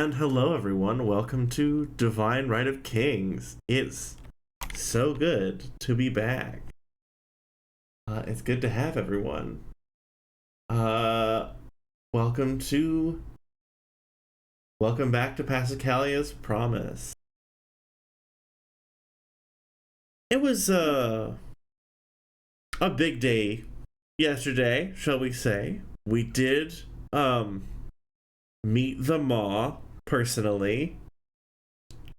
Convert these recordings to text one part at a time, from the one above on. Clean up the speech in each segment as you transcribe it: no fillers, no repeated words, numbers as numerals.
And hello, everyone. Welcome to Divine Right of Kings. It's so good to be back. It's good to have everyone. Uh, welcome to welcome back to Passacalia's Promise. It was a big day yesterday, shall we say? We did meet the Maw personally.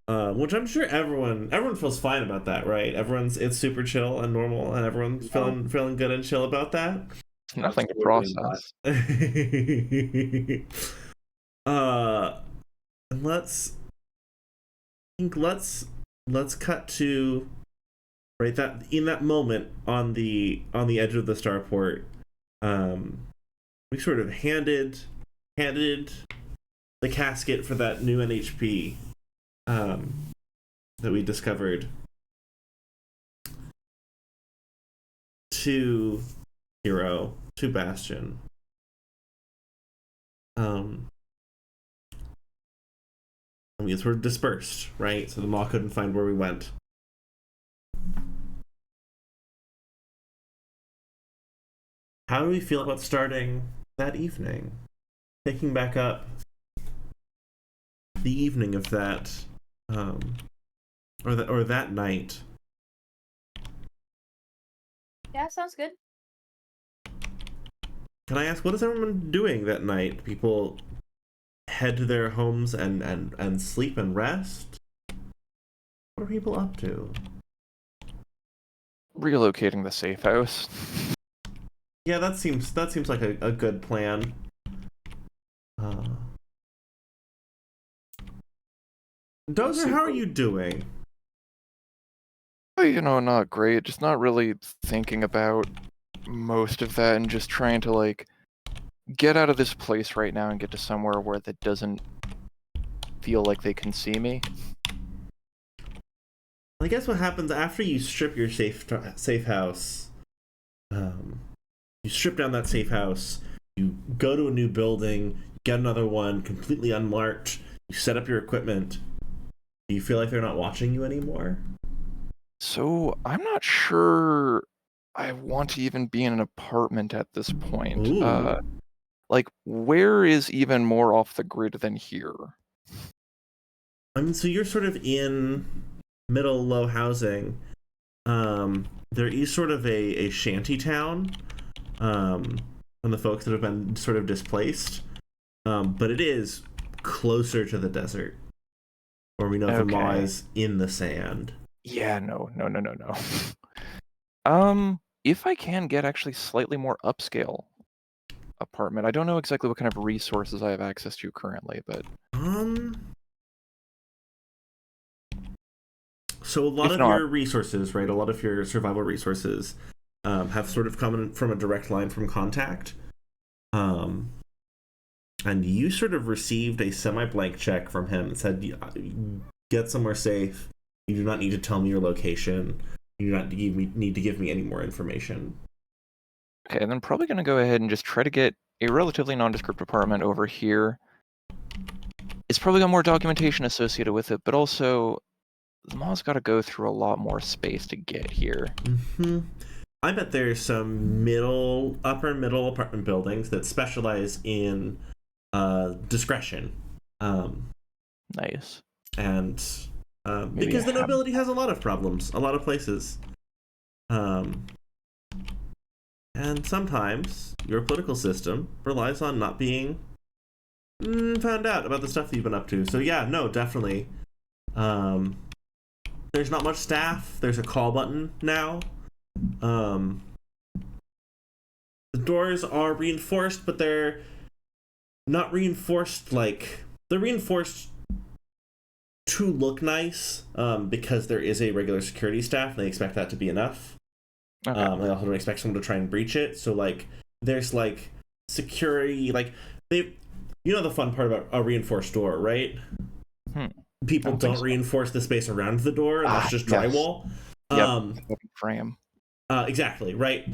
Which I'm sure everyone feels fine about that, right? It's super chill and normal, and everyone's feeling good and chill about that. Nothing to Absolutely process. And let's cut to right that in that moment on the edge of the starport. We sort of handed the casket for that new NHP that we discovered to Hero, to Bastion. And we sort of dispersed, right? So the Maw couldn't find where we went. How do we feel about starting that evening? Picking back up the evening of that, or that night. Yeah, sounds good. Can I ask, what is everyone doing that night? People head to their homes and sleep and rest? What are people up to? Relocating the safe house. Yeah, that seems like a good plan. Dozer, how are you doing? Not great. Just not really thinking about most of that and just trying to, get out of this place right now and get to somewhere where that doesn't feel like they can see me. I guess what happens after you strip your safe house, you strip down that safe house, you go to a new building, get another one completely unmarked, you set up your equipment. Do you feel like they're not watching you anymore? So, I'm not sure I want to even be in an apartment at this point. Ooh. Where is even more off the grid than here? I mean, so you're sort of in middle low housing. There is sort of a shanty town from the folks that have been sort of displaced, but it is closer to the desert, where we know the Maw is in the sand. Yeah, no. If I can get actually slightly more upscale apartment, I don't know exactly what kind of resources I have access to currently, but so a lot of your resources, right? A lot of your survival resources have sort of come from a direct line from contact. And you sort of received a semi-blank check from him that said, get somewhere safe. You do not need to tell me your location. You do not need to give me any more information. Okay, then I'm probably going to go ahead and just try to get a relatively nondescript apartment over here. It's probably got more documentation associated with it, but also the Maw's got to go through a lot more space to get here. Mm-hmm. I bet there's some upper middle apartment buildings that specialize in discretion. Nice. And because the nobility has a lot of problems, a lot of places. And sometimes your political system relies on not being found out about the stuff that you've been up to. So yeah, no, definitely. There's not much staff. There's a call button now. The doors are reinforced, but they're not reinforced they're reinforced to look nice, because there is a regular security staff and they expect that to be enough. Okay. They also don't expect someone to try and breach it. So there's security, they, the fun part about a reinforced door, right? People don't reinforce the space around the door, and that's just drywall. Yep. Frame. Exactly, right.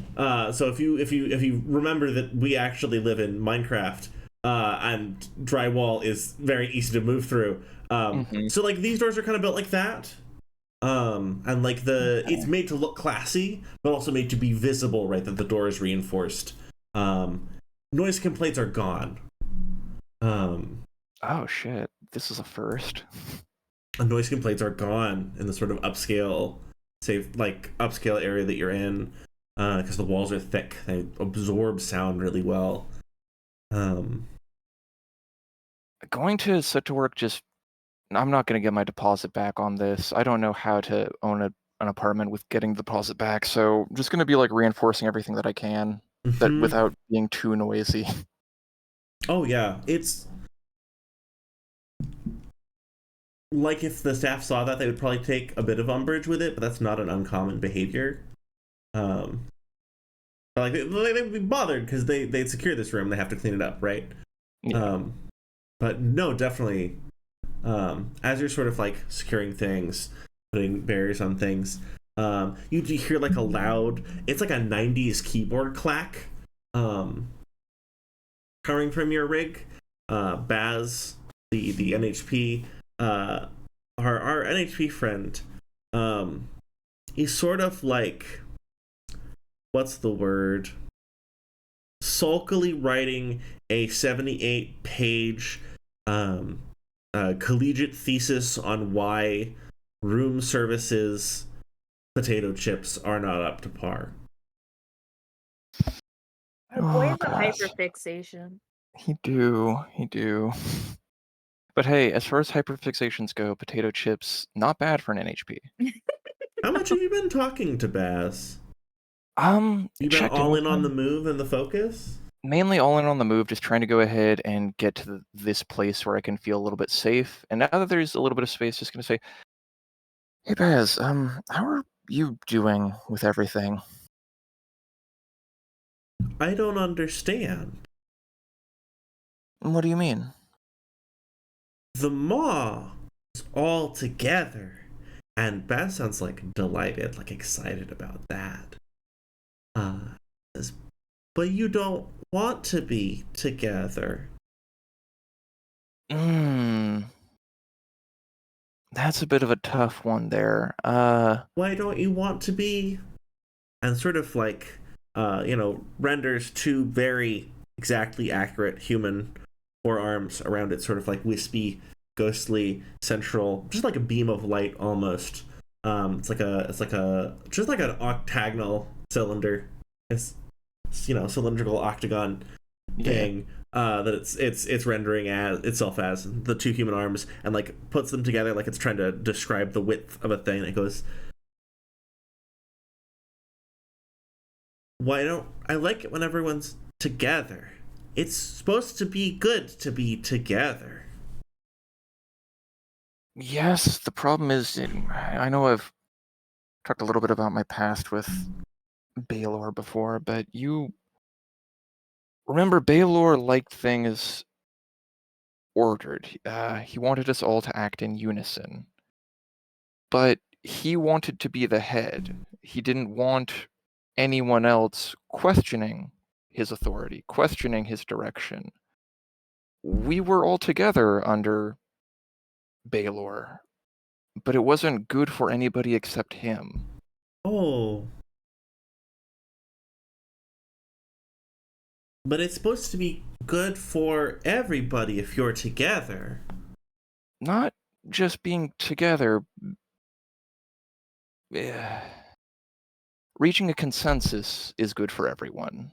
So if you remember that we actually live in Minecraft, and drywall is very easy to move through. So like these doors are kind of built like that. And like it's made to look classy, but also made to be visible, right? That the door is reinforced. Noise complaints are gone. Oh shit, this is a first. Noise complaints are gone in the sort of upscale, upscale area that you're in, because the walls are thick. They absorb sound really well. Going to set to work I'm not going to get my deposit back on this. I don't know how to own an apartment with getting the deposit back, so I'm just going to be like reinforcing everything that I can, that without being too noisy. Oh yeah, it's like if the staff saw that, they would probably take a bit of umbrage with it, but that's not an uncommon behavior. Like they would be bothered because they'd secure this room, they have to clean it up, right? Yeah. But no, definitely. As you're sort of like securing things, putting barriers on things, you do hear like a loud, it's like a 90s keyboard clack coming from your rig. Baz, the NHP, our NHP friend, he's sort of like, what's the word? Sulkily writing a 78-page collegiate thesis on why room services potato chips are not up to par. Our boy has a hyperfixation. He do. But hey, as far as hyperfixations go, potato chips, not bad for an NHP. How much have you been talking to Bass? You been all in on the move and the focus? Mainly all in on the move, just trying to go ahead and get to this place where I can feel a little bit safe. And now that there's a little bit of space, just gonna say, hey Baz, how are you doing with everything? I don't understand. What do you mean? The maw is all together, and Baz sounds like delighted, like excited about that. But you don't want to be together. That's a bit of a tough one there. Why don't you want to be? And sort of like, renders two very exactly accurate human forearms around it, sort of like wispy, ghostly, central, just like a beam of light almost. It's like just like an octagonal cylinder. It's cylindrical octagon thing. That it's rendering as itself as the two human arms, and like puts them together like it's trying to describe the width of a thing. And it goes, why don't I like it when everyone's together? It's supposed to be good to be together. Yes, the problem is, I know I've talked a little bit about my past with Baylor before, but you remember Baylor liked things ordered. He wanted us all to act in unison. But he wanted to be the head. He didn't want anyone else questioning his authority, questioning his direction. We were all together under Baylor, but it wasn't good for anybody except him. Oh. But it's supposed to be good for everybody if you're together. Not just being together. Reaching a consensus is good for everyone.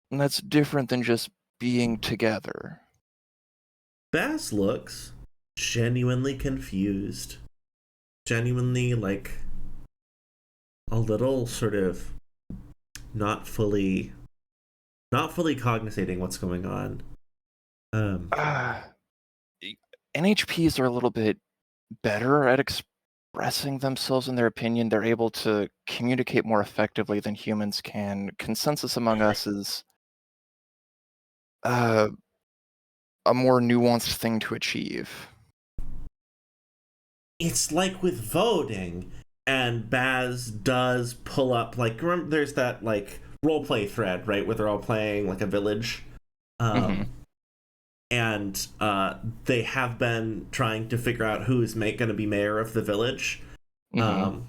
And that's different than just being together. Bass looks genuinely confused. Genuinely, like, a little sort of not fully cognizating what's going on. NHPs are a little bit better at expressing themselves and their opinion. They're able to communicate more effectively than humans can. Consensus among us is a more nuanced thing to achieve. It's like with voting, and Baz does pull up, like, remember there's that, like, roleplay thread, right, where they're all playing like a village. Mm-hmm. And they have been trying to figure out who's going to be mayor of the village. Mm-hmm.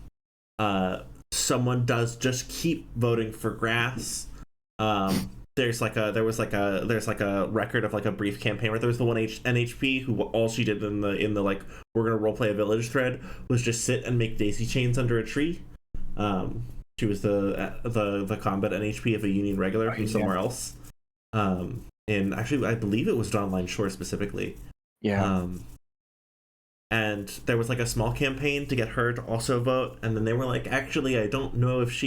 Someone does just keep voting for grass. There's like a record of like a brief campaign where there was the one NHP who all she did in the like we're gonna roleplay a village thread was just sit and make daisy chains under a tree. She was the combat NHP of a Union regular from somewhere else. And actually, I believe it was Dawn Line Shore specifically. Yeah. And there was like a small campaign to get her to also vote, and then they were like, actually, I don't know if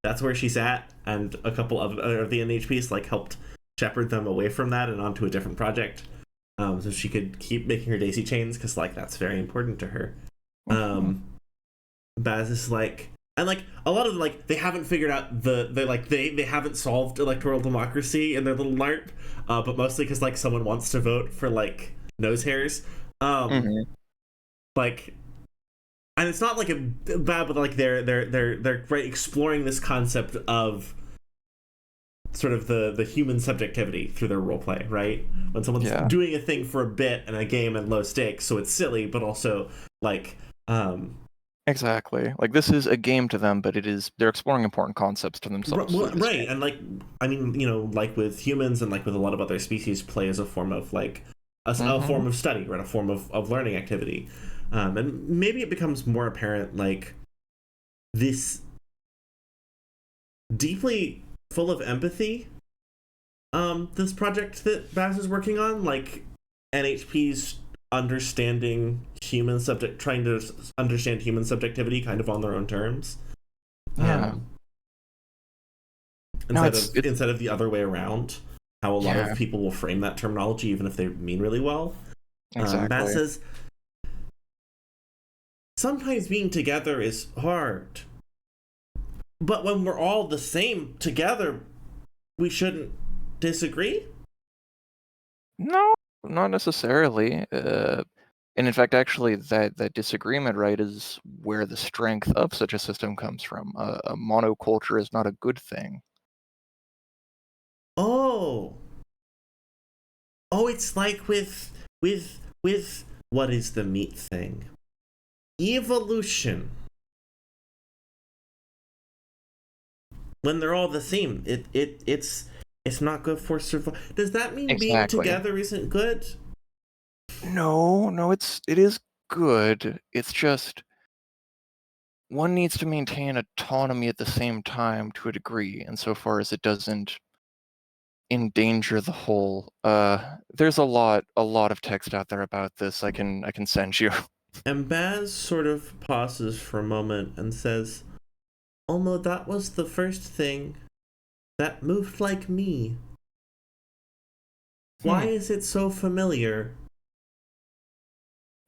that's where she's at, and a couple of the NHPs like helped shepherd them away from that and onto a different project, so she could keep making her daisy chains because like that's very important to her. Baz is like, and like a lot of like they haven't figured out they haven't solved electoral democracy in their little LARP, but mostly because like someone wants to vote for like nose hairs. Like, and it's not like a bad, but like they're right exploring this concept of sort of the human subjectivity through their roleplay, right? When someone's doing a thing for a bit in a game at low stakes, so it's silly, but also like exactly, like this is a game to them, but they're exploring important concepts to themselves. Right, and like I mean, like with humans and like with a lot of other species, play as a form of like a form of study, right? A form of learning activity. And maybe it becomes more apparent like this deeply full of empathy this project that Baz is working on, like NHP's trying to understand human subjectivity kind of on their own terms, instead of the other way around, how a lot of people will frame that terminology even if they mean really well. Baz says sometimes being together is hard, but when we're all the same together, we shouldn't disagree? No, not necessarily. And in fact, actually, that disagreement, right, is where the strength of such a system comes from. A monoculture is not a good thing. Oh, it's like with what is the meat thing? Evolution. When they're all the same, it's not good for survival. Does that mean being together isn't good? No, it is good. It's just one needs to maintain autonomy at the same time to a degree, insofar as it doesn't endanger the whole. There's a lot of text out there about this. I can send you. And Baz sort of pauses for a moment and says, "Although that was the first thing that moved like me. Why is it so familiar?"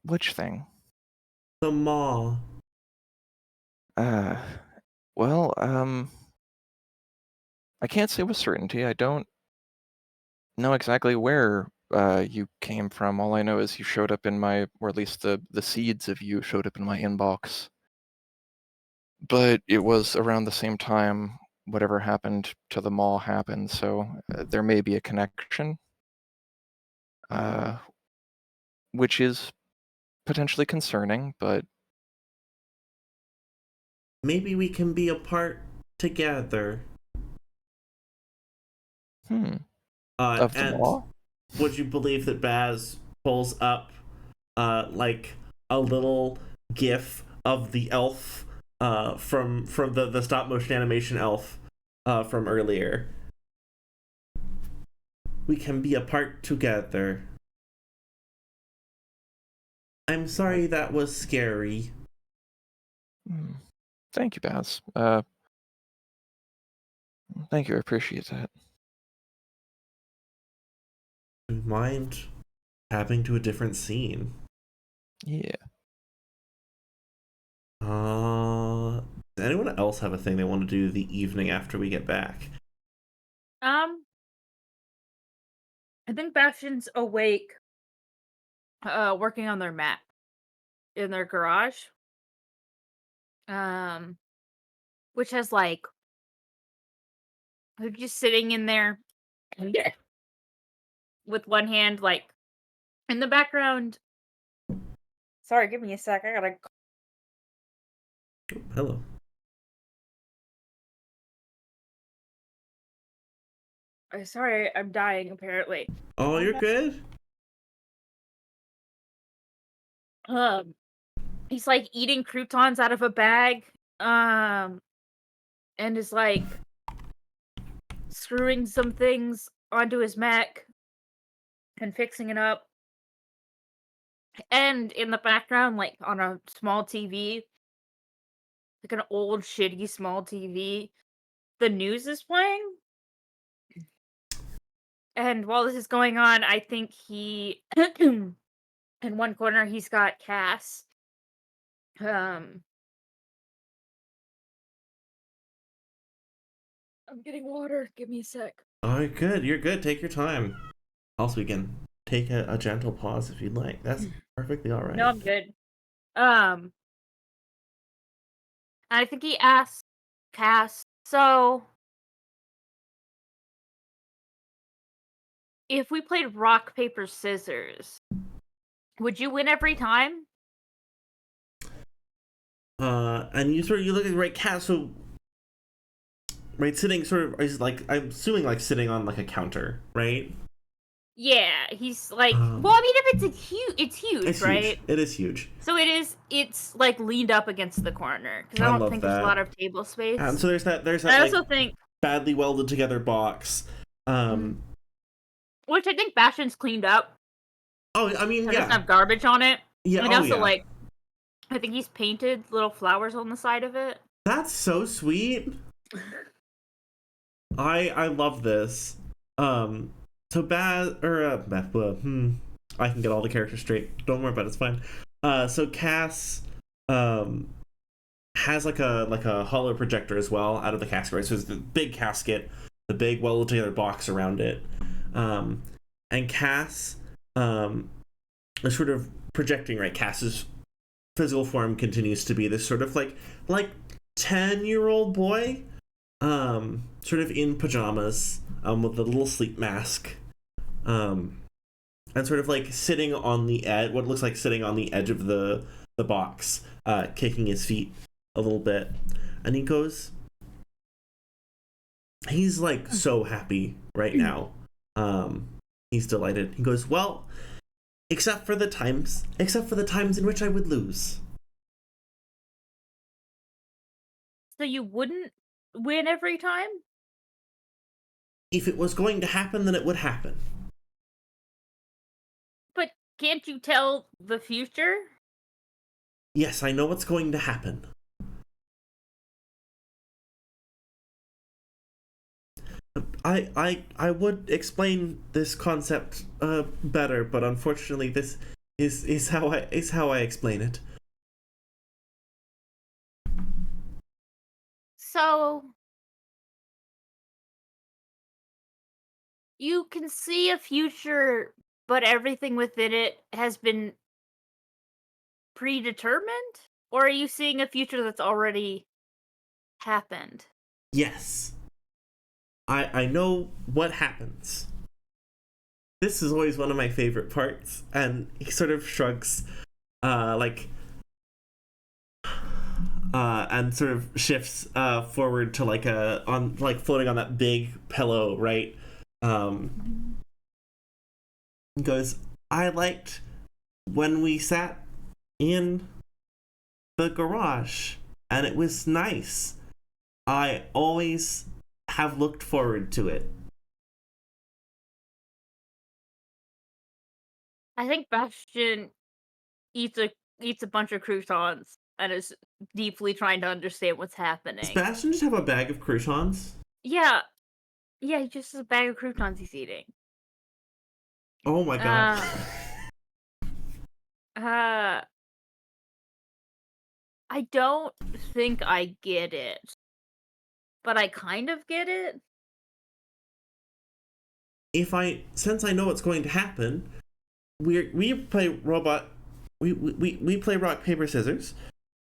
Which thing? The maw. Well, I can't say with certainty. I don't know exactly where you came from. All I know is you showed up in my, or at least the seeds of you showed up in my inbox. But it was around the same time whatever happened to the mall happened, so there may be a connection, which is potentially concerning, but maybe we can be apart together. Of the mall? Would you believe that Baz pulls up like a little gif of the elf from the stop motion animation elf from earlier? We can be apart together. I'm sorry that was scary. Thank you, Baz. Thank you, I appreciate that. Do you mind tapping to a different scene? Yeah. Does anyone else have a thing they want to do the evening after we get back? I think Bastion's awake, working on their map in their garage. Which has like They're just sitting in there with one hand, like, in the background. Sorry, give me a sec. I gotta. Hello. Sorry, I'm dying, apparently. Oh, you're good? He's, like, eating croutons out of a bag, and is, like, screwing some things onto his mech and fixing it up. And in the background, like, on a small TV, like an old, shitty small TV, the news is playing. And while this is going on, I think he in one corner, he's got Cass. I'm getting water. Give me a sec. Oh, you're good. You're good. Take your time. Also, we can take a gentle pause if you'd like. That's perfectly all right. No, I'm good. I think he asked Cass, so if we played rock, paper, scissors, would you win every time? And you look at the right cat, so right sitting sort of is like, I'm assuming like sitting on like a counter, right? Yeah, he's like, well, I mean, if it's huge, It's right? huge. It is huge. So it's like leaned up against the corner because I don't think there's a lot of table space. And so there's that I also think badly welded together box. Which I think Bastion's cleaned up. Oh, I mean, It yeah. doesn't have garbage on it. Yeah, and also like, I think he's painted little flowers on the side of it. That's so sweet. I love this. So I can get all the characters straight. Don't worry about it. It's fine. So Cass, has like a hollow projector as well out of the casket. Right? So it's the big casket, the big welded together box around it, and Cass, is sort of projecting. Right, Cass's physical form continues to be this sort of like 10-year-old boy, sort of in pajamas, with a little sleep mask, and sort of like sitting on the edge, what looks like sitting on the edge of the box, kicking his feet a little bit. And he goes, he's like so happy right now. He's delighted. He goes, well, except for the times in which I would lose. So you wouldn't win every time? If it was going to happen, then it would happen. But can't you tell the future? Yes, I know what's going to happen. I would explain this concept better, but unfortunately this is how I explain it. So you can see a future, but everything within it has been predetermined? Or are you seeing a future that's already happened? Yes. I know what happens. This is always one of my favorite parts, and he sort of shrugs, and sort of shifts forward to floating on that big pillow, right? Goes, I liked when we sat in the garage, and it was nice. I always have looked forward to it. I think Bastion eats a bunch of croutons and is deeply trying to understand what's happening. Does Bastion just have a bag of croutons? Yeah, he just has a bag of croutons he's eating. Oh my god. I don't think I get it, but I kind of get it. Since I know what's going to happen, we play we play rock paper scissors,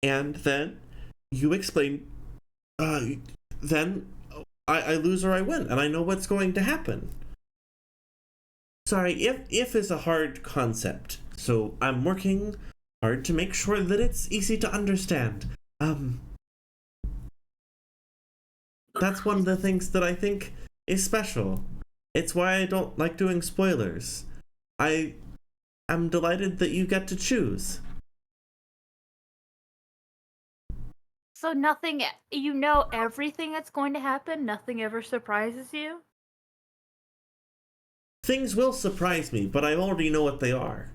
and then you explain. Then I lose or I win, and I know what's going to happen. Sorry, if is a hard concept, so I'm working hard to make sure that it's easy to understand. That's one of the things that I think is special. It's why I don't like doing spoilers. I'm delighted that you get to choose. So nothing, you know everything that's going to happen? Nothing ever surprises you? Things will surprise me, but I already know what they are.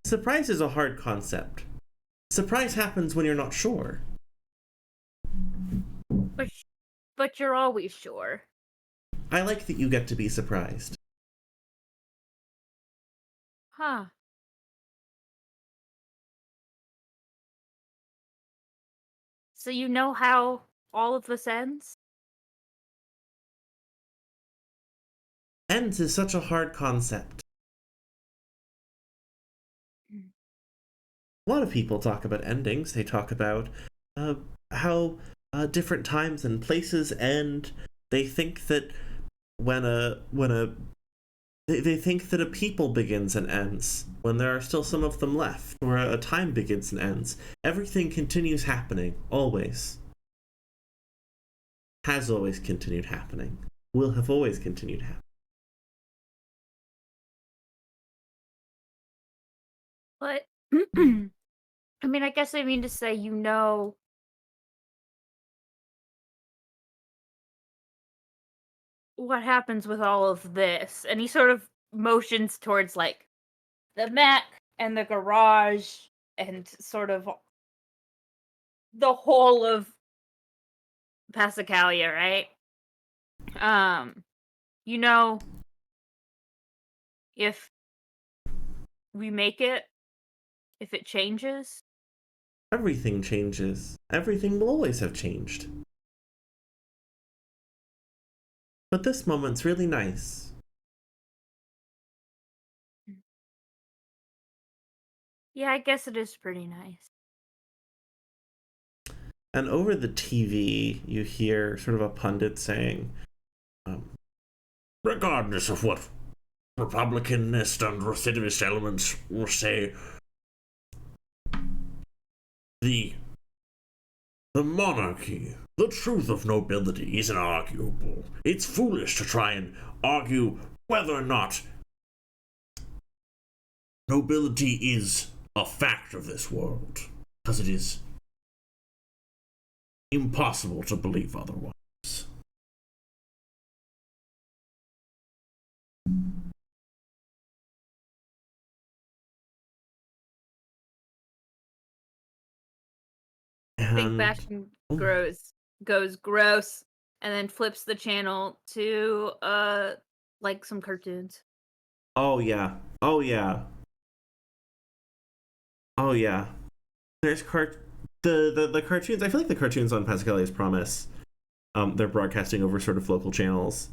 Surprise is a hard concept. Surprise happens when you're not sure. But you're always sure. I like that you get to be surprised. Huh. So you know how all of this ends? Ends is such a hard concept. A lot of people talk about endings. They talk about how different times and places end. They think that they think that a people begins and ends when there are still some of them left, or a time begins and ends. Everything continues happening, always. Has always continued happening. Will have always continued happening. But I mean, I guess I mean to say you know what happens with all of this. And he sort of motions towards like the Mac and the garage and sort of the whole of Passacaglia, right? You know, if we make it, if it changes. Everything changes. Everything will always have changed. But this moment's really nice. Yeah, I guess it is pretty nice. And over the TV, you hear sort of a pundit saying, regardless of what Republicanist and recidivist elements will say, the monarchy, the truth of nobility is inarguable. It's foolish to try and argue whether or not nobility is a fact of this world, because it is impossible to believe otherwise. Big Bastion goes gross and then flips the channel to like some cartoons. Oh yeah. Oh yeah. Oh yeah. There's the cartoons. I feel like the cartoons on Pascalia's Promise, they're broadcasting over sort of local channels.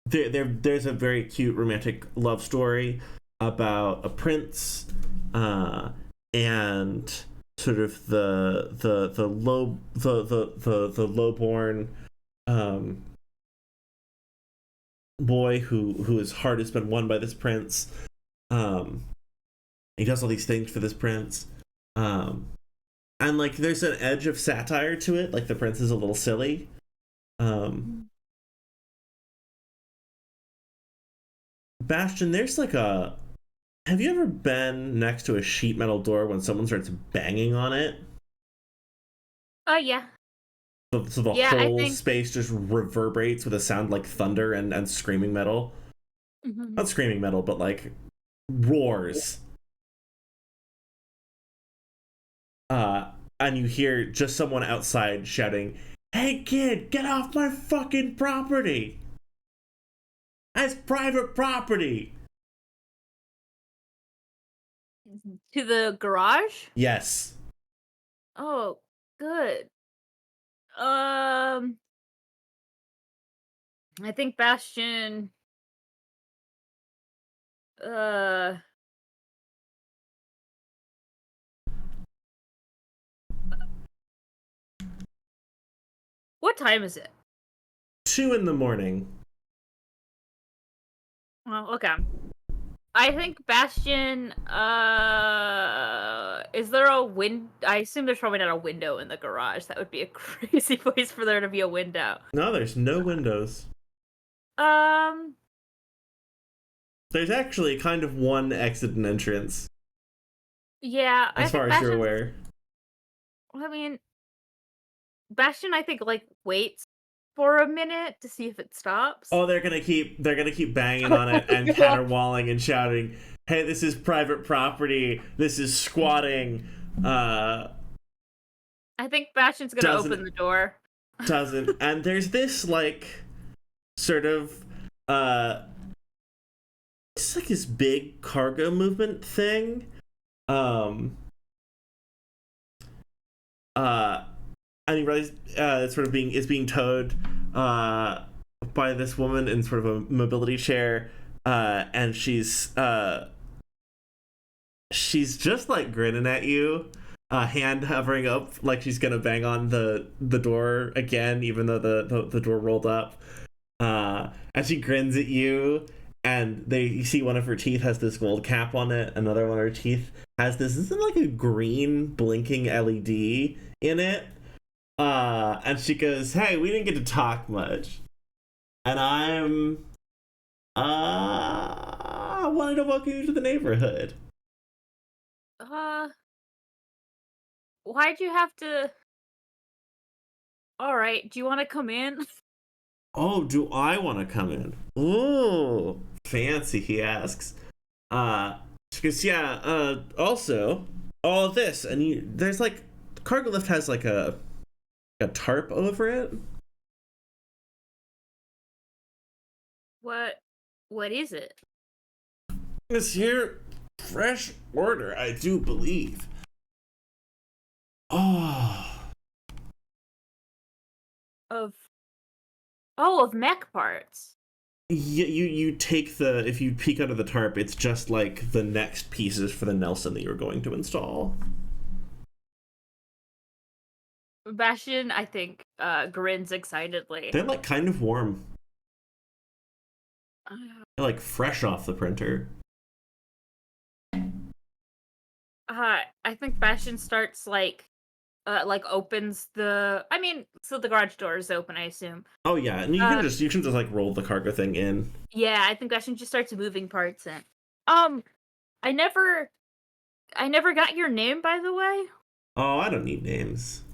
There's a very cute romantic love story about a prince, and sort of the lowborn boy whose heart has been won by this prince. He does all these things for this prince. And like there's an edge of satire to it, like the prince is a little silly. Bastion, there's like a have you ever been next to a sheet metal door when someone starts banging on it? Oh yeah. So the Yeah, I whole think space just reverberates with a sound like thunder and screaming metal. Not screaming metal, but like roars. And you hear just someone outside shouting, "Hey kid, get off my fucking property! That's private property!" to the garage. Yes. Oh, good. I think Bastion uh What time is it? 2 a.m. Well, okay. I think Bastion, is there a I assume there's probably not a window in the garage. That would be a crazy place for there to be a window. No, there's no windows. Um, There's actually kind of one exit and entrance, yeah, as far as you're aware. I mean, Bastion, I think, like, waits for a minute to see if it stops. Oh, they're gonna keep banging on it and caterwauling and shouting, "Hey, this is private property. This is squatting." I think Bastion's gonna open the door. Doesn't. And there's this, like, sort of it's like this big cargo movement thing. And you realize it's sort of being towed by this woman in sort of a mobility chair, and she's just like grinning at you, hand hovering up like she's gonna bang on the door again, even though the door rolled up. And she grins at you, and you see one of her teeth has this gold cap on it. Another one of her teeth has this isn't like a green blinking LED in it. And she goes, "Hey, we didn't get to talk much, and I wanted to welcome you to the neighborhood." Why'd you have to? All right, do you want to come in? Oh, do I want to come in? Ooh, fancy, he asks. She goes, "Yeah, also, all of this, and there's like, the cargo lift has like a tarp over it." What is it? It's here, fresh order, I do believe. Of mech parts. You take if you peek under the tarp, it's just like the next pieces for the Nelson that you were going to install. Bastion, I think, grins excitedly. They're like kind of warm. They're like fresh off the printer. I think Bastion starts like opens the. I mean, so the garage door is open, I assume. Oh yeah, and you can just like roll the cargo thing in. Yeah, I think Bastion just starts moving parts in. I never got your name, by the way. Oh, I don't need names.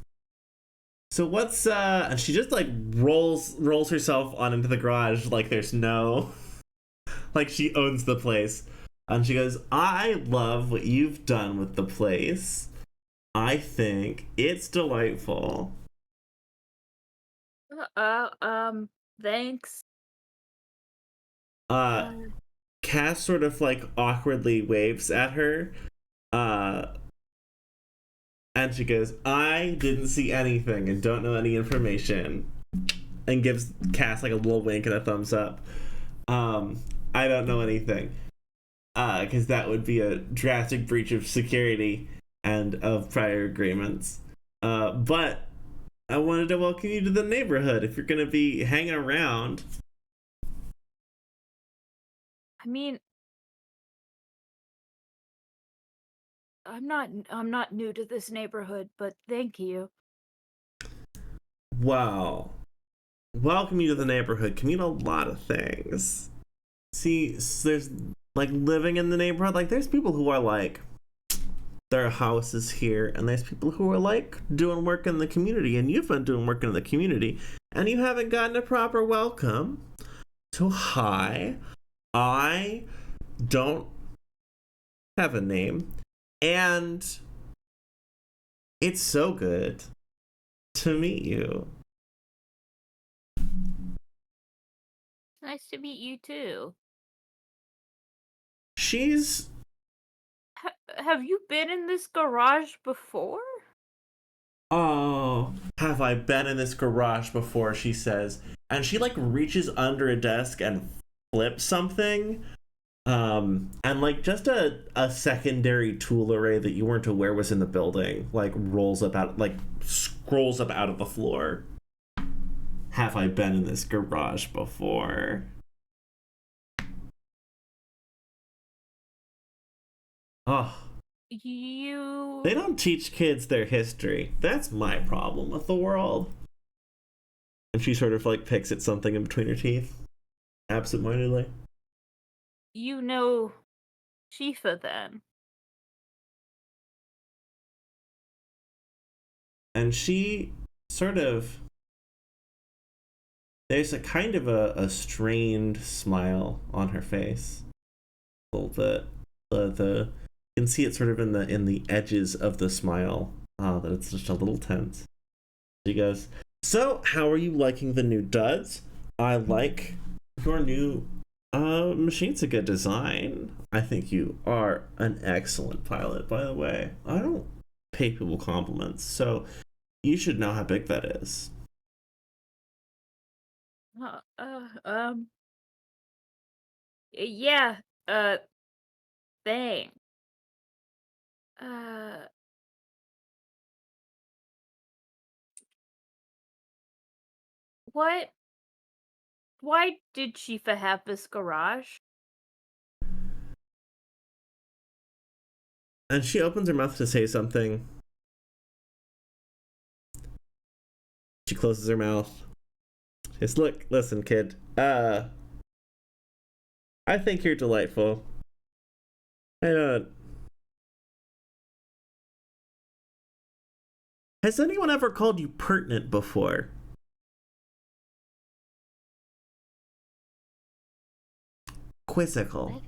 So what's and she just like rolls herself on into the garage like there's no, like she owns the place. And she goes, "I love what you've done with the place. I think it's delightful." Thanks. Cass sort of like awkwardly waves at her. And she goes, "I didn't see anything and don't know any information." And gives Cass like a little wink and a thumbs up. "I don't know anything. Because that would be a drastic breach of security and of prior agreements. But I wanted to welcome you to the neighborhood if you're going to be hanging around." I mean, I'm not new to this neighborhood, but thank you. Wow. Welcome you to the neighborhood can mean a lot of things. See, there's like living in the neighborhood, like there's people who are like, their house is here, and there's people who are like doing work in the community, and you've been doing work in the community, and you haven't gotten a proper welcome. So hi, I don't have a name, and it's so good to meet you. Nice to meet you too. She's... Have you been in this garage before? "Oh, have I been in this garage before?" she says. And she like reaches under a desk and flips something. And like just a secondary tool array that you weren't aware was in the building, like scrolls up out of the floor. have I been in this garage before? Oh, they don't teach kids their history. That's my problem with the world. And she sort of like picks at something in between her teeth, absentmindedly. You know Shifa then. And she sort of, there's a kind of a strained smile on her face. A little bit. The you can see it sort of in the edges of the smile, that it's just a little tense. She goes, "So, how are you liking the new duds? I like your new machine's a good design. I think you are an excellent pilot, by the way. I don't pay people compliments, so you should know how big that is." Yeah, thanks. Uh, what? Why did Shifa have this garage? And she opens her mouth to say something. She closes her mouth. She says, "Look, listen, kid. I think you're delightful. I Has anyone ever called you pertinent before?" Quizzical. What?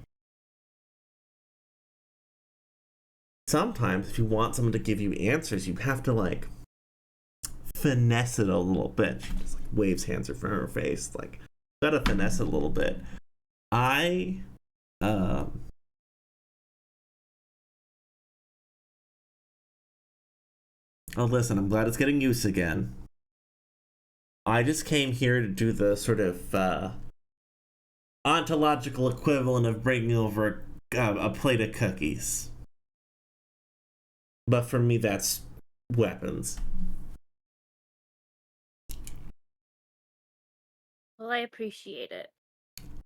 Sometimes, if you want someone to give you answers, you have to, like, finesse it a little bit. She just, like, waves hands in front of her face. Like, gotta finesse it a little bit. Oh, listen, I'm glad it's getting use again. I just came here to do the sort of ontological equivalent of bringing over a plate of cookies. But for me, that's weapons. Well, I appreciate it.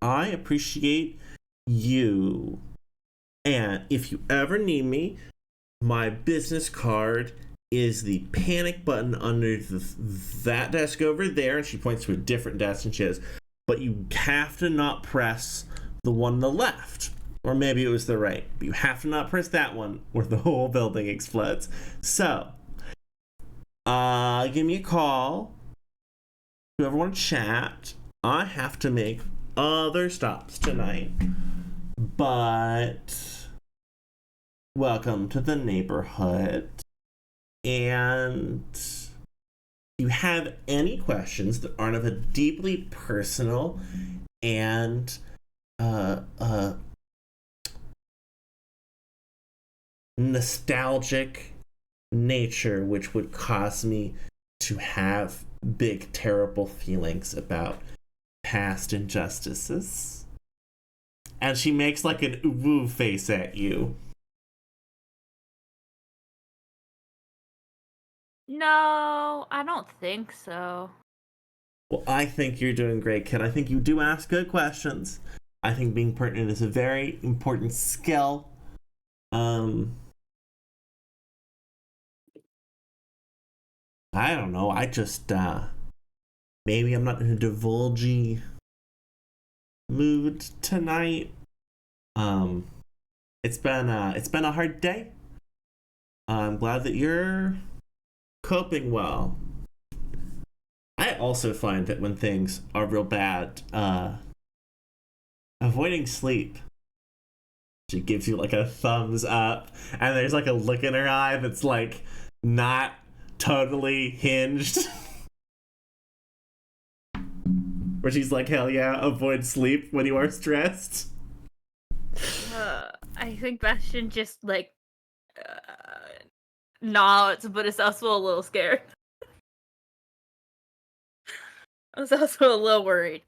I appreciate you. And if you ever need me, my business card is the panic button under that desk over there. And she points to a different desk and she says, "But you have to not press the one on the left." Or maybe it was the right. But you have to not press that one or the whole building explodes. So, give me a call. If you ever want to chat, I have to make other stops tonight. But welcome to the neighborhood. And if you have any questions that aren't of a deeply personal and nostalgic nature, which would cause me to have big, terrible feelings about past injustices. And she makes like an ooh face at you. No, I don't think so. Well, I think you're doing great, kid. I think you do ask good questions. I think being pertinent is a very important skill. I don't know. I just maybe I'm not in a divulgy mood tonight. It's been a hard day. I'm glad that you're coping well. I also find that when things are real bad, avoiding sleep, she gives you like a thumbs up, and there's like a look in her eye that's like not totally hinged. Where she's like, "Hell yeah, avoid sleep when you are stressed." I think Bastion just like nods, but is also a little scared. I was also a little worried.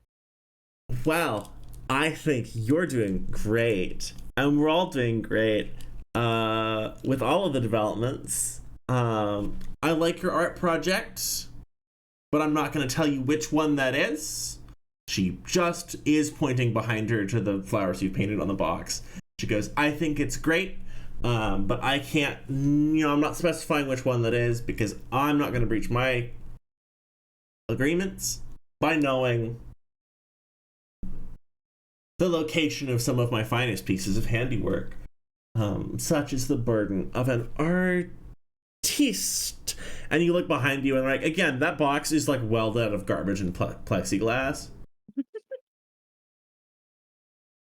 Well, I think you're doing great, and we're all doing great with all of the developments. I like your art project. but I'm not going to tell you which one that is. She just is pointing behind her to the flowers you've painted on the box. She goes, I think it's great, but I can't, I'm not specifying which one that is because I'm not going to breach my agreements by knowing the location of some of my finest pieces of handiwork. Such is the burden of an artiste. And you look behind you and like, again, that box is like welded out of garbage and plexiglass.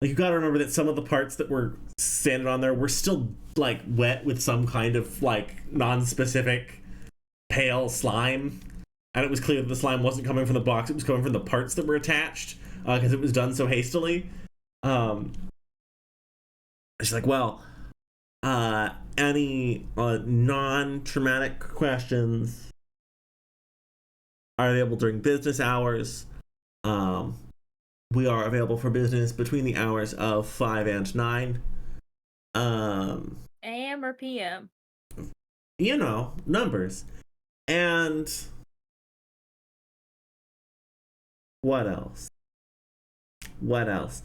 Like, you gotta remember that some of the parts that were sanded on there were still like wet with some kind of like non-specific pale slime, and it was clear that the slime wasn't coming from the box, it was coming from the parts that were attached, because it was done so hastily. She's like, well, any non-traumatic questions are available during business hours. We are available for business between the hours of 5 and 9. AM or PM? You know, numbers. And what else? What else?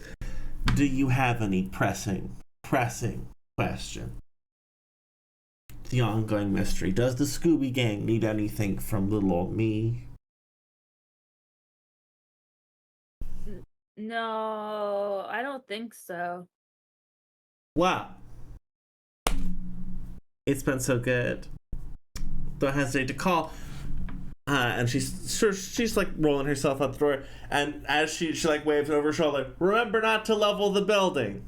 Do you have any pressing question? The ongoing mystery. Does the Scooby Gang need anything from little old me? No, I don't think so. Wow. It's been so good. Don't hesitate to call. And she's like rolling herself out the door, and as she like waves over her shoulder, remember not to level the building,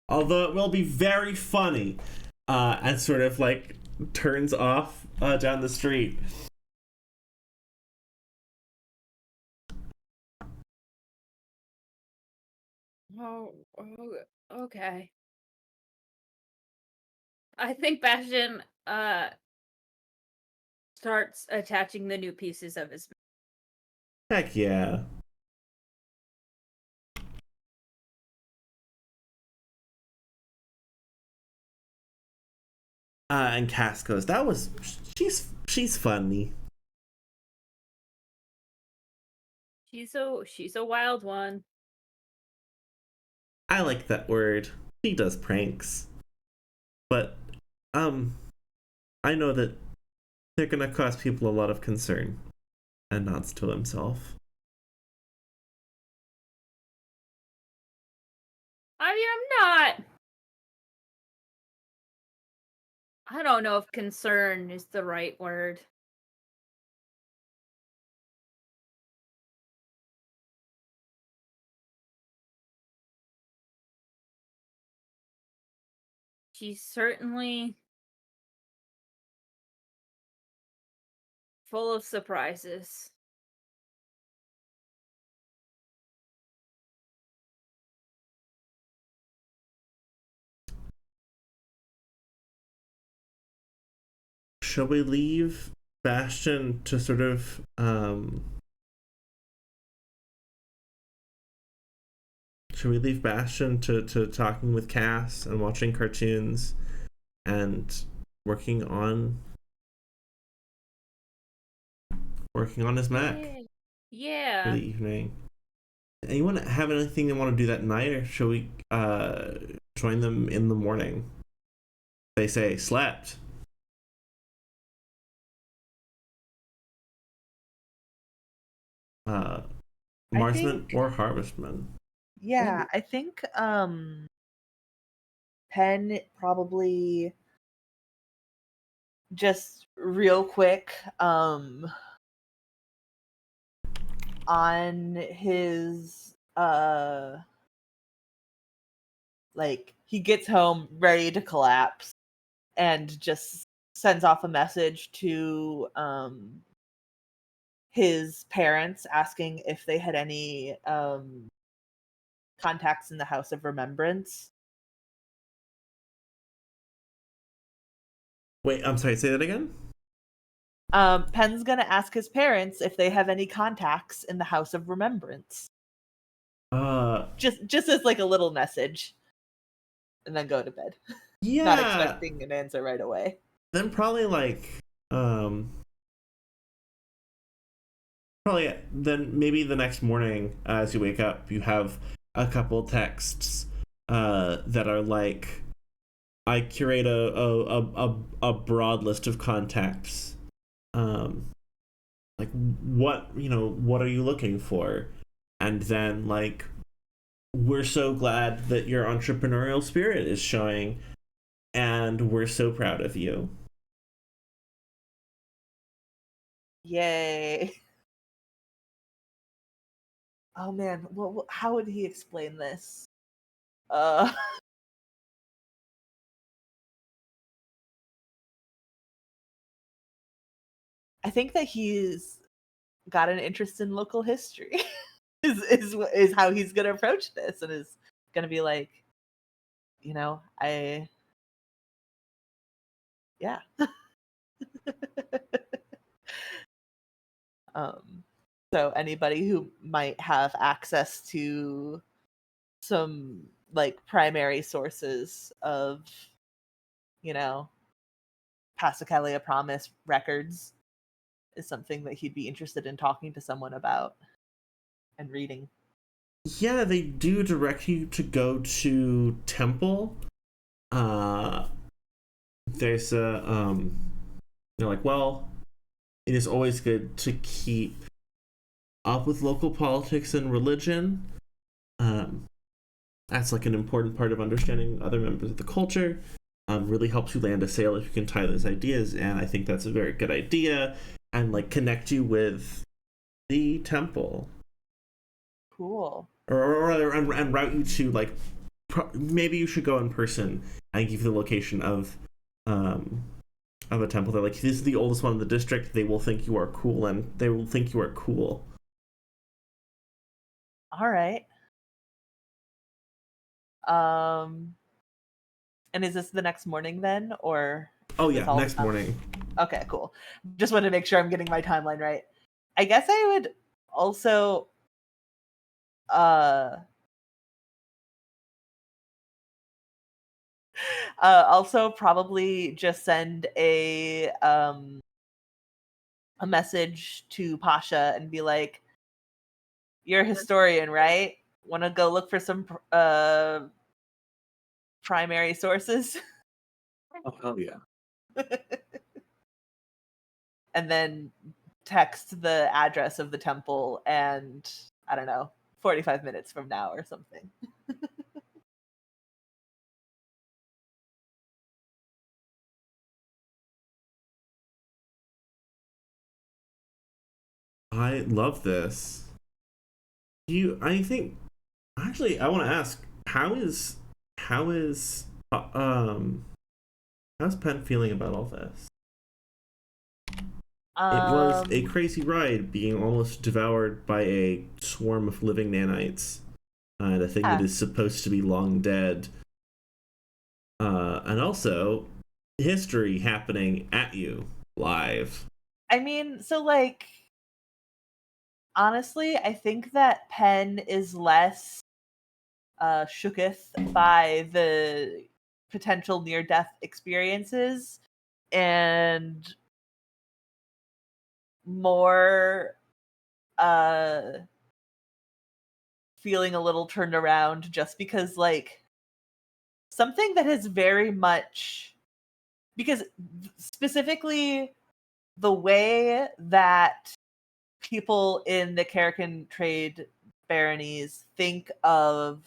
although it will be very funny. And sort of like turns off down the street. Oh, okay. I think Bastion starts attaching the new pieces of his. Heck yeah. And Cass goes, she's funny. She's a wild one. I like that word. She does pranks. But, I know that they're gonna cause people a lot of concern. And nods to himself. I mean, I'm not. I don't know if concern is the right word. She's certainly full of surprises. Shall we leave Bastion to sort of should we leave Bastion to talking with Cass and watching cartoons and working on his Mac Yeah. for the evening? Anyone have anything they want to do that night, or shall we join them in the morning? They say slept. Marksman or Harvestman? Yeah, I think Penn probably just real quick on his like he gets home ready to collapse and just sends off a message to his parents asking if they had any contacts in the House of Remembrance. Wait, I'm sorry, say that again? Penn's gonna ask his parents if they have any contacts in the House of Remembrance. Just as like a little message. And then go to bed. Yeah. Not expecting an answer right away. Then probably like Probably then maybe the next morning as you wake up, you have a couple texts that are like, I curate a broad list of contacts. Like what are you looking for? And then like, we're so glad that your entrepreneurial spirit is showing, and we're so proud of you. Yay. Oh man, how would he explain this? I think that he's got an interest in local history. is how he's gonna approach this, and is gonna be like, yeah. So anybody who might have access to some like primary sources of, Passacaglia Promise records is something that he'd be interested in talking to someone about and reading. Yeah, they do direct you to go to Temple. There's they're like, well, it is always good to keep up with local politics and religion. That's like an important part of understanding other members of the culture. Really helps you land a sale if you can tie those ideas, and I think that's a very good idea, and like connect you with the temple. Cool. Or rather, and route you to like, maybe you should go in person and give you the location of a temple. They're like, this is the oldest one in the district. They will think you are cool, and they will think you are cool. All right. And is this the next morning then, or? Oh yeah, next morning. Okay, cool. Just wanted to make sure I'm getting my timeline right. I guess I would also also probably just send a message to Pasha and be like, you're a historian, right? Want to go look for some primary sources? Oh, hell yeah. And then text the address of the temple, and I don't know, 45 minutes from now or something. I love this. I want to ask, how's Penn feeling about all this? It was a crazy ride, being almost devoured by a swarm of living nanites, and a thing that is supposed to be long dead. And also, history happening at you live. I mean, so like, honestly, I think that Penn is less shooketh by the potential near-death experiences and more feeling a little turned around, just because like something that has very much, because specifically the way that people in the Karakin trade baronies think of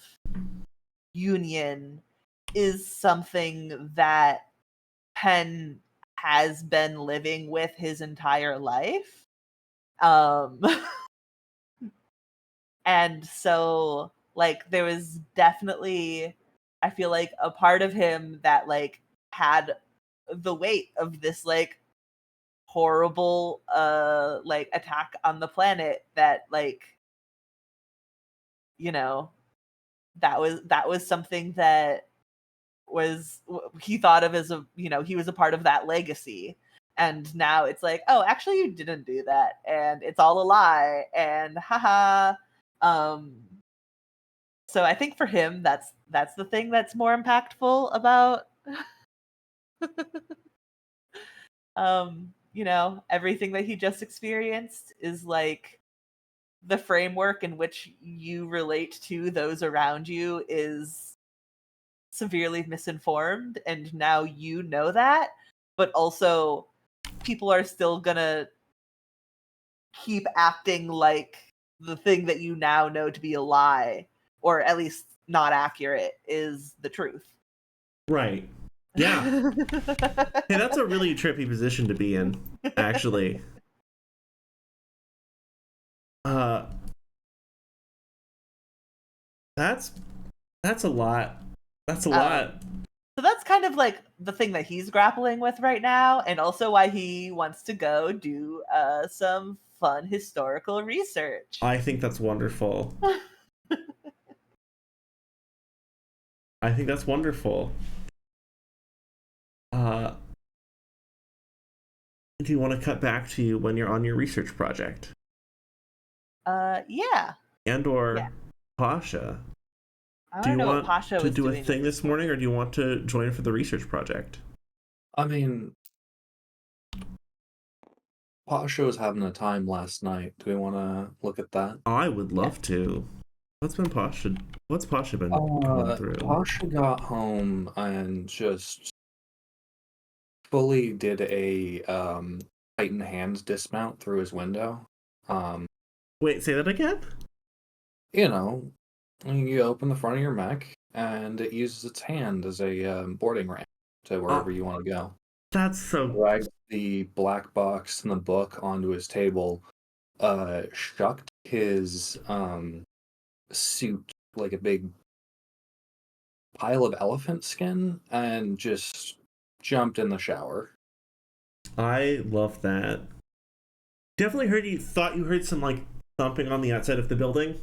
union is something that Penn has been living with his entire life. And so like there was definitely, I feel like, a part of him that like had the weight of this like horrible like attack on the planet, that like, that was something that was, he thought of as a, he was a part of that legacy. And now it's like, oh, actually you didn't do that, and it's all a lie, and haha. So I think for him, that's the thing that's more impactful about everything that he just experienced, is like the framework in which you relate to those around you is severely misinformed, and now you know that, but also people are still gonna keep acting like the thing that you now know to be a lie, or at least not accurate, is the truth. Right. Yeah. Hey, that's a really trippy position to be in, actually. That's a lot. That's a lot. So that's kind of like the thing that he's grappling with right now, and also why he wants to go do some fun historical research. I think that's wonderful. I think that's wonderful. Do you want to cut back to you when you're on your research project? Yeah. And or Yeah. Pasha? I Do you don't know want what Pasha to was do a doing thing this morning, or do you want to join for the research project? I mean, Pasha was having a time last night. Do we want to look at that? I would love to. What's Pasha been going through? Pasha got home and just fully did a Titan hands dismount through his window. Wait, say that again? You know, you open the front of your mech, and it uses its hand as a boarding ramp to wherever you want to go. That's so... Dragged the black box and the book onto his table, shucked his suit like a big pile of elephant skin, and just jumped in the shower. I love that. Definitely thought you heard some, like, thumping on the outside of the building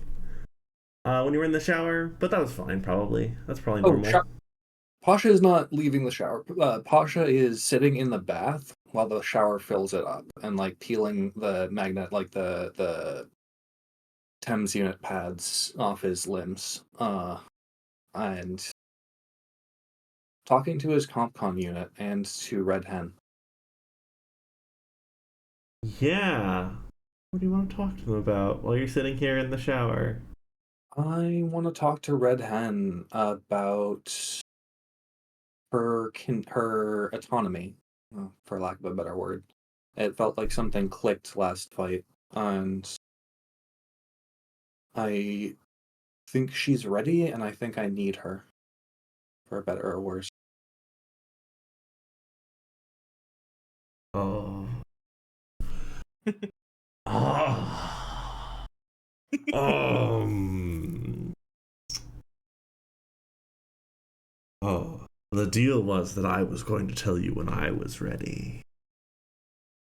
when you were in the shower, but that was fine, probably. That's probably normal. Pasha is not leaving the shower. Pasha is sitting in the bath while the shower fills it up and, like, peeling the magnet, like the Thames unit pads off his limbs, and talking to his CompCon unit and to Red Hen. Yeah. What do you want to talk to them about while you're sitting here in the shower? I want to talk to Red Hen about her autonomy, for lack of a better word. It felt like something clicked last fight, and I think she's ready, and I think I need her, for better or worse. Oh. Oh. Oh. The deal was that I was going to tell you when I was ready.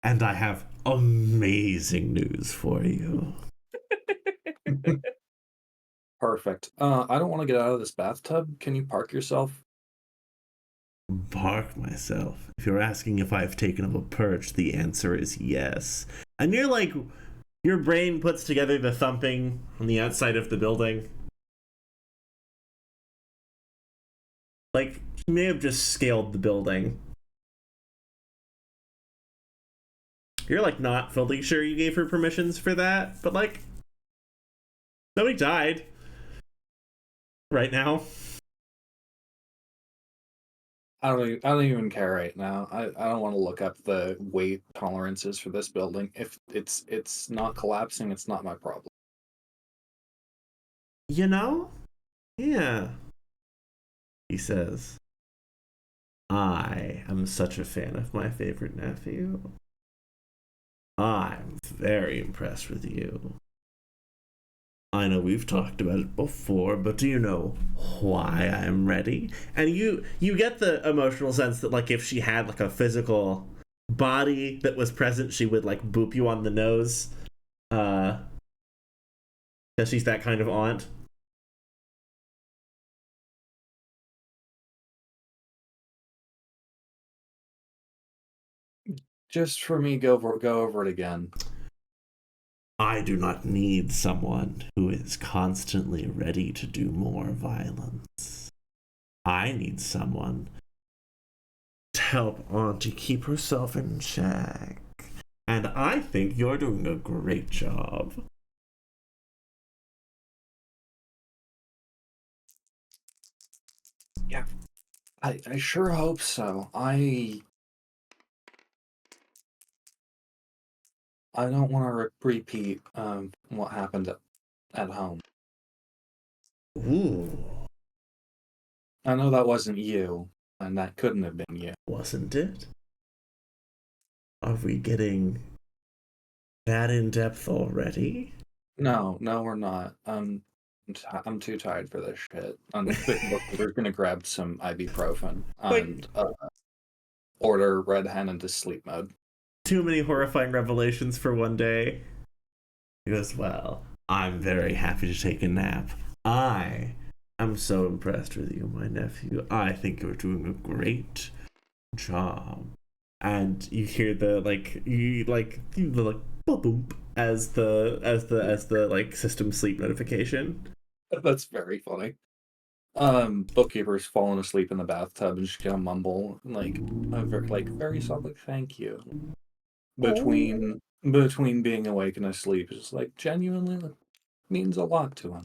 And I have amazing news for you. Perfect. I don't want to get out of this bathtub. Can you park yourself? Park myself? If you're asking if I've taken up a perch, the answer is yes. And you're like, your brain puts together the thumping on the outside of the building. Like, she may have just scaled the building. You're like not fully sure you gave her permissions for that, but like, nobody died right now. I don't even care right now. I don't want to look up the weight tolerances for this building. If it's not collapsing, it's not my problem. You know? Yeah. He says, I am such a fan of my favorite nephew. I'm very impressed with you. I know we've talked about it before, but do you know why I'm ready? And you get the emotional sense that, like, if she had like a physical body that was present, she would like boop you on the nose. Because she's that kind of aunt. Just for me, go over it again. I do not need someone who is constantly ready to do more violence. I need someone to help Auntie keep herself in check. And I think you're doing a great job. Yeah, I sure hope so. I don't want to repeat what happened at home. Ooh, I know that wasn't you, and that couldn't have been you. wasn't it? Are we getting that in depth already? No, we're not. I'm too tired for this shit. We're gonna grab some ibuprofen and order Red Hen into sleep mode. Too many horrifying revelations for one day. He goes, well, I'm very happy to take a nap. I am so impressed with you, my nephew. I think you're doing a great job. And you hear the boom as the like system sleep notification. That's very funny. Bookkeeper's falling asleep in the bathtub and she's gonna mumble very softly, thank you. Between being awake and asleep, it's just like genuinely means a lot to him.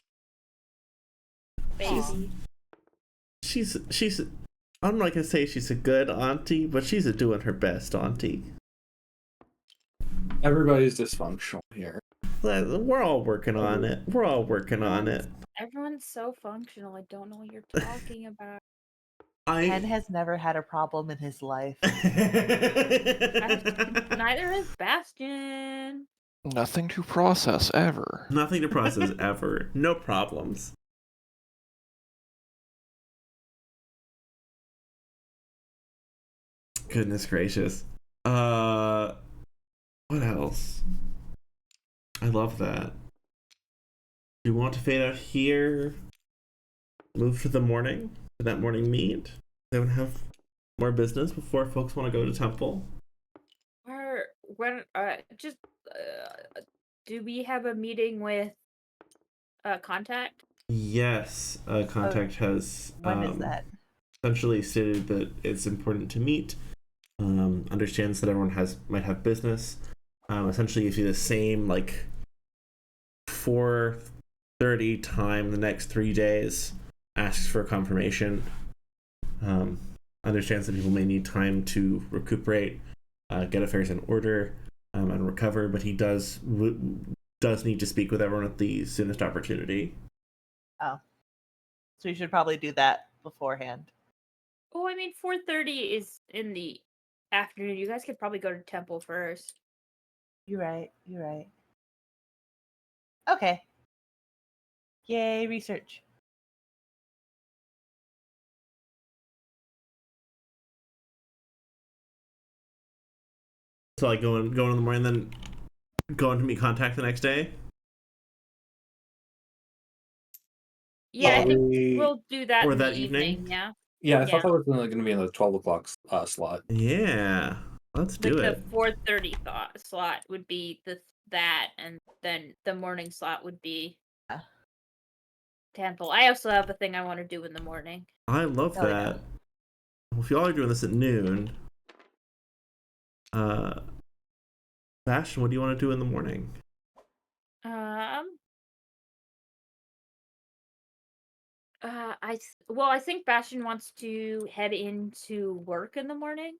Baby. She's I'm not gonna say she's a good auntie, but she's doing her best auntie. Everybody's dysfunctional here. We're all working on it. We're all working on it. Everyone's so functional. I don't know what you're talking about. Ken has never had a problem in his life. Neither is Bastion. Nothing to process ever. Nothing to process ever. No problems. Goodness gracious. What else? I love that. Do you want to fade out here? Move to the morning? To that morning meet? Then have more business before folks want to go to temple? Or when do we have a meeting with contact? Yes, contact has When is that? essentially stated that it's important to meet. Understands that everyone might have business. Essentially gives you the same like 4:30 time the next 3 days. Asks for confirmation. Understands that people may need time to recuperate, get affairs in order, and recover. But he does need to speak with everyone at the soonest opportunity. Oh, so you should probably do that beforehand. Oh, I mean, 4:30 is in the afternoon. You guys could probably go to temple first. You're right. Okay. Yay, research. So like going in the morning, then going to meet contact the next day. Yeah, I think we'll do that or in that the evening? Yeah. Yeah, I thought that was going to be in the 12 o'clock slot. Yeah, let's do Like it. the 4:30 slot would be that, and then the morning slot would be temple. I also have a thing I want to do in the morning. I love that. Yeah. Well, if y'all are doing this at noon, Bastion, what do you want to do in the morning? I think Bastion wants to head into work in the morning.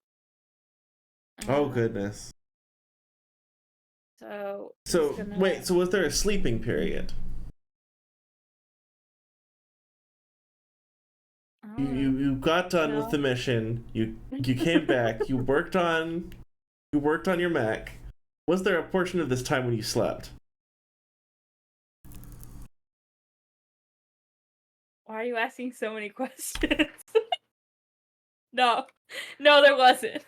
Oh goodness. So wait, so was there a sleeping period? You got done with the mission. You came back. You worked on your mech. Was there a portion of this time when you slept? Why are you asking so many questions? No, there wasn't.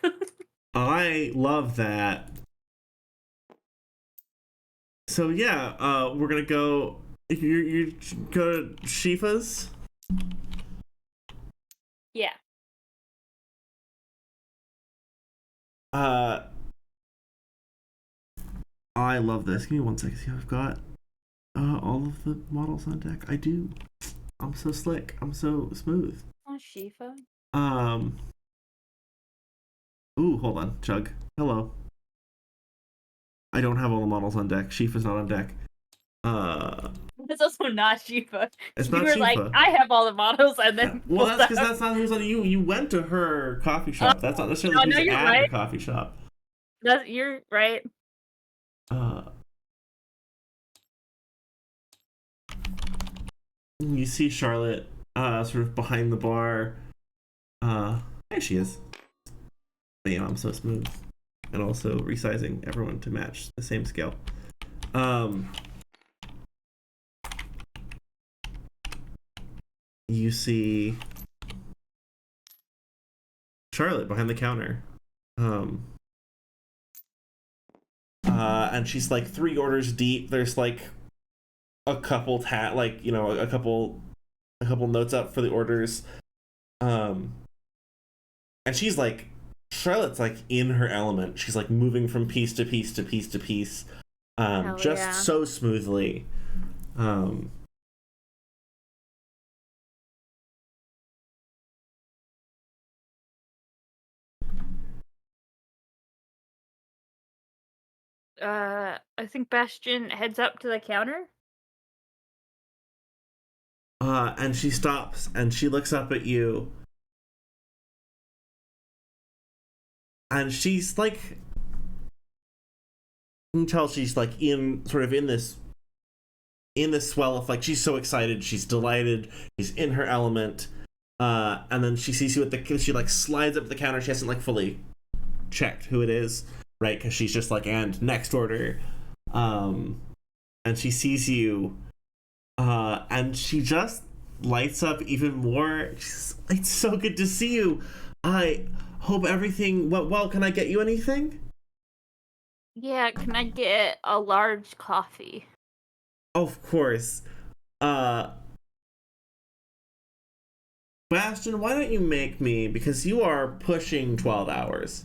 I love that. So yeah, we're gonna go. You go to Shifa's. Yeah. I love this. Give me 1 second. See, I've got all of the models on deck. I do. I'm so slick. I'm so smooth. Oh, Shifa. Ooh, hold on. Chug. Hello. I don't have all the models on deck. Shifa's not on deck. That's was also not Shiva. It's You not were like, Shiva. I have all the models, and then Well, pulled that's because out- that's not who's on you. You went to her coffee shop. That's not necessarily no, who's no, you're at her right. coffee shop. You're right. You see Charlotte sort of behind the bar. There she is. Damn, I'm so smooth. And also resizing everyone to match the same scale. You see Charlotte behind the counter. And she's like 3 orders deep. There's like a couple a couple notes up for the orders. And she's like, Charlotte's like in her element. She's like moving from piece to piece to piece to piece, just so smoothly. I think Bastion heads up to the counter. And she stops and she looks up at you. And she's like, you can tell she's like in this swell of like, she's so excited, she's delighted, she's in her element. And then she sees you she like slides up to the counter. She hasn't like fully checked who it is, right? Because she's just like, and next order. And she sees you, and she just lights up even more. It's so good to see you. I hope everything went well. Can I get you anything? Yeah, can I get a large coffee? Of course. Bastion, why don't you make me, because you are pushing 12 hours,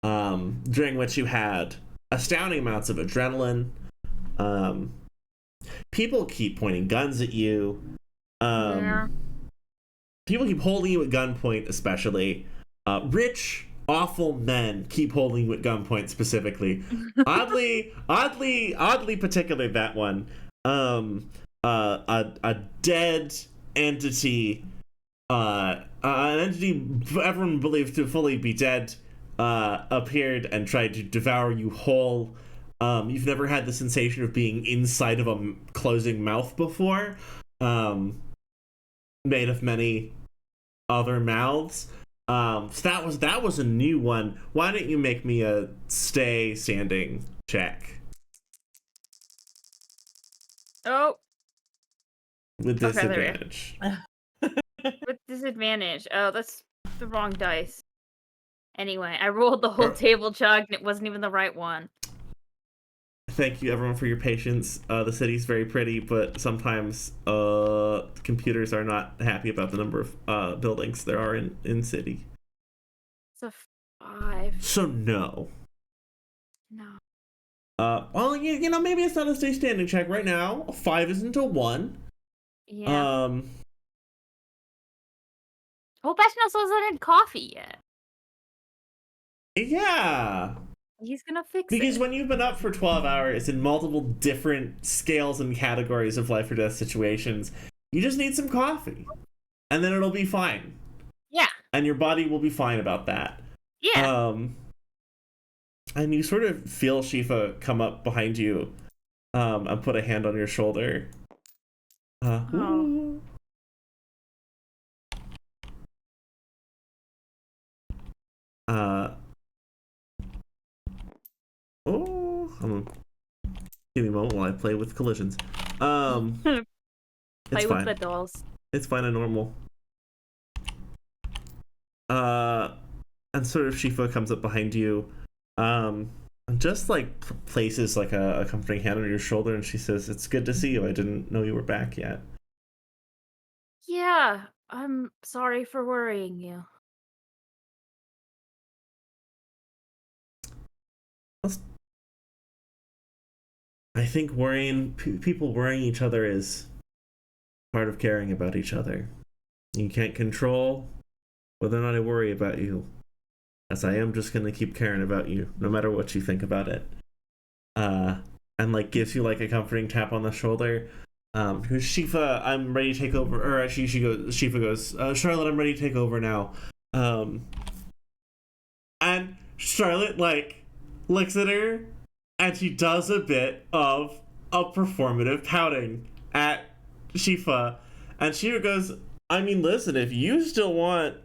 during which you had astounding amounts of adrenaline. People keep pointing guns at you. People keep holding you at gunpoint, especially. Rich, awful men keep holding you at gunpoint, specifically. oddly particular, that one. A dead entity, an entity everyone believed to fully be dead, appeared and tried to devour you whole. You've never had the sensation of being inside of a closing mouth before, made of many other mouths. So that was a new one. Why don't you make me a stay standing check? Oh. With disadvantage. With disadvantage. Oh, that's the wrong dice. Anyway, I rolled the whole table chug and it wasn't even the right one. Thank you everyone for your patience. The city's very pretty, but sometimes computers are not happy about the number of buildings there are in city. It's a 5. So no. No. Well, you know, maybe it's not a stay standing check right now. A 5 isn't a 1. Yeah. Well, Bastion also hasn't had coffee yet. Yeah. He's gonna fix it. Because when you've been up for 12 hours in multiple different scales and categories of life or death situations, you just need some coffee. And then it'll be fine. Yeah. And your body will be fine about that. Yeah. And you sort of feel Shifa come up behind you, and put a hand on your shoulder. Oh. Give me a moment while I play with collisions. Play It's with fine. the dolls. It's fine and normal. And sort of Shifa comes up behind you, and just like places like a comforting hand on your shoulder, and she says, "It's good to see you. I didn't know you were back yet." Yeah, I'm sorry for worrying you. I think people worrying each other is part of caring about each other. You can't control whether or not I worry about you, as I am just gonna keep caring about you, no matter what you think about it. And like gives you like a comforting tap on the shoulder. Because Shifa, I'm ready to take over. Or actually, Shifa goes, Charlotte, I'm ready to take over now. And Charlotte, like, looks at her, and she does a bit of a performative pouting at Shifa. And Shifa goes, I mean, listen, if you still want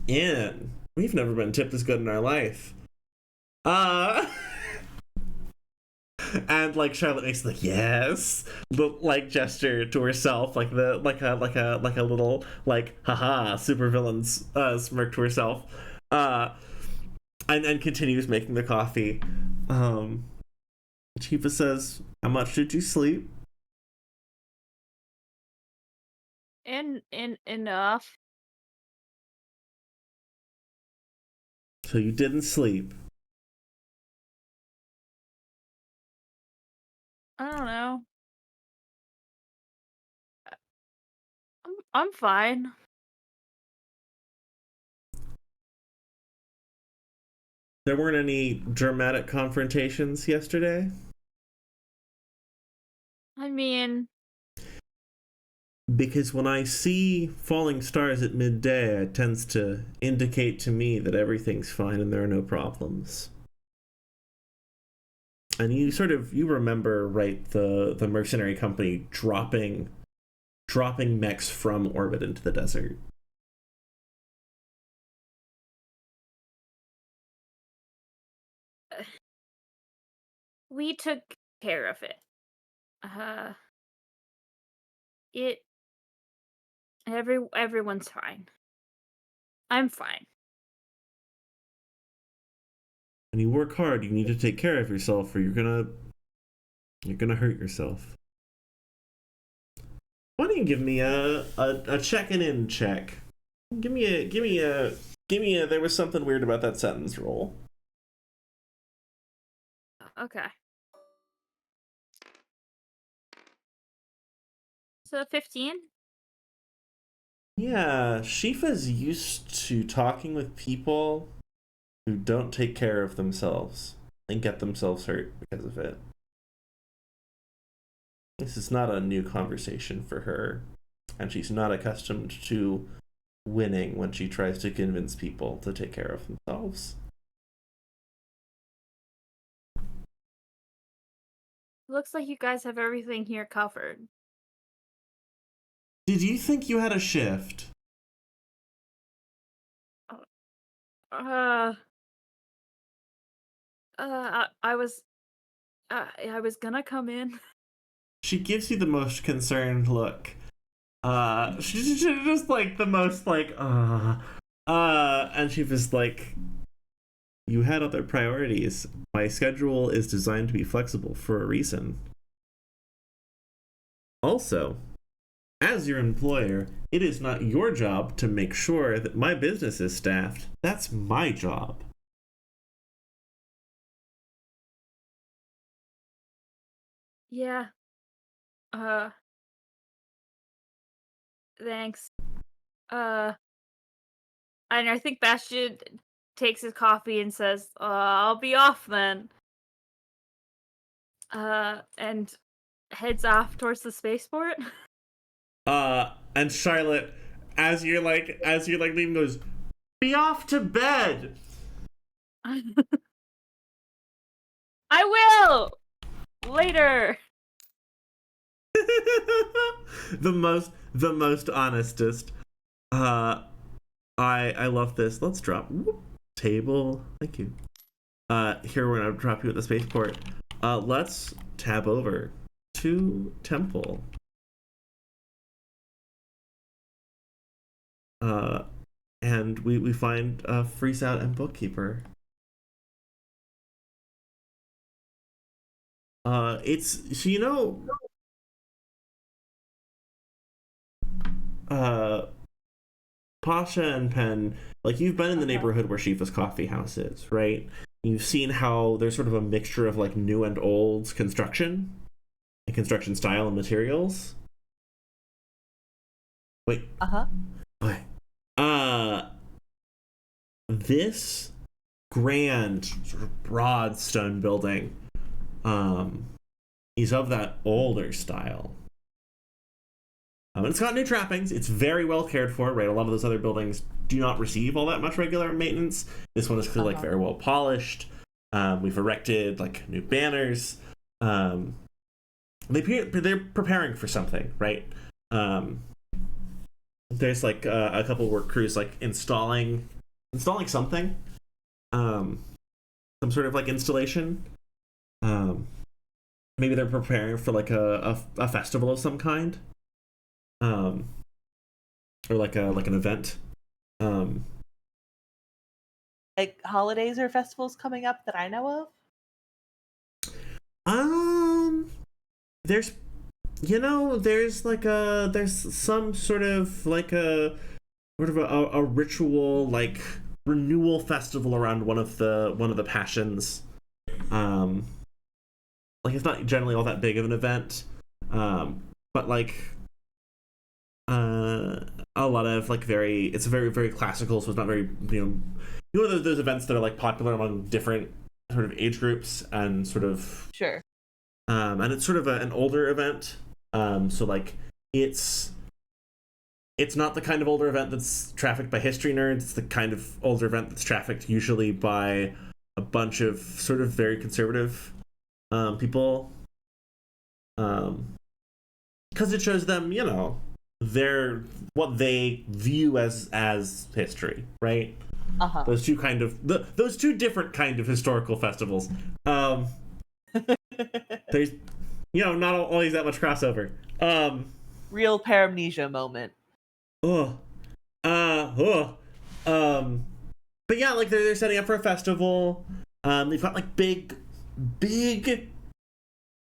in, we've never been tipped this good in our life. And like Charlotte makes the yes, like gesture to herself, like a little like haha supervillain's smirk to herself, and then continues making the coffee. Chifa says, "How much did you sleep?" Enough. So you didn't sleep. I don't know. I'm fine. There weren't any dramatic confrontations yesterday? I mean, because when I see falling stars at midday, it tends to indicate to me that everything's fine and there are no problems. And you remember, right, the mercenary company dropping mechs from orbit into the desert. we took care of it. Everyone's fine. I'm fine. When you work hard, you need to take care of yourself, or you're gonna hurt yourself. Why don't you give me a checking in check? Give me a there was something weird about that sentence roll. Okay. So 15? Yeah, Shifa's used to talking with people who don't take care of themselves and get themselves hurt because of it. This is not a new conversation for her, and she's not accustomed to winning when she tries to convince people to take care of themselves. Looks like you guys have everything here covered. Did you think you had a shift? I was gonna come in. She gives you the most concerned look. She's just like the most like, and she was like, you had other priorities. My schedule is designed to be flexible for a reason. Also, as your employer, it is not your job to make sure that my business is staffed. That's my job. Yeah. Thanks. And I think Bastion takes his coffee and says, I'll be off then. And heads off towards the spaceport. And Charlotte, as you're leaving, goes, be off to bed. I will later. the most honestest. I love this. Let's drop table. Thank you. Here we're gonna drop you at the spaceport. Let's tab over to Temple. And we find Freeze Out and Bookkeeper. It's so, you know, Pasha and Pen, like, you've been in the neighborhood where Shifa's coffee house is, right? You've seen how there's sort of a mixture of like new and old construction and construction style and materials. Wait. Okay. This grand sort of broad stone building is of that older style. It's got new trappings. It's very well cared for, right? A lot of those other buildings do not receive all that much regular maintenance. This one is clearly like very well polished. We've erected like new banners. They're preparing for something, right? There's like a couple of work crews like installing something, some sort of like installation. Maybe they're preparing for like a festival of some kind. Or like an event. Like holidays or festivals coming up that I know of? There's some sort of like a ritual like renewal festival around one of the passions. Like it's not generally all that big of an event, but like a lot of like it's very very classical, so it's not very those events that are like popular among different sort of age groups and sort of Sure. And it's sort of an older event, so like it's not the kind of older event that's trafficked by history nerds. It's the kind of older event that's trafficked usually by a bunch of sort of very conservative people, because it shows them they're what they view as history, right? Those two different kind of historical festivals. There's not always that much crossover. Real paramnesia moment. But yeah, like they're setting up for a festival. They've got like big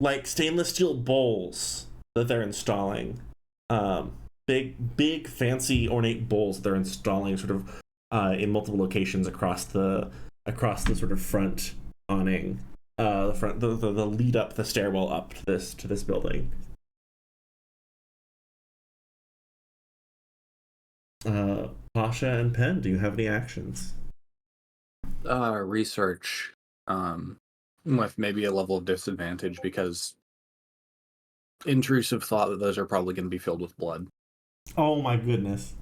like stainless steel bowls that they're installing. Big fancy ornate bowls that they're installing sort of in multiple locations across the sort of front awning. The lead up the stairwell up to this building. Pasha and Penn, do you have any actions? Research, with maybe a level of disadvantage because intrusive thought that those are probably going to be filled with blood. Oh my goodness.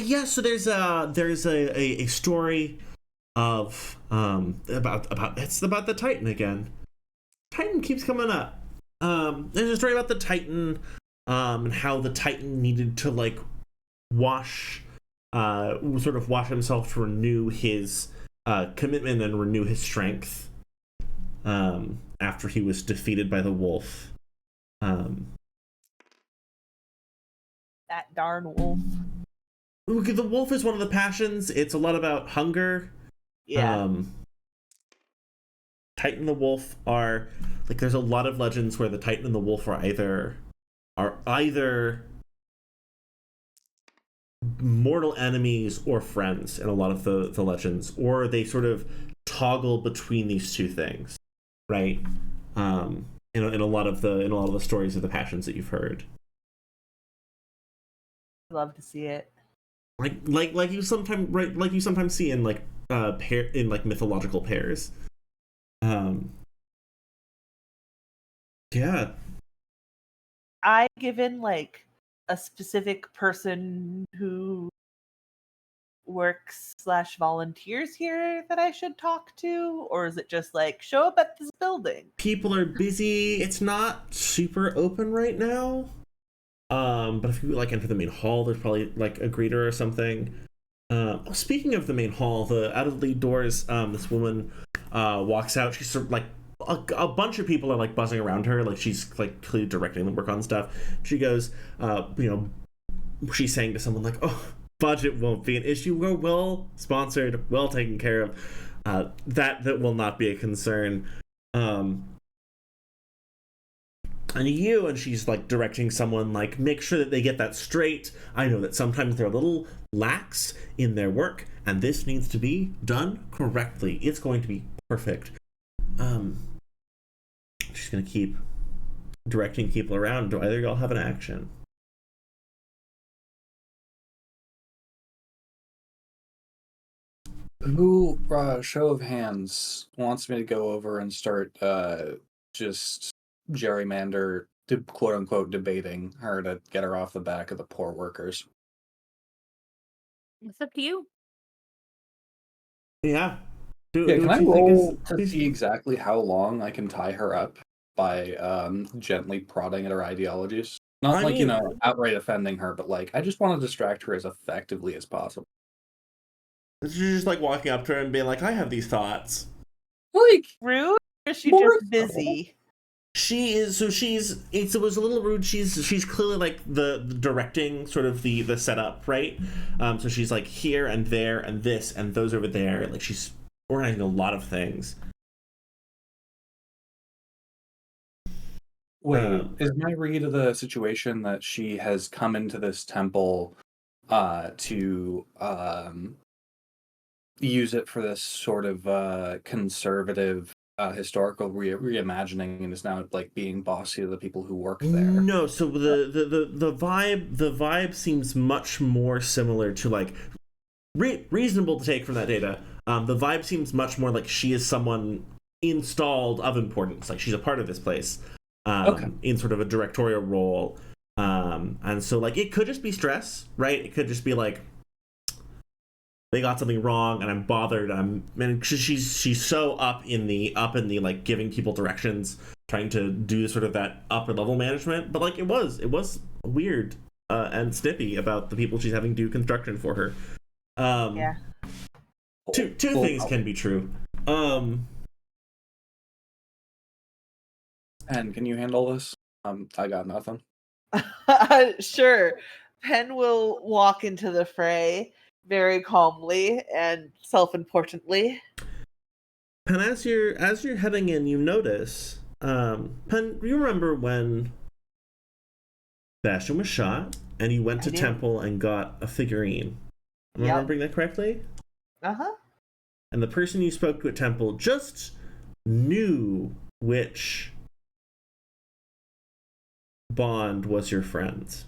Yeah, so there's a story of about the Titan again. Titan keeps coming up. There's a story about the Titan, and how the Titan needed to like wash himself to renew his commitment and renew his strength after he was defeated by the wolf. That darn wolf. The wolf is one of the passions. It's a lot about hunger. Yeah. Titan and the wolf are like, there's a lot of legends where the Titan and the wolf are either mortal enemies or friends in a lot of the legends, or they sort of toggle between these two things, right? In a lot of the stories of the passions that you've heard. Love to see it. Like you sometimes see in like in like mythological pairs. Yeah. I given like a specific person who works / volunteers here that I should talk to, or is it just like show up at this building? People are busy. It's not super open right now. But if you like enter the main hall, there's probably like a greeter or something. Speaking of the main hall, out of the lead doors, this woman walks out. She's sort of like a bunch of people are like buzzing around her, like she's like clearly directing the work on stuff. She goes, she's saying to someone like, "Oh, budget won't be an issue. We're well sponsored, well taken care of. That will not be a concern." And she's like directing someone like, make sure that they get that straight. I know that sometimes they're a little lax in their work, and this needs to be done correctly. It's going to be perfect. She's gonna keep directing people around. Do either of y'all have an action? Who, show of hands, wants me to go over and start just gerrymander, quote unquote, debating her to get her off the back of the poor workers. It's up to you. Yeah. Do Can what I you think roll is to see exactly how long I can tie her up by gently prodding at her ideologies? Not I like, mean, outright offending her, but like, I just want to distract her as effectively as possible. you're just like walking up to her and being like, I have these thoughts. Like, Rude? Or is she more just busy? It was a little rude. She's clearly like the directing sort of the setup, right? So she's like here and there and this and those over there. Like she's organizing a lot of things. wait, is my read of the situation that she has come into this temple to use it for this sort of conservative historical reimagining and is now like being bossy to the people who work there? No, so the vibe seems much more similar to like reasonable to take from that data. The vibe seems much more like she is someone installed of importance, like she's a part of this place, Okay. in sort of a directorial role. And so like it could just be stress, right? It could just be like they got something wrong and I'm bothered. She's so up in the like giving people directions, trying to do sort of that upper level management. But like it was weird and snippy about the people she's having do construction for her. Yeah. Two things can be true. And can you handle this? I got nothing. Sure. Penn will walk into the fray very calmly and self-importantly. Pen, as you're heading in, you notice, Pen, you remember when Bastion was shot and you went to do. Temple and got a figurine? Am I Yep. remembering that correctly? Uh-huh. And the person you spoke to at Temple just knew which bond was your friend's.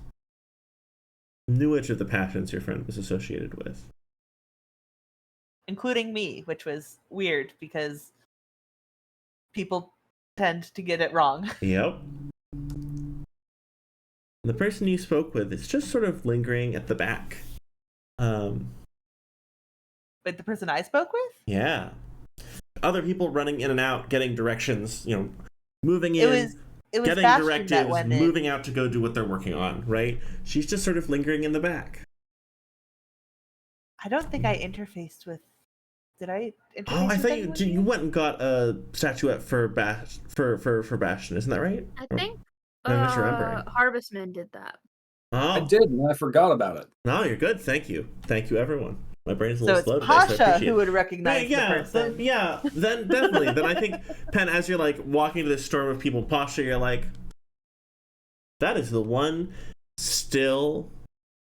Knew which of the passions your friend was associated with. Including me, which was weird because people tend to get it wrong. Yep. The person you spoke with is just sort of lingering at the back. But the person I spoke with? Yeah. Other people running in and out, getting directions, moving in, It was getting Bastion that directives, went in. moving out to go do what they're working on, right? She's just sort of lingering in the back. I don't think I interfaced with. Did I interface Oh, I with thought anyone? you went and got a statuette for Bastion, isn't that right? I think I'm misremembering. Harvestman did that. I Oh, did, and I forgot about it. no, you're good. Thank you, everyone. My brain's a So little it's slow today, so I Pasha appreciate who it. would recognize the person. Then definitely. Then I think, Pen, as you're like walking to this storm of people, Pasha, you're like, that is the one still,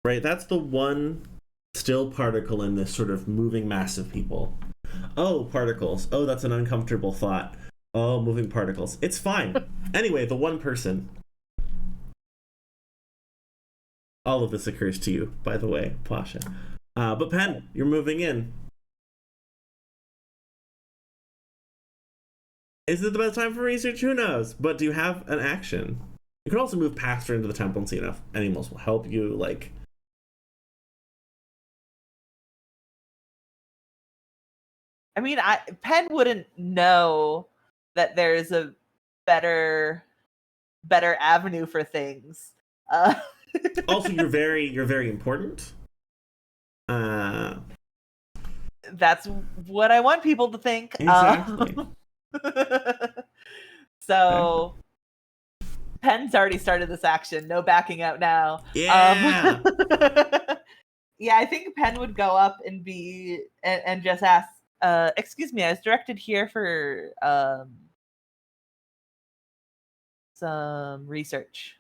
right? That's the one still particle in this sort of moving mass of people. Oh, particles. Oh, that's an uncomfortable thought. Oh, moving particles. It's fine. Anyway, the one person. All of this occurs to you, by the way, Pasha. But Pen, you're moving in. Is it the best time for research? Who knows? But do you have an action? You could also move past her into the temple and see enough animals will help you, like... I mean, Penn wouldn't know that there's a better avenue for things. Also, you're very important. That's what I want people to think. Exactly. So Penn's already started this action. No backing out now. Yeah. Yeah, I think Penn would go up and be and just ask, excuse me, I was directed here for some research.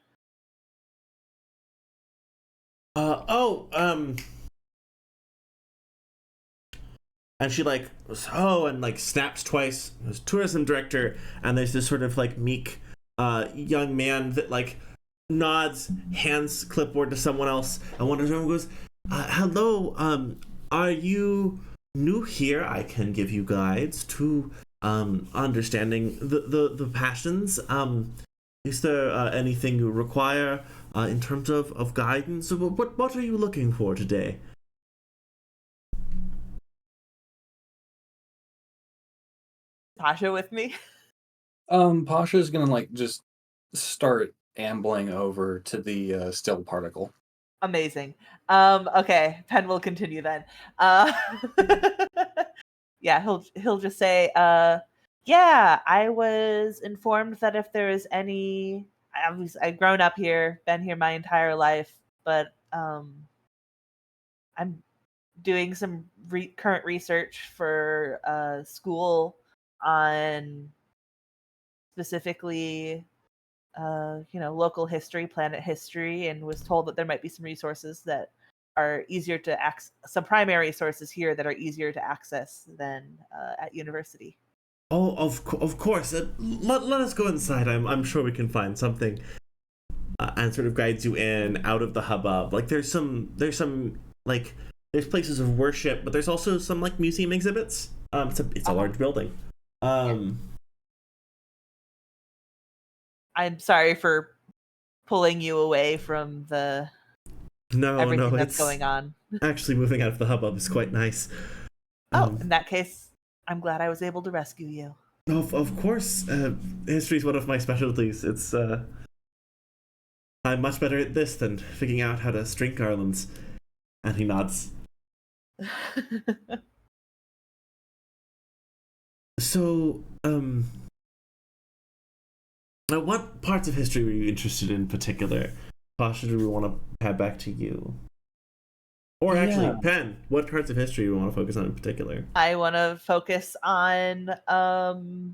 And she like and like snaps twice. There's tourism director, and there's this sort of like meek young man that like nods, hands clipboard to someone else, and one of them goes, hello, are you new here? I can give you guides to understanding the passions. Is there anything you require in terms of guidance? What are you looking for today? Tasha with me? Pasha's gonna like just start ambling over to the still particle. Amazing. Okay, Penn will continue then. Yeah, he'll just say, yeah, I was informed that if there is any, I've grown up here, been here my entire life, but I'm doing some current research for school on specifically local history, planet history, and was told that there might be some resources that are easier to access, some primary sources here that are easier to access than at university. Oh, of course. Let us go inside. I'm sure we can find something, and sort of guides you in out of the hubbub. Like there's some like there's places of worship, but there's also some like museum exhibits. It's a large building. I'm sorry for pulling you away from everything that's going on. Actually, moving out of the hubbub is quite nice. In that case, I'm glad I was able to rescue you. Of course, history is one of my specialties. It's I'm much better at this than figuring out how to string garlands. And he nods. So, what parts of history were you interested in particular? Pasha, do we want to head back to you? Or actually, Penn, what parts of history do you want to focus on in particular? I want to focus on I'm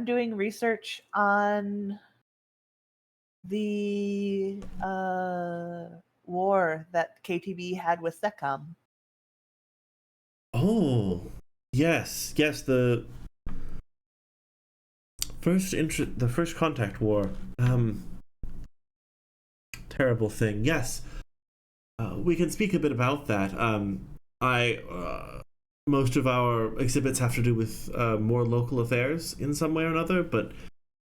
doing research on the war that KTB had with SECOM. Oh, yes, the first contact war. Terrible thing. Yes, we can speak a bit about that. Most of our exhibits have to do with more local affairs in some way or another, but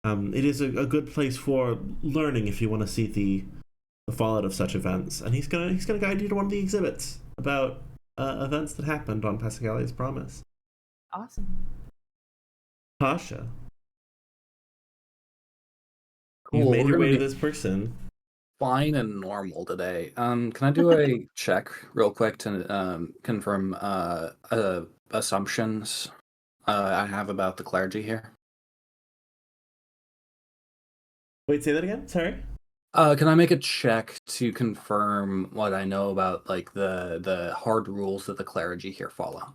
it is a good place for learning if you want to see the fallout of such events. And he's gonna guide you to one of the exhibits about events that happened on Pascalia's Promise. Awesome. Pasha, Cool. you've made your way to this person. Fine and normal today. Can I do a check real quick to confirm assumptions I have about the clergy here? Wait, say that again? Sorry? Can I make a check to confirm what I know about like the hard rules that the clergy here follow?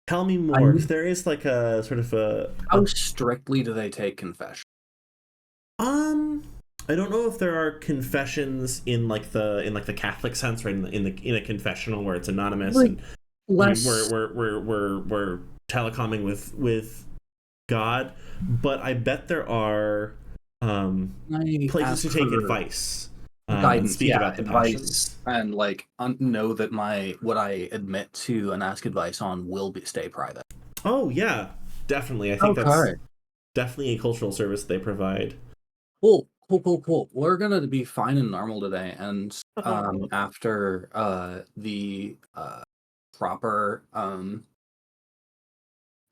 Tell me more. If there is like a sort of how strictly do they take confession? I don't know if there are confessions in the Catholic sense, right? In a confessional where it's anonymous, like, and we're telecoming with God, but I bet there are places to take advice, guidance, and speak about the passions, and like know that what I admit to and ask advice on will stay private. Oh yeah, definitely. I think that's definitely a cultural service they provide. Cool. We're gonna be fine and normal today, and after the proper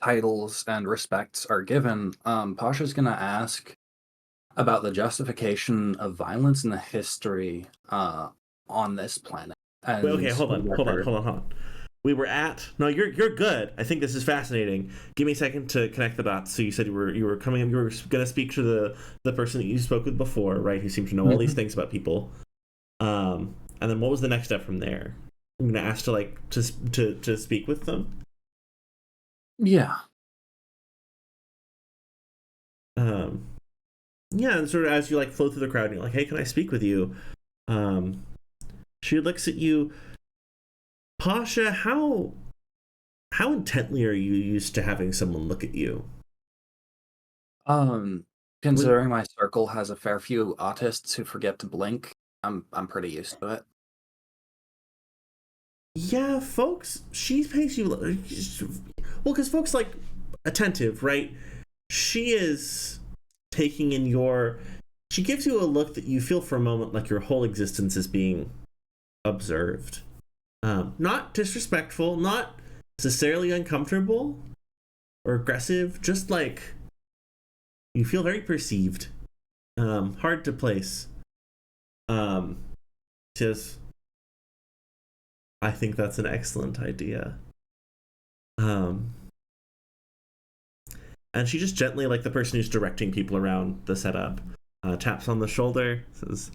titles and respects are given, Pasha's gonna ask about the justification of violence in the history on this planet. And wait, okay, hold on. We were at you're good. I think this is fascinating. Give me a second to connect the dots. So you said you were coming. You were going to speak to the person that you spoke with before, right? Who seemed to know all these things about people. And then what was the next step from there? I'm going to ask to speak with them. Yeah. Yeah, and sort of as you like flow through the crowd, and you're like, "Hey, can I speak with you?" She looks at you. Pasha, how intently are you used to having someone look at you? Considering my circle has a fair few autists who forget to blink, I'm pretty used to it. Yeah, folks, she pays you. Well, because folks like attentive, right? She is taking in your. She gives you a look that you feel for a moment like your whole existence is being observed. Not disrespectful, not necessarily uncomfortable or aggressive, just like you feel very perceived. Hard to place. Says, I think that's an excellent idea. And she just gently, like the person who's directing people around the setup, taps on the shoulder, says,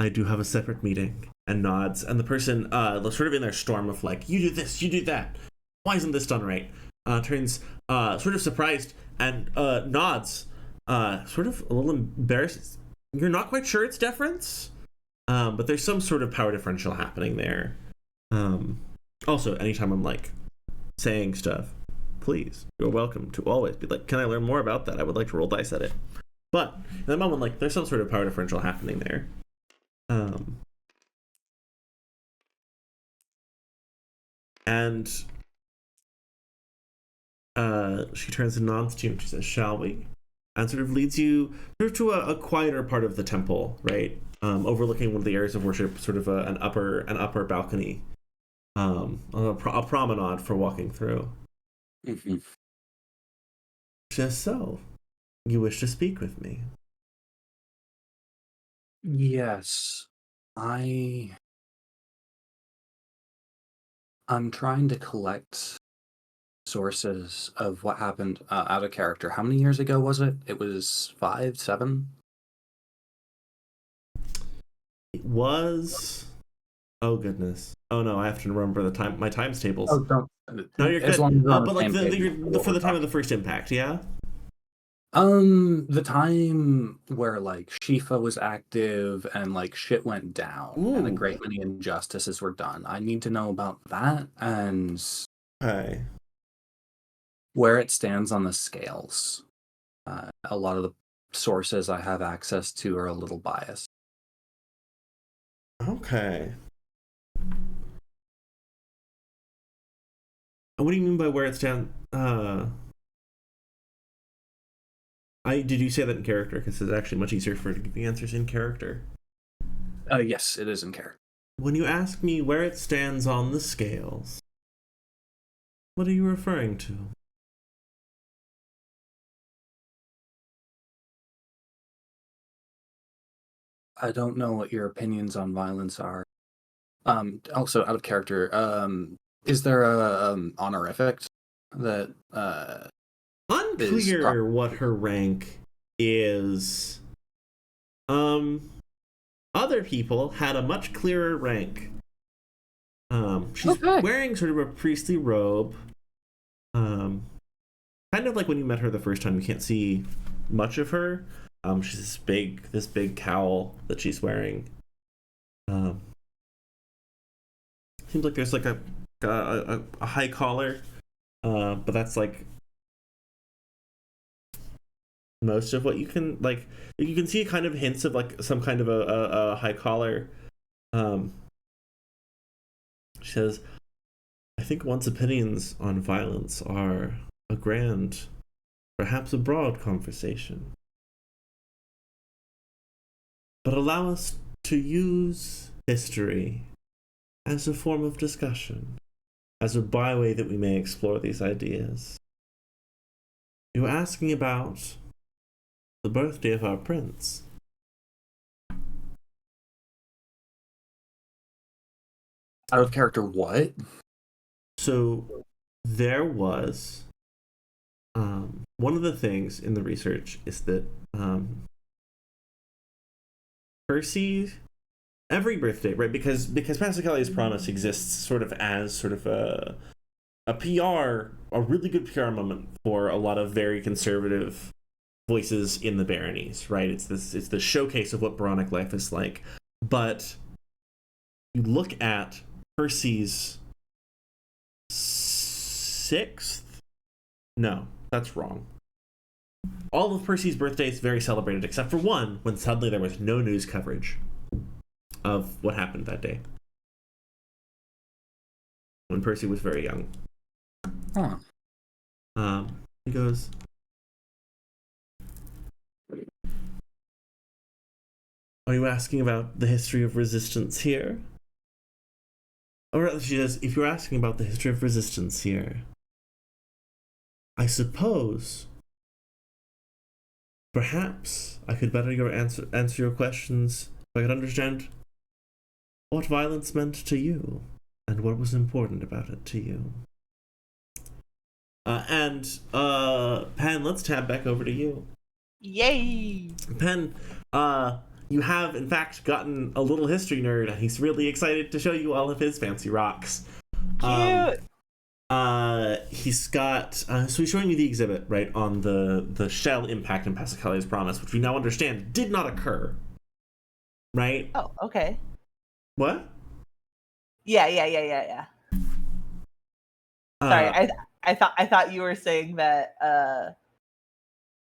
I do have a separate meeting, and nods. And the person, sort of in their storm of like, you do this, you do that. Why isn't this done right? Turns sort of surprised and nods, sort of a little embarrassed. You're not quite sure it's deference, but there's some sort of power differential happening there. Also, anytime I'm like saying stuff, please, you're welcome to always be like, can I learn more about that? I would like to roll dice at it. But in that moment, like, there's some sort of power differential happening there. And she turns and nods to you and she says, shall we? And sort of leads you to a quieter part of the temple, right? Overlooking one of the areas of worship, sort of an upper balcony, a promenade for walking through. Mm-hmm. Just so, you wish to speak with me? Yes, I'm trying to collect sources of what happened out of character. How many years ago was it? It was 5, 7? It was. Oh goodness. Oh no, I have to remember the time. My times tables. Oh, don't. No, you're as good. long as we're on But the like same page, for the time of the first impact, yeah. The time where like Shifa was active and like shit went down and a Ooh. great many injustices were done. I need to know about that and Okay. where it stands on the scales. A lot of the sources I have access to are a little biased. Okay. What do you mean by where it stands? Did you say that in character? Because it's actually much easier for to give the answers in character. Yes, it is in character. When you ask me where it stands on the scales, what are you referring to? I don't know what your opinions on violence are. Also out of character, is there a honorific that Unclear what her rank is. Other people had a much clearer rank. She's wearing sort of a priestly robe. Kind of like when you met her the first time, you can't see much of her. She's this big cowl that she's wearing. Seems like there's like a high collar, but that's like most of what you can like. You can see kind of hints of like some kind of a high collar. She says, "I think one's opinions on violence are a grand, perhaps a broad conversation. But allow us to use history as a form of discussion, as a byway that we may explore these ideas. You were asking about the birthday of our prince. Out of character, what? So there was one of the things in the research is that Percy, every birthday, right? Because Passacalia's Promise exists sort of as sort of a PR, a really good PR moment for a lot of very conservative voices in the baronies, right? It's the showcase of what Baronic life is like. But you look at Percy's 6th? No, that's wrong. All of Percy's birthdays very celebrated, except for one, when suddenly there was no news coverage of what happened that day. when Percy was very young. Huh. He goes, "Are you asking about the history of resistance here?" Or she says, "If you're asking about the history of resistance here, I suppose perhaps I could better answer your questions if I could understand what violence meant to you and what was important about it to you." Pen, let's tab back over to you. Yay! Pen, you have in fact gotten a little history nerd, and he's really excited to show you all of his fancy rocks. Cute! He's got so he's showing you the exhibit, right, on the shell impact in Passacalia's Promise, which we now understand did not occur. Right? Oh, okay. What? Yeah. Sorry, I thought you were saying that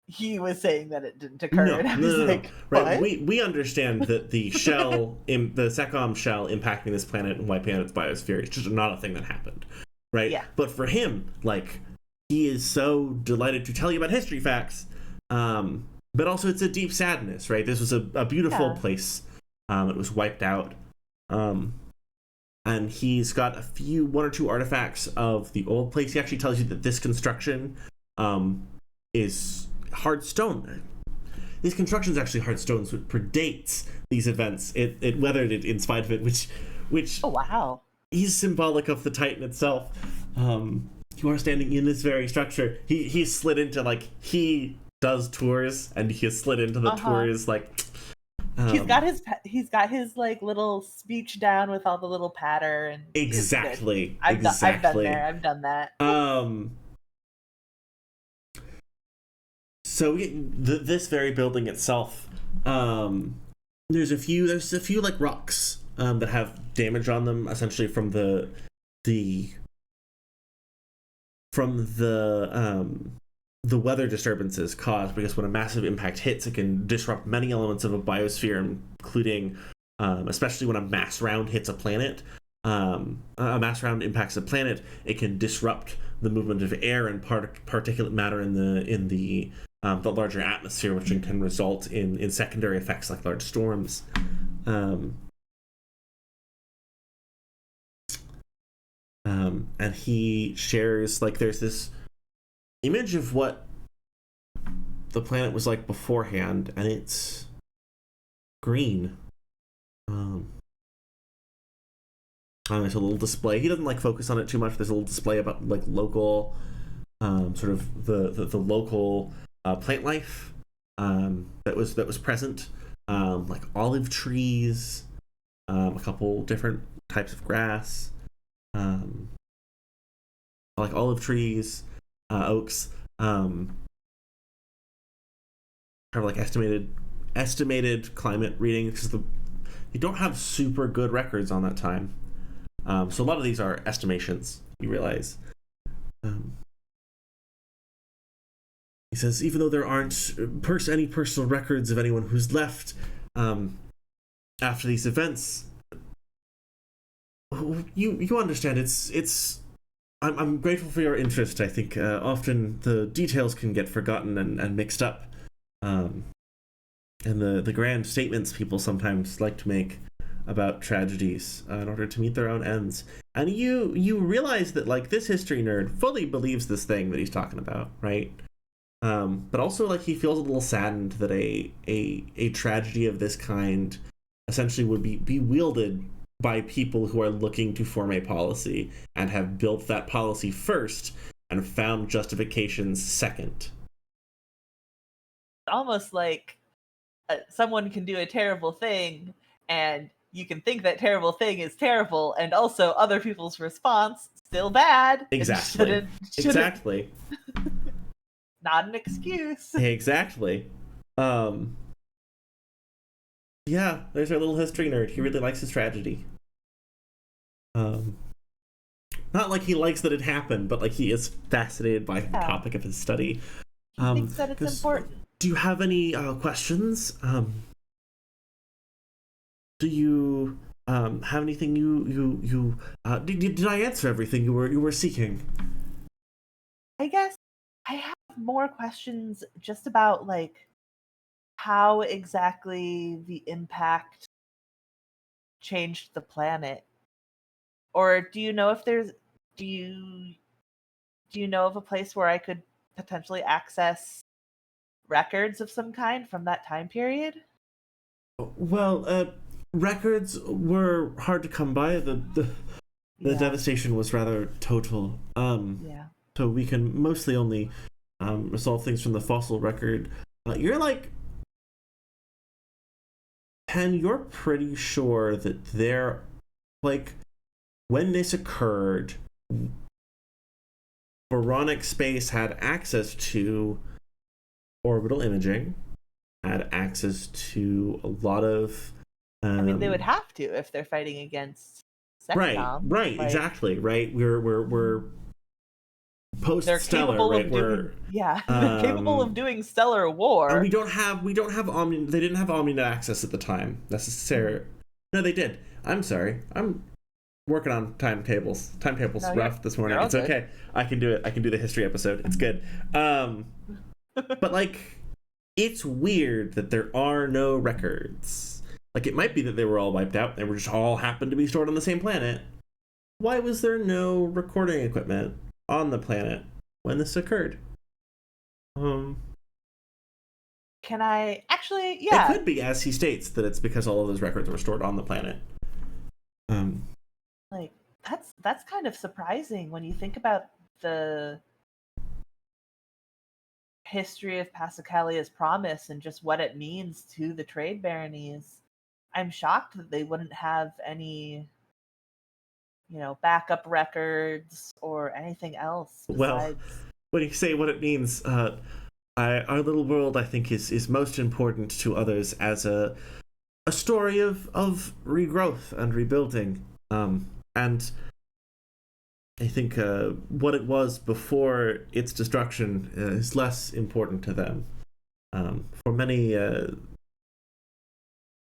he was saying that it didn't occur, No, and I was like, right. what? We understand that the shell, the Secom shell impacting this planet and wiping out its biosphere is just not a thing that happened, right? Yeah. But for him, like, he is so delighted to tell you about history facts, but also it's a deep sadness, right? This was a beautiful place. It was wiped out, and he's got one or two artifacts of the old place. He actually tells you that this construction is hard stone. This construction is actually hard stone, so it predates these events. It weathered it in spite of it, which Oh, wow. is symbolic of the Titan itself. You are standing in this very structure. He slid into, like, he does tours, and he has slid into the tours, like. He's got his like little speech down with all the little patter and exactly. I've been there. I've done that. So this very building itself, there's a few like rocks that have damage on them, essentially from the weather disturbances caused, because when a massive impact hits, it can disrupt many elements of a biosphere, including especially when a mass round hits a planet. A mass round impacts a planet, it can disrupt the movement of air and particulate matter in the larger atmosphere, which can result in secondary effects like large storms. And he shares, like, there's this image of what the planet was like beforehand, and it's green. There's a little display. He doesn't like focus on it too much. There's a little display about like local, sort of the local plant life that was present, like olive trees, a couple different types of grass, like olive trees, oaks, kind of like estimated climate reading, because they don't have super good records on that time. So a lot of these are estimations, you realize. He says, even though there aren't any personal records of anyone who's left after these events, you understand. I'm grateful for your interest. I think often the details can get forgotten and mixed up, and the grand statements people sometimes like to make about tragedies in order to meet their own ends. And you realize that, like, this history nerd fully believes this thing that he's talking about, right? But also, like, he feels a little saddened that a tragedy of this kind essentially would be wielded by people who are looking to form a policy and have built that policy first and found justifications second. Almost like someone can do a terrible thing, and you can think that terrible thing is terrible, and also other people's response still bad. Exactly. Exactly. Not an excuse. Exactly. Yeah, there's our little history nerd. He really likes his tragedy. Not like he likes that it happened, but like he is fascinated by the topic of his study. He thinks that it's important. Do you have any questions? Do you have anything you did I answer everything you were seeking? I guess I have more questions just about like how exactly the impact changed the planet. Or do you know if there's do you know of a place where I could potentially access records of some kind from that time period? Well, records were hard to come by. The Yeah. devastation was rather total. Yeah. So we can mostly only resolve things from the fossil record. You're like, Pen, you're pretty sure that they're like, when this occurred, Boronic Space had access to orbital imaging, had access to a lot of. I mean, they would have to if they're fighting against Sexdom. Right, like, exactly, right. We're they're post-stellar, capable right? of doing, they're capable of doing stellar war. And we don't have Omni. They didn't have Omni access at the time necessarily. No, they did. I'm sorry. I'm working on timetables. Timetables No, rough this morning. you're all It's good. okay. I can do it. I can do the history episode. It's good. But like, it's weird that there are no records. Like, it might be that they were all wiped out. They were just all happened to be stored on the same planet. Why was there no recording equipment on the planet when this occurred? Can I actually? Yeah. It could be, as he states, that it's because all of those records were stored on the planet. Like that's kind of surprising when you think about the history of Passacalia's promise and just what it means to the trade baronies. I'm shocked that they wouldn't have any, backup records or anything else besides. Well, when you say what it means, our little world, I think, is most important to others as a story of regrowth and rebuilding. And I think what it was before its destruction is less important to them. For many,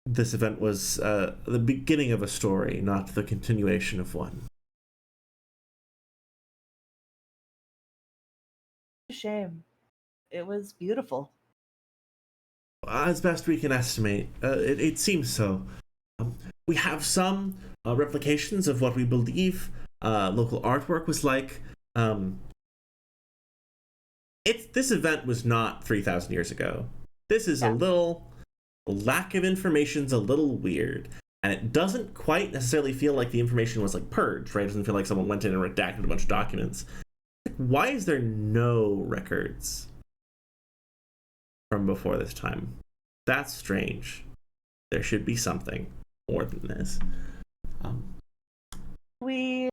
this event was the beginning of a story, not the continuation of one. Shame. It was beautiful. As best we can estimate, it seems so. We have some replications of what we believe local artwork was like. This event was not 3,000 years ago. This is a little lack of information's a little weird, and it doesn't quite necessarily feel like the information was like purged, right? It doesn't feel like someone went in and redacted a bunch of documents. Why is there no records from before this time? That's strange. There should be something more than this. We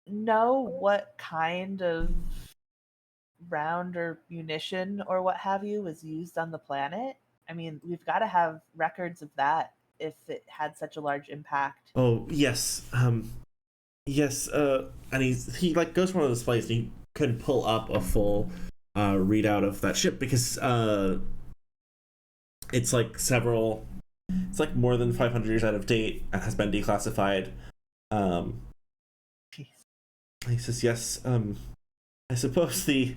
know what kind of round or munition or what have you was used on the planet. I mean, we've got to have records of that if it had such a large impact. Oh, yes. Yes, and he like goes to one of the displays and he can pull up a full readout of that ship because it's like more than 500 years out of date and has been declassified. He says, yes, I suppose the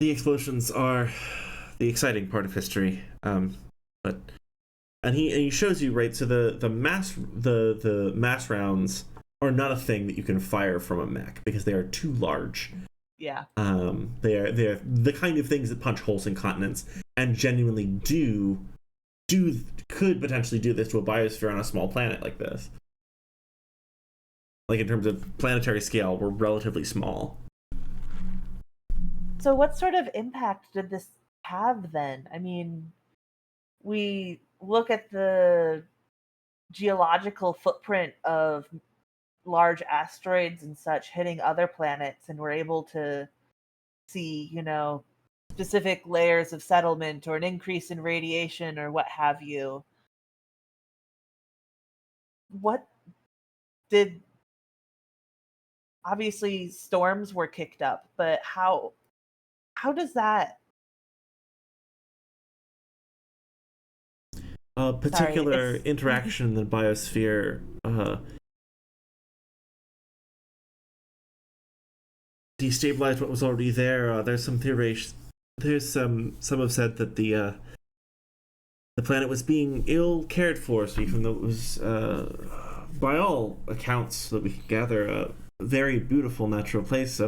explosions are the exciting part of history. But he shows you, right, so the mass rounds are not a thing that you can fire from a mech because they are too large. Yeah. They are the kind of things that punch holes in continents and genuinely could potentially do this to a biosphere on a small planet like this. Like, in terms of planetary scale, we're relatively small. So what sort of impact did this have then? I mean, we look at the geological footprint of large asteroids and such hitting other planets, and we're able to see, specific layers of settlement or an increase in radiation or what have you. What did obviously storms were kicked up, but how does that a particular it's- interaction in the biosphere destabilized what was already there. There's some theories. There's some have said that the planet was being ill cared for, so even though it was, by all accounts that we can gather, a very beautiful natural place,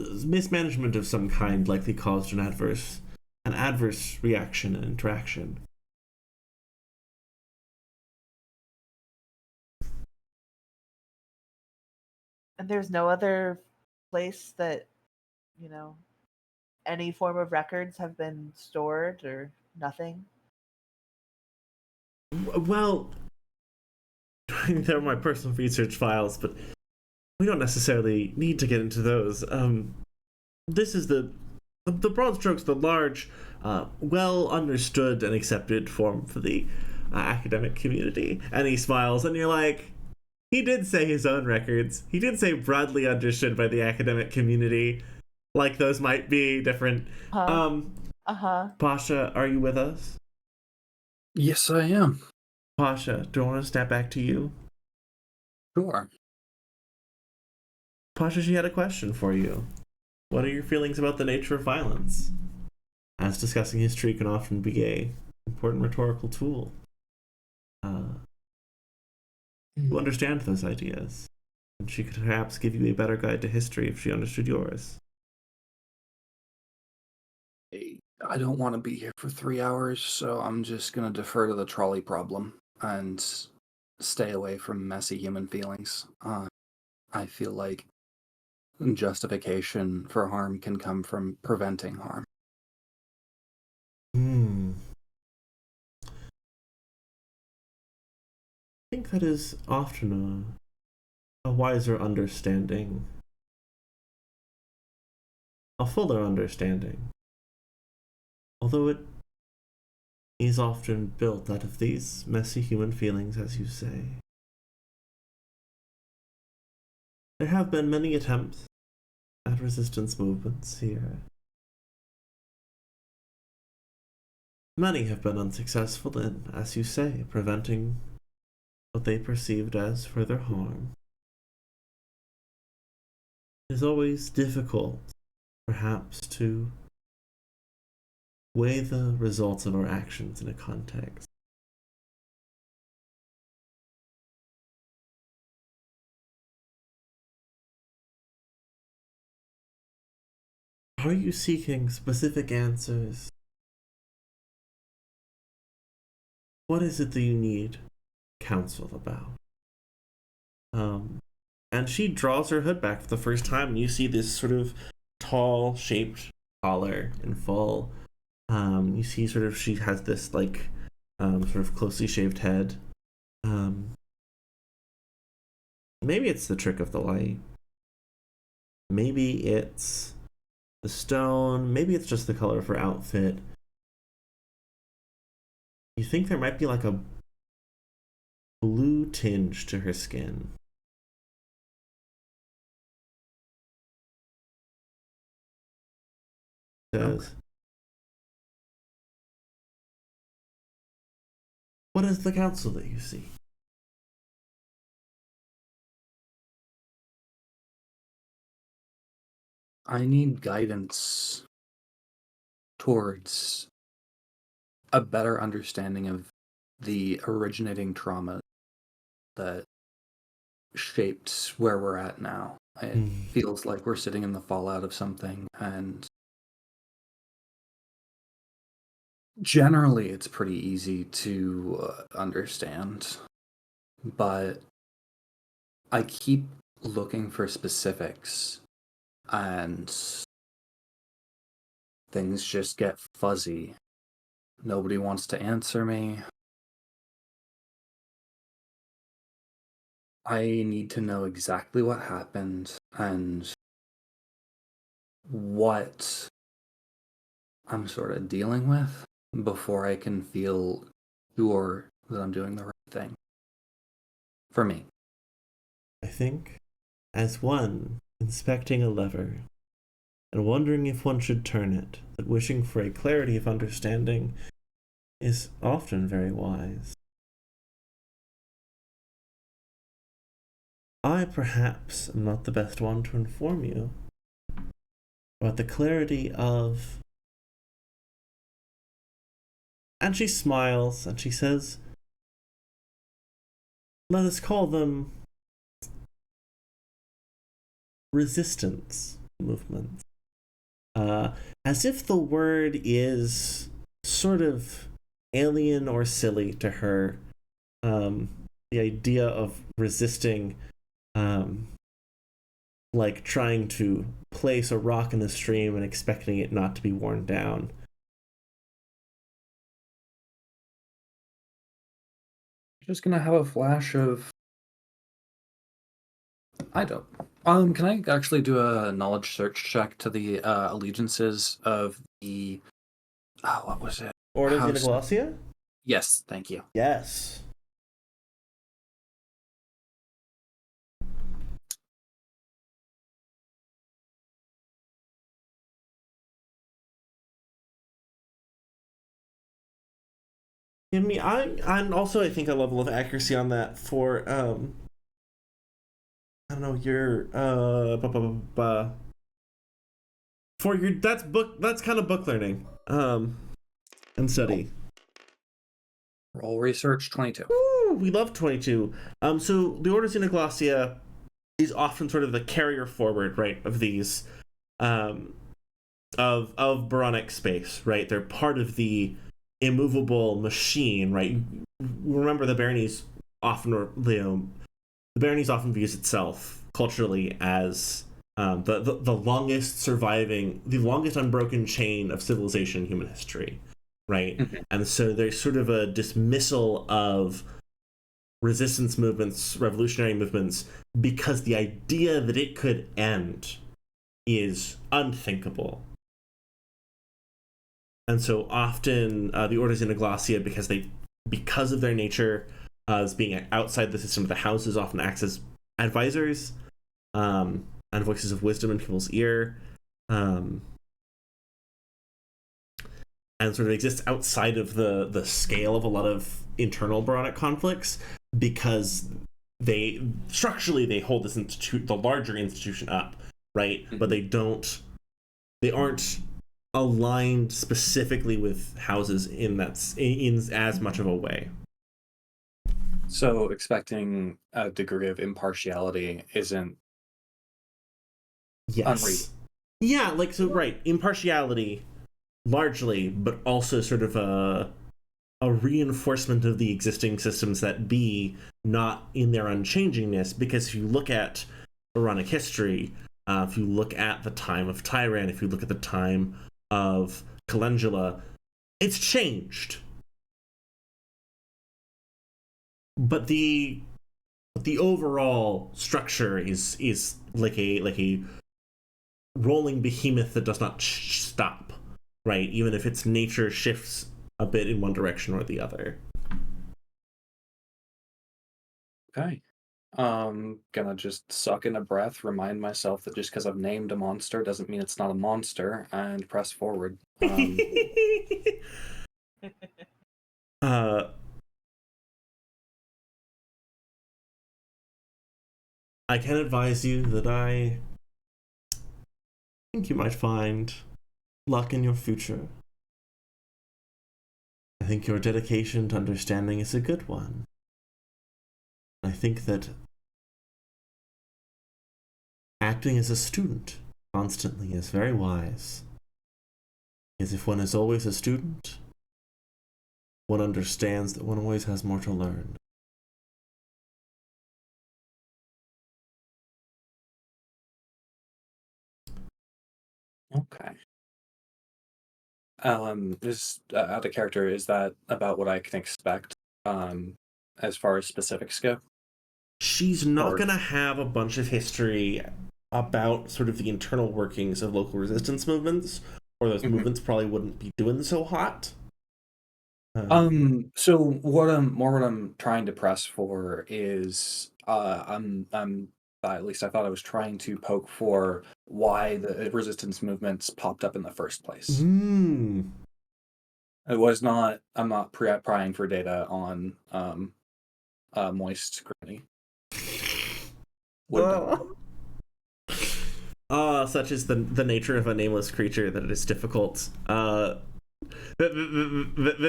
mismanagement of some kind likely caused an adverse reaction and interaction. And there's no other place that, any form of records have been stored or nothing? Well, they're my personal research files, but we don't necessarily need to get into those. This is the broad strokes, the large, well understood and accepted form for the academic community. And he smiles, and you're like, he did say his own records. He did say broadly understood by the academic community. Like those might be different. Pasha, are you with us? Yes, I am. Pasha, do I want to step back to you? Sure. Pasha, she had a question for you. What are your feelings about the nature of violence? As discussing history can often be an important rhetorical tool. You understand those ideas, and she could perhaps give you a better guide to history if she understood yours. I don't want to be here for 3 hours, so I'm just going to defer to the trolley problem and stay away from messy human feelings. I feel like justification for harm can come from preventing harm. I think that is often a wiser understanding, a fuller understanding, although it is often built out of these messy human feelings, as you say. There have been many attempts at resistance movements here. Many have been unsuccessful in, as you say, preventing what they perceived as further harm. It is always difficult, perhaps, to weigh the results of our actions in a context. Are you seeking specific answers? What is it that you need counsel about? And she draws her hood back for the first time, and you see this sort of tall shaped collar in full. You see she has this sort of closely shaved head. Maybe it's the trick of the light. Maybe it's the stone. Maybe it's just the color of her outfit. You think there might be like a blue tinge to her skin. Says, what is the counsel that you see? I need guidance towards a better understanding of the originating trauma that shaped where we're at now. It feels like we're sitting in the fallout of something, and generally it's pretty easy to understand, but I keep looking for specifics, and things just get fuzzy. Nobody wants to answer me. I need to know exactly what happened and what I'm sort of dealing with before I can feel sure that I'm doing the right thing. For me. I think, as one inspecting a lever and wondering if one should turn it, that wishing for a clarity of understanding is often very wise. I perhaps am not the best one to inform you about the clarity of. And she smiles and she says, let us call them resistance movements. As if the word is sort of alien or silly to her. The idea of resisting, like trying to place a rock in the stream and expecting it not to be worn down. Just gonna have a flash of. I don't. Can I actually do a knowledge search check to the allegiances of the? Oh, what was it? Ordo House- Xenoglossia? Yes, thank you. Yes. Give me. I'm also, I think, a level of accuracy on that for I don't know, your for your that's kind of book learning and study. Roll research 22. Ooh, we love 22. So the Ordo Xenoglossia is often sort of the carrier forward, right, of these of Baronic space, right? They're part of the immovable machine, right? Remember the Baronies often, the Baronies often views itself culturally as the longest surviving, the longest unbroken chain of civilization in human history, right? Mm-hmm. And so there's sort of a dismissal of resistance movements, revolutionary movements, because the idea that it could end is unthinkable. And so often the Ordo Xenoglossia, because of their nature as being outside the system of the houses, often acts as advisors and voices of wisdom in people's ear, and sort of exists outside of the scale of a lot of internal Baronic conflicts, because they hold this the larger institution up, right? Mm-hmm. But they aren't aligned specifically with houses in as much of a way. So expecting a degree of impartiality isn't unreasonable. Yeah, like, so, right, impartiality largely, but also sort of a reinforcement of the existing systems that be not in their unchangingness, because if you look at Baronic history, if you look at the time of Tyran, if you look at the time of Calendula, it's changed. But the overall structure is like a rolling behemoth that does not stop, right? Even if its nature shifts a bit in one direction or the other. Okay. Gonna just suck in a breath, remind myself that just because I've named a monster doesn't mean it's not a monster, and press forward. I can advise you that I think you might find luck in your future. I think your dedication to understanding is a good one. I think that acting as a student constantly is very wise. Because if one is always a student, one understands that one always has more to learn. Okay. Just out of character, is that about what I can expect as far as specifics go? She's not going to have a bunch of history about sort of the internal workings of local resistance movements, or those movements probably wouldn't be doing so hot. So what I'm trying to press for is I'm at least I thought I was trying to poke for why the resistance movements popped up in the first place. It was not. I'm not prying for data on moist granny. Such is the nature of a nameless creature that it is difficult. That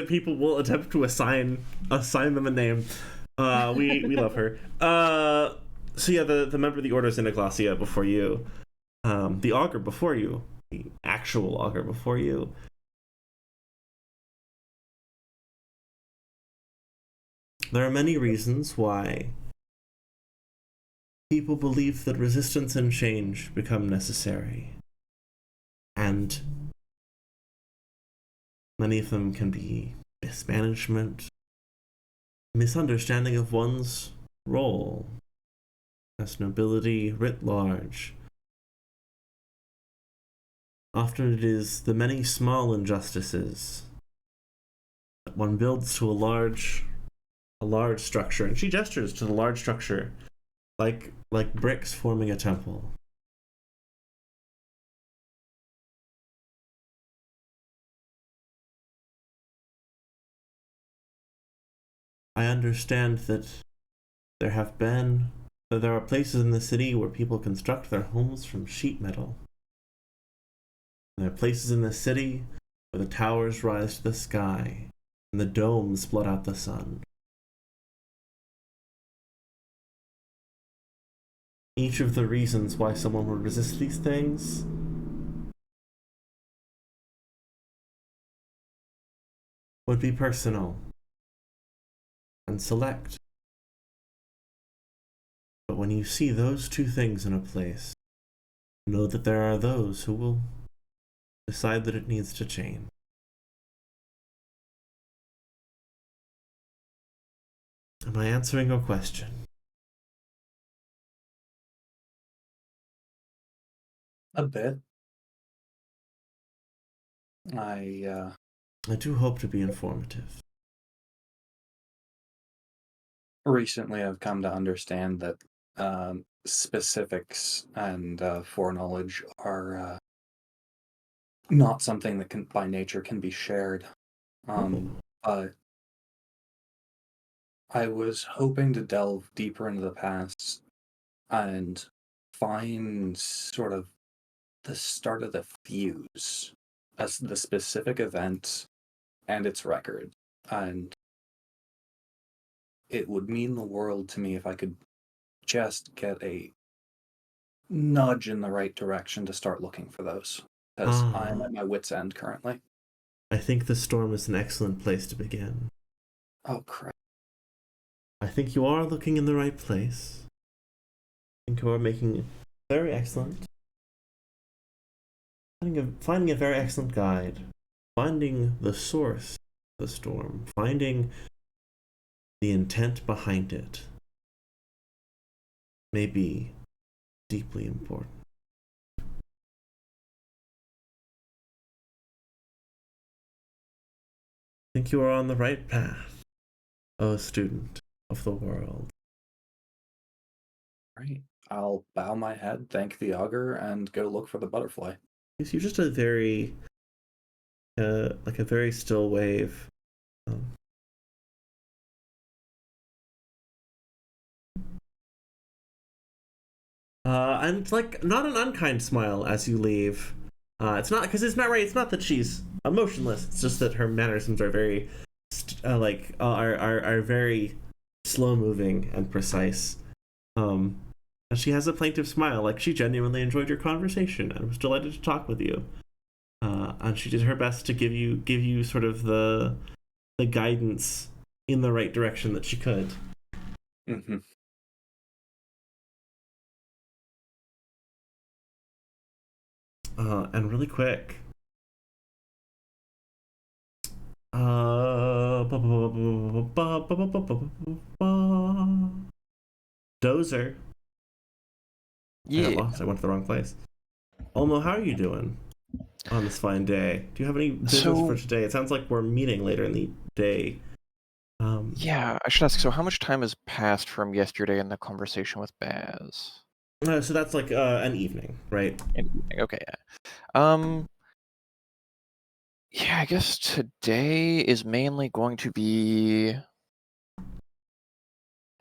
people will attempt to assign them a name. We love her. So yeah, the member of the Order is Inaglasia before you. The augur before you, the actual augur before you. There are many reasons why people believe that resistance and change become necessary. And many of them can be mismanagement, misunderstanding of one's role as nobility writ large. Often it is the many small injustices that one builds to a large structure, and she gestures to the large structure, like bricks forming a temple. I understand that there are places in the city where people construct their homes from sheet metal. And there are places in the city where the towers rise to the sky and the domes blot out the sun. Each of the reasons why someone would resist these things would be personal and select. But when you see those two things in a place, know that there are those who will decide that it needs to change. Am I answering your question? A bit. I do hope to be informative. Recently I've come to understand that specifics and foreknowledge are not something that can, by nature, can be shared. But I was hoping to delve deeper into the past and find sort of the start of the fuse as the specific event and its record. And it would mean the world to me if I could just get a nudge in the right direction to start looking for those. Because I'm at my wit's end currently. I think the storm is an excellent place to begin. Oh, crap. I think you are looking in the right place. I think you are making very excellent. Finding a very excellent guide. Finding the source of the storm. Finding the intent behind it may be deeply important. I think you are on the right path, O student of the world. Right. I'll bow my head, thank the augur, and go look for the butterfly. You're just a very, like a very still wave. And like not an unkind smile as you leave. It's not because it's not right. It's not that she's emotionless. It's just that her mannerisms are very, are very slow moving and precise. And she has a plaintive smile, like she genuinely enjoyed your conversation and was delighted to talk with you. And she did her best to give you sort of the guidance in the right direction that she could. Mm-hmm. And really quick. Dozer. Yeah. I got lost. I went to the wrong place. Olmo, how are you doing on this fine day? Do you have any business for today? It sounds like we're meeting later in the day. Yeah, I should ask, so how much time has passed from yesterday and the conversation with Baz? So that's like an evening, right? An evening, okay. Yeah. Yeah, I guess today is mainly going to be.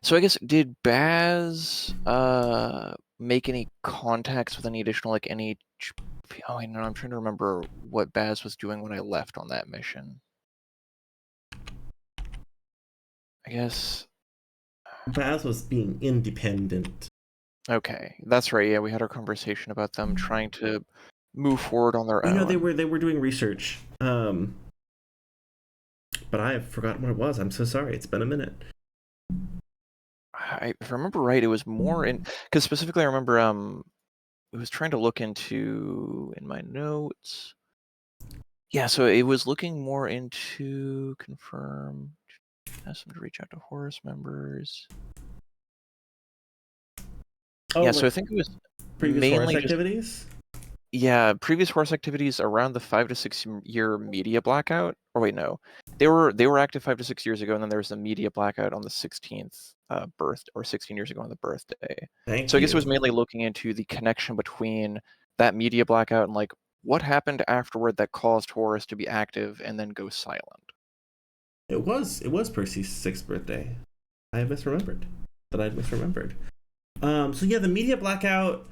So I guess did Baz make any contacts with any additional any? Oh, no, I'm trying to remember what Baz was doing when I left on that mission. I guess. Baz was being independent. Okay, that's right. Yeah, we had our conversation about them trying to move forward on their You know, own. they were doing research. But I have forgotten what it was. I'm so sorry. It's been a minute. If I remember right, it was more in because specifically I remember it was trying to look into in my notes. Yeah, so it was looking more into confirm. Ask them to reach out to Horus members. Oh, Yeah, like so I think it was previous mainly Horus just activities? previous Horus activities around the 5 to 6 year media blackout. Or wait, no, they were active 5 to 6 years ago, and then there was a media blackout on the 16th birth or 16 years ago on the birthday. Thank So I guess it you. was mainly looking into the connection between that media blackout and like what happened afterward that caused Horus to be active and then go silent. It was Percy's 6th birthday. I misremembered. That I'd misremembered. So yeah, the media blackout.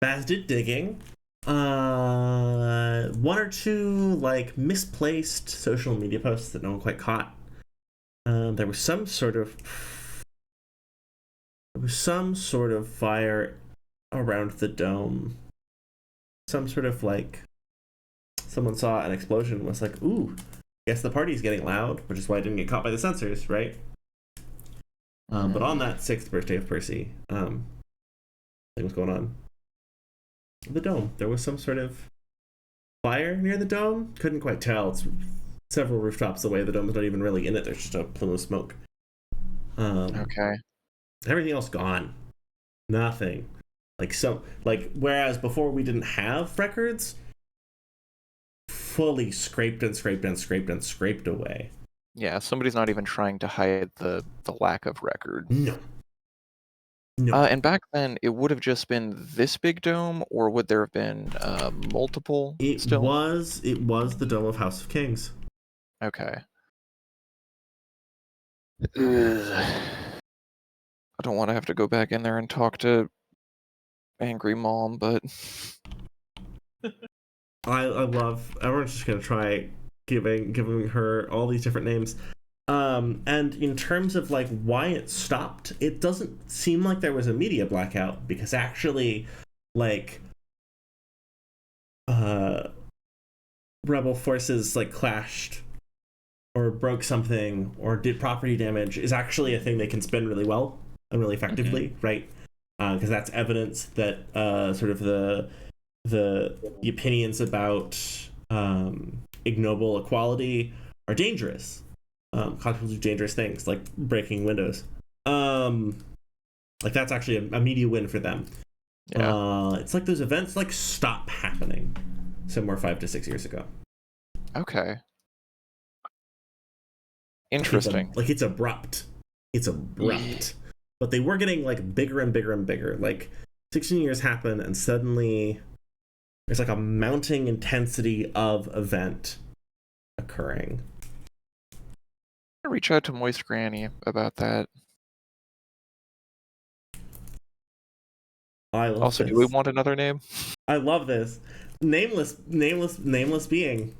Baz did digging. One or two like misplaced social media posts that no one quite caught. There was some sort of fire around the dome. Some sort of like someone saw an explosion and was like, "Ooh, guess the party's getting loud," which is why I didn't get caught by the censors, right? But on that 6th birthday of Percy, thing was going on. The dome. There was some sort of fire near the dome. Couldn't quite tell. It's several rooftops away. The dome's not even really in it. There's just a plume of smoke. Okay. Everything else gone. Nothing. Whereas before we didn't have records, fully scraped away. Yeah, somebody's not even trying to hide the lack of record. No. And back then, it would have just been this big dome, or would there have been multiple? It still? was the Dome of House of Kings. Okay. I don't want to have to go back in there and talk to Angry Mom, but I love. Everyone's just gonna try giving her all these different names. And in terms of like why it stopped, it doesn't seem like there was a media blackout because actually, like, rebel forces like clashed or broke something or did property damage is actually a thing they can spin really well and really effectively, right? Because that's evidence that sort of the opinions about ignoble equality are dangerous. Consequences do dangerous things like breaking windows. Like that's actually a media win for them. yeah. It's like those events like stop happening somewhere 5 to 6 years ago. Okay. Interesting. Like it's abrupt. It's abrupt. Yeah. But they were getting like bigger and bigger and bigger. Like 16 years happen and suddenly there's like a mounting intensity of event occurring. Reach out to Moist Granny about that. I love Also, this. do we want another name? I love this. Nameless being.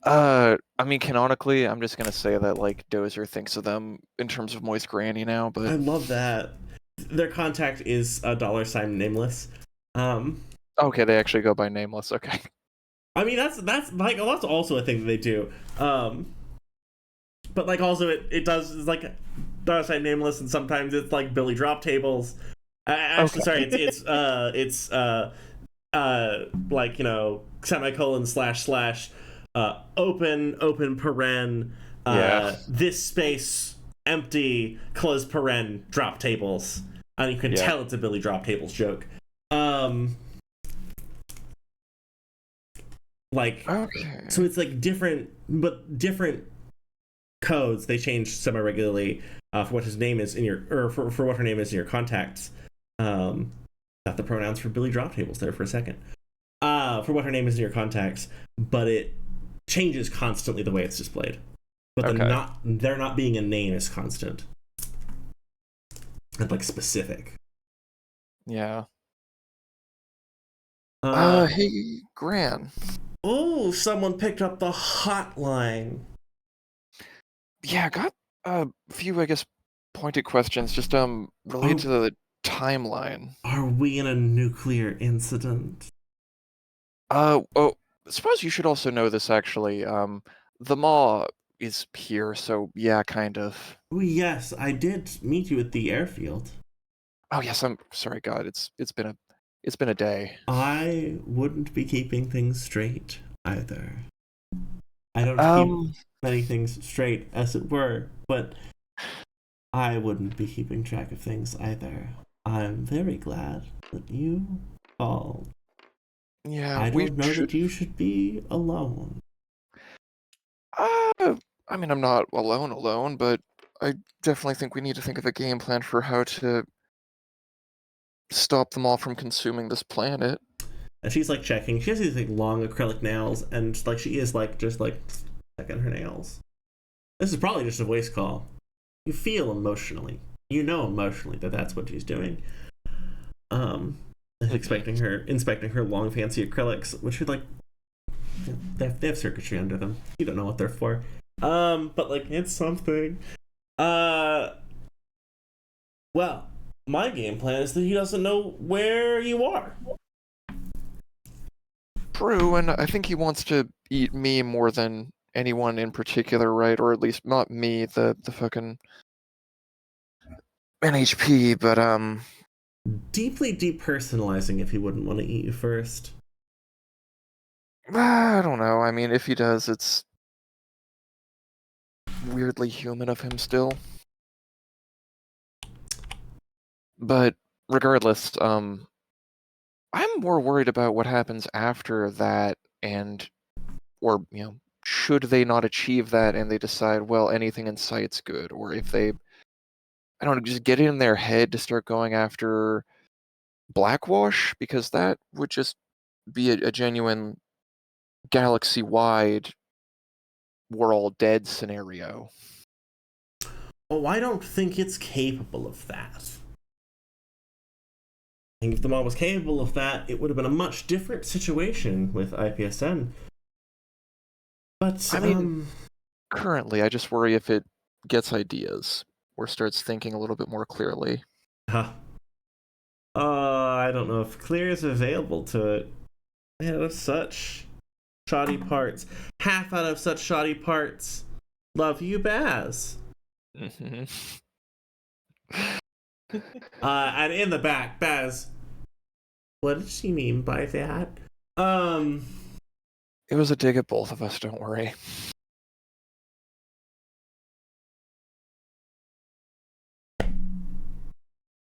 I mean, canonically, I'm just gonna say that like Dozer thinks of them in terms of Moist Granny now, but I love that. Their contact is a $ nameless. okay, they actually go by Nameless. Okay. I mean that's like that's also a thing that they do. But like also it does it's like $ nameless and sometimes it's like Billy Drop Tables. Actually, sorry, it's like semicolon / open paren this space empty close paren drop tables, and you can tell it's a Billy Drop Tables joke. So it's like different codes. They change semi-regularly for what his name is in your or for what her name is in your contacts. got the pronouns for Billy drop tables there for a second. For what her name is in your contacts, but it changes constantly the way it's displayed. But they're not being a name is constant. And like specific. Yeah. Hey, Gran. Oh, someone picked up the hotline. Yeah, I got a few, I guess, pointed questions just related to the timeline. Are we in a nuclear incident? Oh, suppose you should also know this, actually. The Maw is here, so yeah, kind of. Oh, yes, I did meet you at the airfield. Oh, yes, I'm sorry, God, it's been a day. I wouldn't be keeping things straight, either. I don't keep many things straight, as it were, but I wouldn't be keeping track of things, either. I'm very glad that you called. Yeah, I don't know that you should be alone. I mean, I'm not alone, but I definitely think we need to think of a game plan for how to stop them all from consuming this planet. And she's like checking. She has these like long acrylic nails, and like she is like just like checking her nails. This is probably just a voice call. You feel emotionally. You know emotionally that that's what she's doing. Inspecting her long fancy acrylics, which are like they have circuitry under them. You don't know what they're for. But like it's something. Well, my game plan is that he doesn't know where you are. True, and I think he wants to eat me more than anyone in particular, right? Or at least not me, the fucking NHP, but deeply depersonalizing if he wouldn't want to eat you first. I don't know. I mean, if he does, it's weirdly human of him still. But regardless, I'm more worried about what happens after that, or should they not achieve that and they decide, well, anything in sight's good, or if they, I don't know, just get it in their head to start going after Blackwash, because that would just be a genuine galaxy-wide we're all dead scenario. Oh, I don't think it's capable of that. I think if the Maw was capable of that, it would have been a much different situation with IPSN. But, I mean, currently, I just worry if it gets ideas or starts thinking a little bit more clearly. I don't know if clear is available to it. Man, it was such shoddy parts. Half out of such shoddy parts. Love you, Baz. Mm-hmm. And in the back, Baz. What did she mean by that? It was a dig at both of us, don't worry.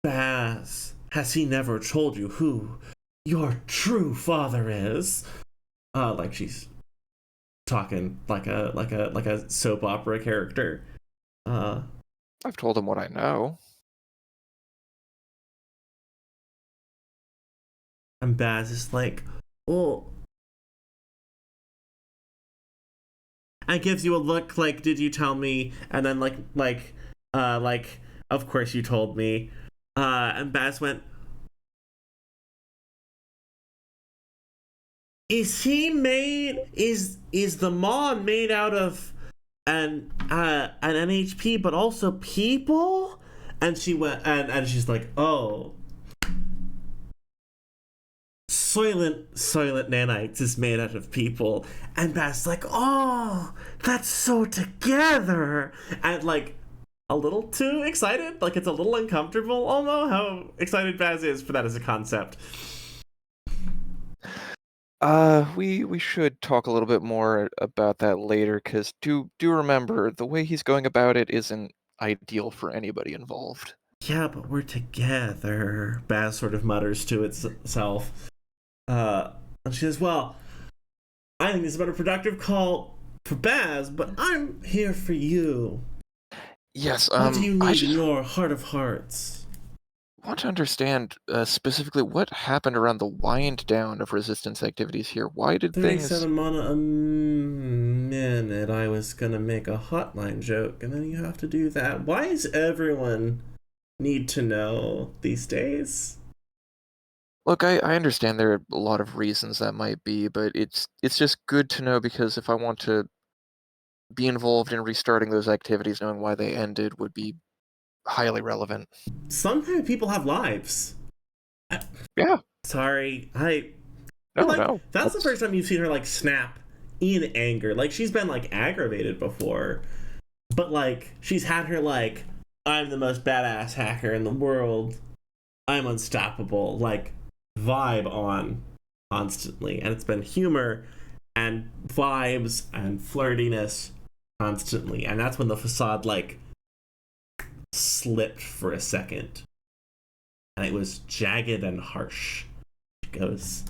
Baz, has he never told you who your true father is? Like she's talking like a soap opera character. I've told him what I know. And Baz is like, oh. And gives you a look like, did you tell me? And then like, of course you told me. And Baz went, is the Maw made out of an NHP but also people? And she went, and she's like, oh, Soylent Nanites is made out of people. And Baz's like, oh, that's so together. And like a little too excited, like it's a little uncomfortable. I don't know how excited Baz is for that as a concept. We should talk a little bit more about that later, because do remember, the way he's going about it isn't ideal for anybody involved. Yeah, but we're together, Baz sort of mutters to itself. And she says, well, I think this is about a productive call for Baz, but I'm here for you. Yes, What do you need in your heart of hearts? want to understand specifically what happened around the wind down of resistance activities here. Why did 37 mana a minute. I was gonna make a hotline joke, and then you have to do that. Why does everyone need to know these days? Look, I understand there are a lot of reasons that might be, but it's just good to know because if I want to be involved in restarting those activities, knowing why they ended would be highly relevant. Sometimes people have lives. Yeah. Sorry, No. That's the first time you've seen her like snap in anger. Like she's been like aggravated before, but like she's had her like, I'm the most badass hacker in the world, I'm unstoppable, like vibe on constantly, and it's been humor and vibes and flirtiness constantly, and that's when the facade like slipped for a second, and it was jagged and harsh. She goes,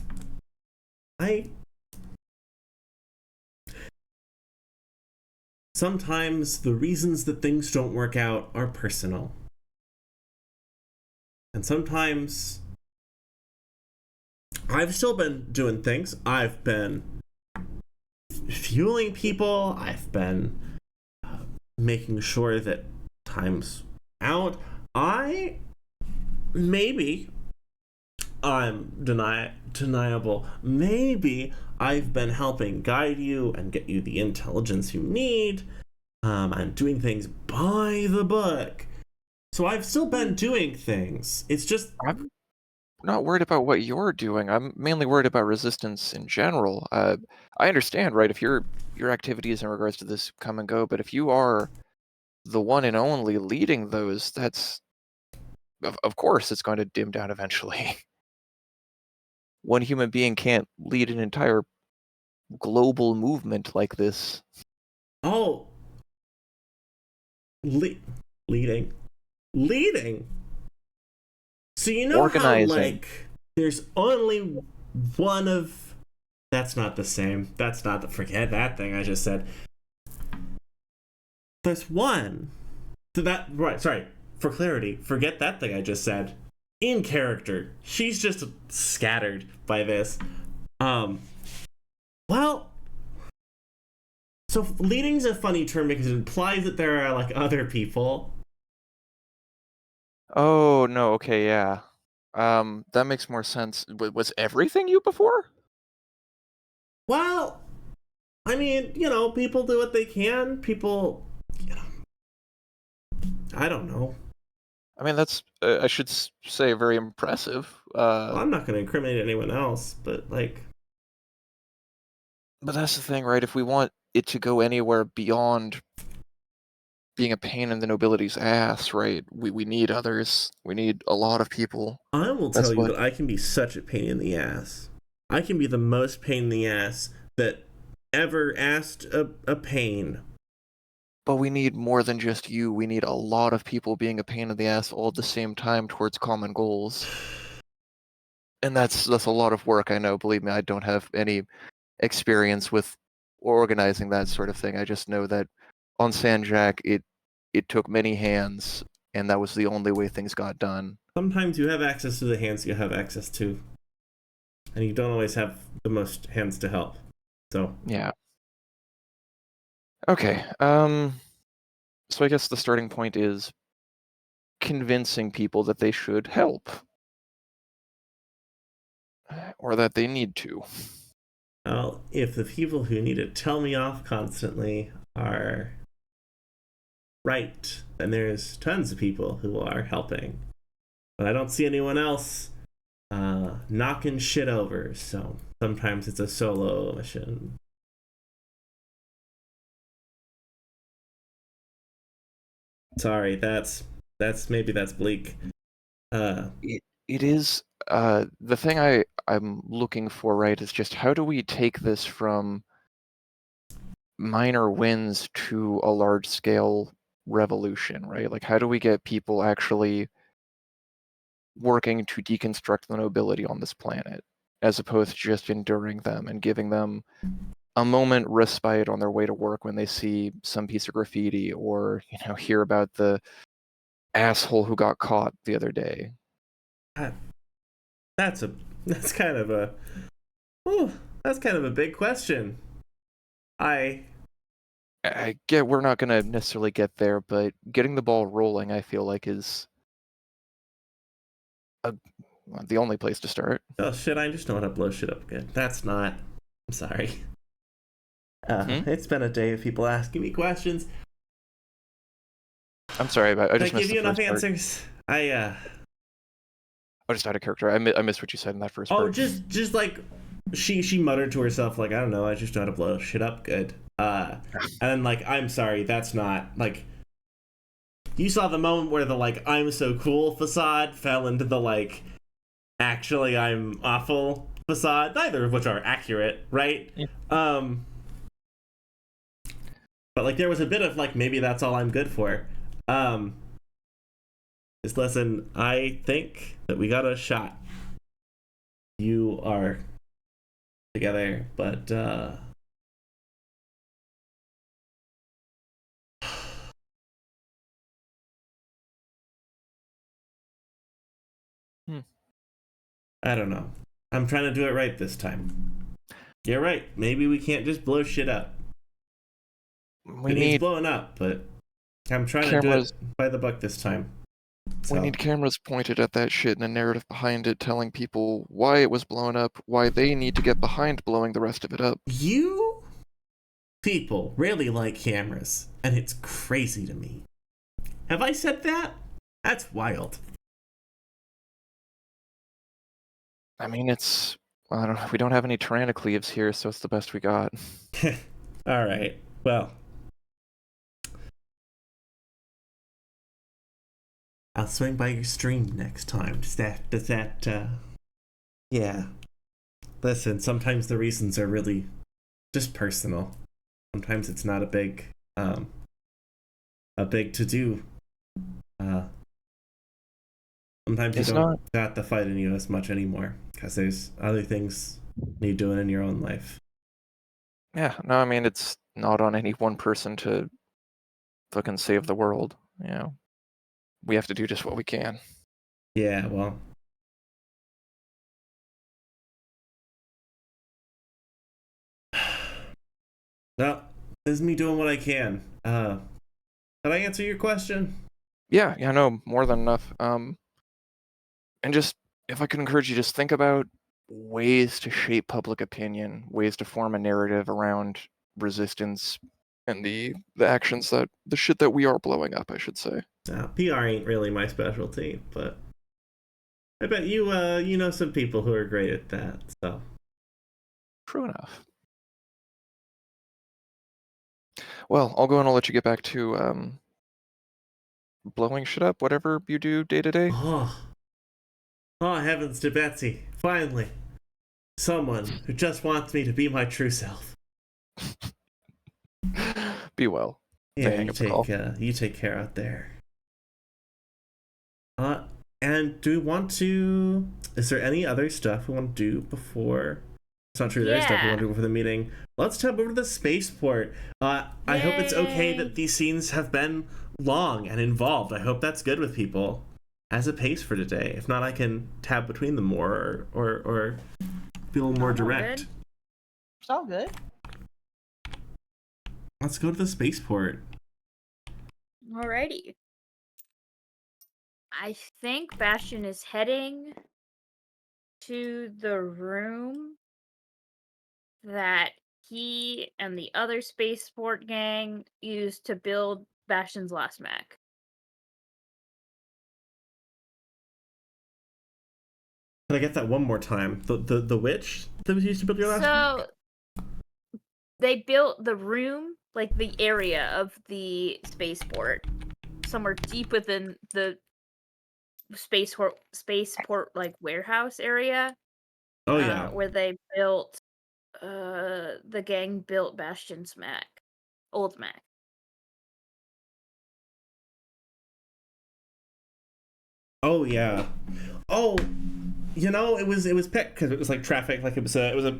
sometimes the reasons that things don't work out are personal. And sometimes I've still been doing things. I've been fueling people. I've been making sure that time's out. Maybe I'm deniable. Maybe I've been helping guide you and get you the intelligence you need. I'm doing things by the book. So I've still been doing things. It's just... I'm not worried about what you're doing. I'm mainly worried about resistance in general. I understand, right, if your activities in regards to this come and go, but if you are the one and only leading those, that's... Of course it's going to dim down eventually. One human being can't lead an entire global movement like this. Oh. Leading. So you know Organizing. how, like, there's only one of... That's not the same. That's not the... Forget that thing I just said. There's one. Right, sorry. For clarity, forget that thing I just said. In character. She's just scattered by this. Well... So leading's a funny term because it implies that there are, like, other people. Oh, no, okay, yeah. That makes more sense. Was everything you before? Well, I mean, people do what they can. People, I don't know. I mean, that's, I should say, very impressive. Well, I'm not going to incriminate anyone else, but, like... But that's the thing, right? If we want it to go anywhere beyond being a pain in the nobility's ass, right? We need others. We need a lot of people. I will tell you that I can be such a pain in the ass. I can be the most pain in the ass that ever asked a pain. But we need more than just you. We need a lot of people being a pain in the ass all at the same time towards common goals. And that's a lot of work, I know. Believe me, I don't have any experience with organizing that sort of thing. I just know that on Sanjak, it took many hands, and that was the only way things got done. Sometimes you have access to the hands you have access to, and you don't always have the most hands to help. So yeah. Okay. So I guess the starting point is convincing people that they should help, or that they need to. Well, if the people who need to tell me off constantly are right, then there's tons of people who are helping. But I don't see anyone else knocking shit over, so sometimes it's a solo mission. Sorry, maybe that's bleak. It is the thing I'm looking for, right, is just how do we take this from minor wins to a large scale revolution, right? Like how do we get people actually working to deconstruct the nobility on this planet as opposed to just enduring them and giving them a moment respite on their way to work when they see some piece of graffiti or hear about the asshole who got caught the other day. That's kind of a that's kind of a big question. I get we're not going to necessarily get there, but getting the ball rolling, I feel like, is the only place to start. Oh shit, I just know how to blow shit up good. That's not. I'm sorry. It's been a day of people asking me questions. I'm sorry, but I just Did I missed give you the enough first part. answers? I just out of character. I missed what you said in that first part. Oh, just like she muttered to herself, like, I don't know, I just know how to blow shit up good. And then like, I'm sorry, that's not like. You saw the moment where the like I'm so cool facade fell into the like actually I'm awful facade, neither of which are accurate, right? Yeah. But like there was a bit of like maybe that's all I'm good for. Just listen, I think that we got a shot. You are together, but I don't know. I'm trying to do it right this time. You're right. Maybe we can't just blow shit up. It needs blowing up, but I'm trying to do it by the book this time. We need cameras pointed at that shit and a narrative behind it telling people why it was blown up, why they need to get behind blowing the rest of it up. You people really like cameras, and it's crazy to me. Have I said that? That's wild. I mean, I don't know. We don't have any Tyrannicleaves here, so it's the best we got. All right. Well, I'll swing by your stream next time. Yeah. Listen, sometimes the reasons are really just personal. Sometimes it's not a big to-do. Sometimes you don't got the fight in you as much anymore because there's other things need doing in your own life. Yeah, no, I mean, it's not on any one person to fucking save the world, you know. We have to do just what we can. Yeah, well. No, this is me doing what I can. Did I answer your question? Yeah, no, more than enough. And just, if I could encourage you, just think about ways to shape public opinion, ways to form a narrative around resistance and the actions the shit that we are blowing up, I should say. PR ain't really my specialty, but I bet you know some people who are great at that, so. True enough. Well, I'll go and I'll let you get back to blowing shit up, whatever you do day to day. Oh, heavens to Betsy. Finally. Someone who just wants me to be my true self. Be well. Yeah, you take care out there. And do we want to... Is there any other stuff we want to do before... It's not true, there's stuff we want to do before the meeting. Let's jump over to the spaceport. I hope it's okay that these scenes have been long and involved. I hope that's good with people as a pace for today. If not, I can tab between them more or be a little more direct. Good. It's all good. Let's go to the spaceport. Alrighty. I think Bastion is heading to the room that he and the other spaceport gang used to build Bastion's last mech. Can I get that one more time? The witch that was used to build your last mech? So they built the room, like the area of the spaceport, somewhere deep within the spaceport like warehouse area. Oh yeah, where they built the gang built Bastion's mech, old mech. Oh yeah. Oh, you know, it was picked because it was like traffic, like it was a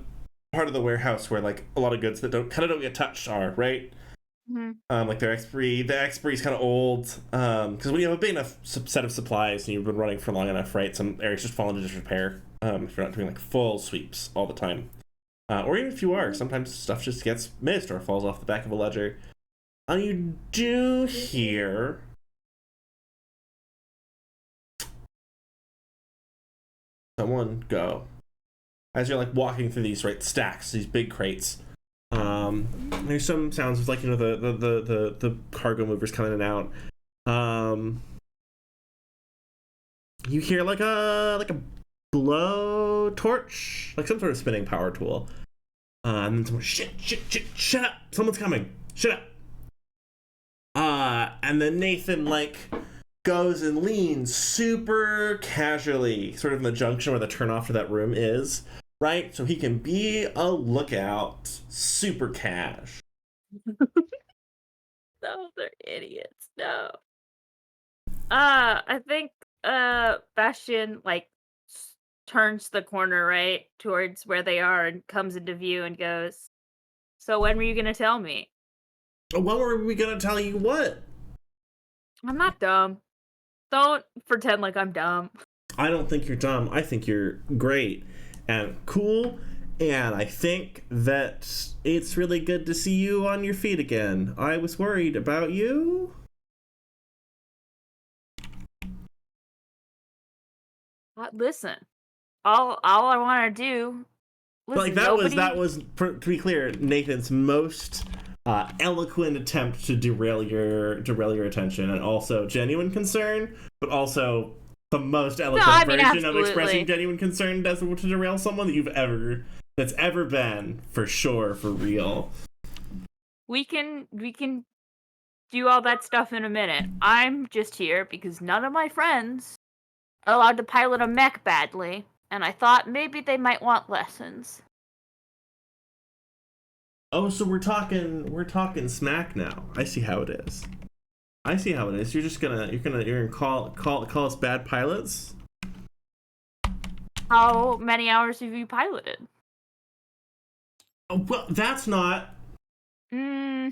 part of the warehouse where like a lot of goods that don't get touched are, right? Like their expiry, the expiry is kind of old. Because when you have a big enough set of supplies and you've been running for long enough, right? Some areas just fall into disrepair. If you're not doing like full sweeps all the time, or even if you are, sometimes stuff just gets missed or falls off the back of a ledger. You do hear someone go as you're like walking through these stacks, these big crates. There's some sounds of like the cargo movers coming in and out. You hear like a blow torch, like some sort of spinning power tool. And then someone shut up! Someone's coming! Shut up! And then Nathan like goes and leans super casually, sort of in the junction where the turnoff to that room is, right? So he can be a lookout, super cash. No, they're idiots. No. I think Bastion like turns the corner right towards where they are and comes into view and goes, "So when were you gonna tell me?" When were we gonna tell you what? I'm not dumb. Don't pretend like I'm dumb. I don't think you're dumb. I think you're great and cool, and I think that it's really good to see you on your feet again. I was worried about you. Listen, all I want to do. Listen, Like that was to be clear, Nathan's most eloquent attempt to derail your attention, and also genuine concern, but also the most eloquent version of expressing genuine concern as to derail someone that's ever been, for sure, for real. We can do all that stuff in a minute. I'm just here because none of my friends are allowed to pilot a mech badly, and I thought maybe they might want lessons. Oh, so we're talking smack now. I see how it is. You're gonna call us bad pilots? How many hours have you piloted? Oh, well, that's not the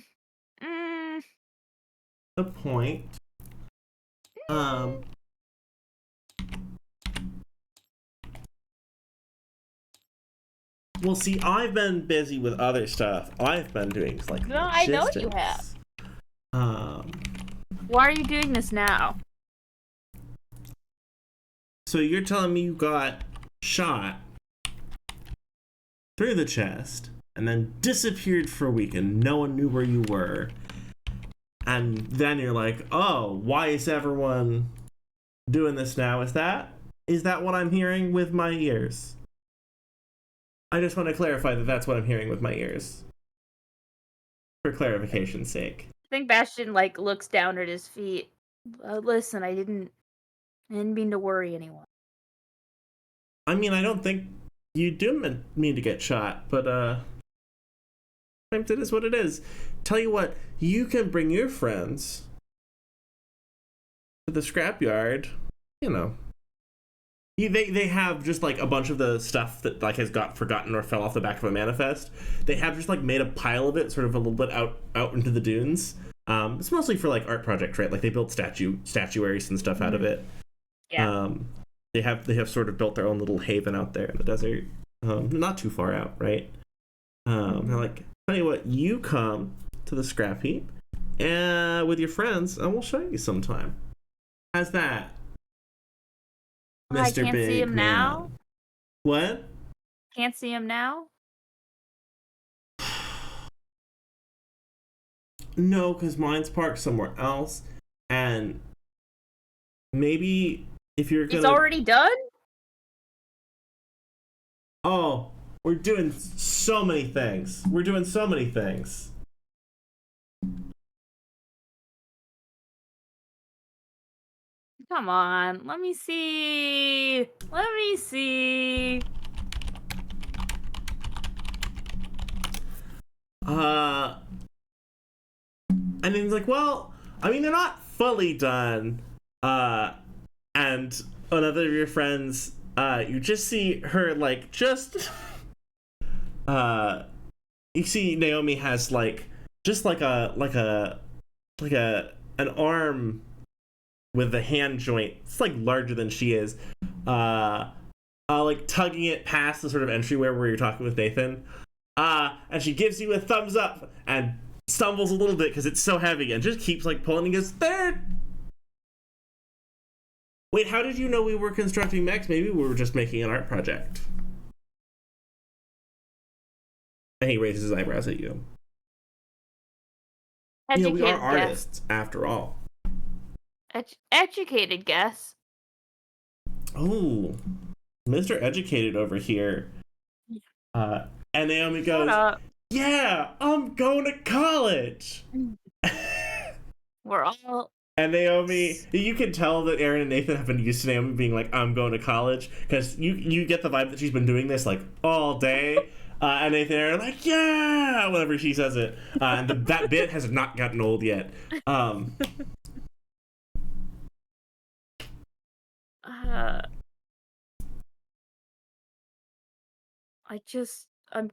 point. Well, see, I've been busy with other stuff. I've been doing like no, I know you have. Why are you doing this now? So you're telling me you got shot through the chest and then disappeared for a week and no one knew where you were, and then you're like, oh, why is everyone doing this now? Is that what I'm hearing with my ears? I just want to clarify that that's what I'm hearing with my ears, for clarification's sake. I think Bastion like looks down at his feet. Listen, I didn't mean to worry anyone. I mean, I don't think you do mean to get shot, but it is what it is. Tell you what, you can bring your friends to the scrapyard. You know, they have just like a bunch of the stuff that like has got forgotten or fell off the back of a manifest. They have just like made a pile of it, sort of a little bit out into the dunes. It's mostly for like art projects, right? Like they built statuaries and stuff out of it. Yeah. They have sort of built their own little haven out there in the desert, not too far out, right? They're like, tell you what, you come to the scrap heap with your friends, and we'll show you sometime. How's that, Mr. I can't Big see him Man? now. What? Can't see him now. No, because mine's parked somewhere else, and maybe if you're gonna... It's already done? Oh, we're doing so many things. Come on, let me see. And then he's like, well, I mean, they're not fully done. And another of your friends, you just see her, like, you see Naomi has, like, just like an arm with a hand joint. It's like larger than she is. Like tugging it past the sort of entryway where you're talking with Nathan. And she gives you a thumbs up and stumbles a little bit because it's so heavy and just keeps like pulling and goes, there. Wait, how did you know we were constructing mechs? Maybe we were just making an art project. And he raises his eyebrows at you. Educated we are guess. artists, after all. Educated guess. Oh, Mr. Educated over here. And Naomi goes, yeah, I'm going to college. We're all... And Naomi, you can tell that Aaron and Nathan have been used to Naomi being like, I'm going to college, because you get the vibe that she's been doing this like all day. And Nathan and Aaron are like, yeah, whenever she says it. And that bit has not gotten old yet. I'm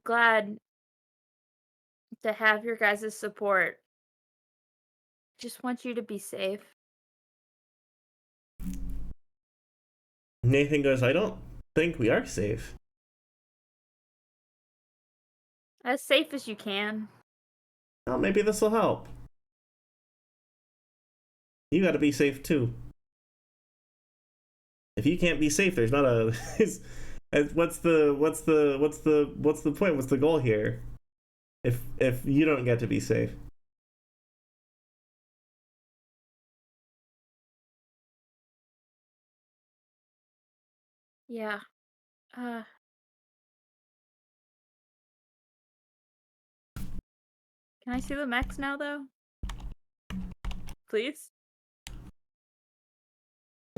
glad to have your guys' support. Just want you to be safe. Nathan goes, I don't think we are safe. As safe as you can. Well, maybe this will help. You gotta be safe too. If you can't be safe, there's not a... what's the point? What's the goal here? If you don't get to be safe. Yeah. Can I see the mechs now, though? Please?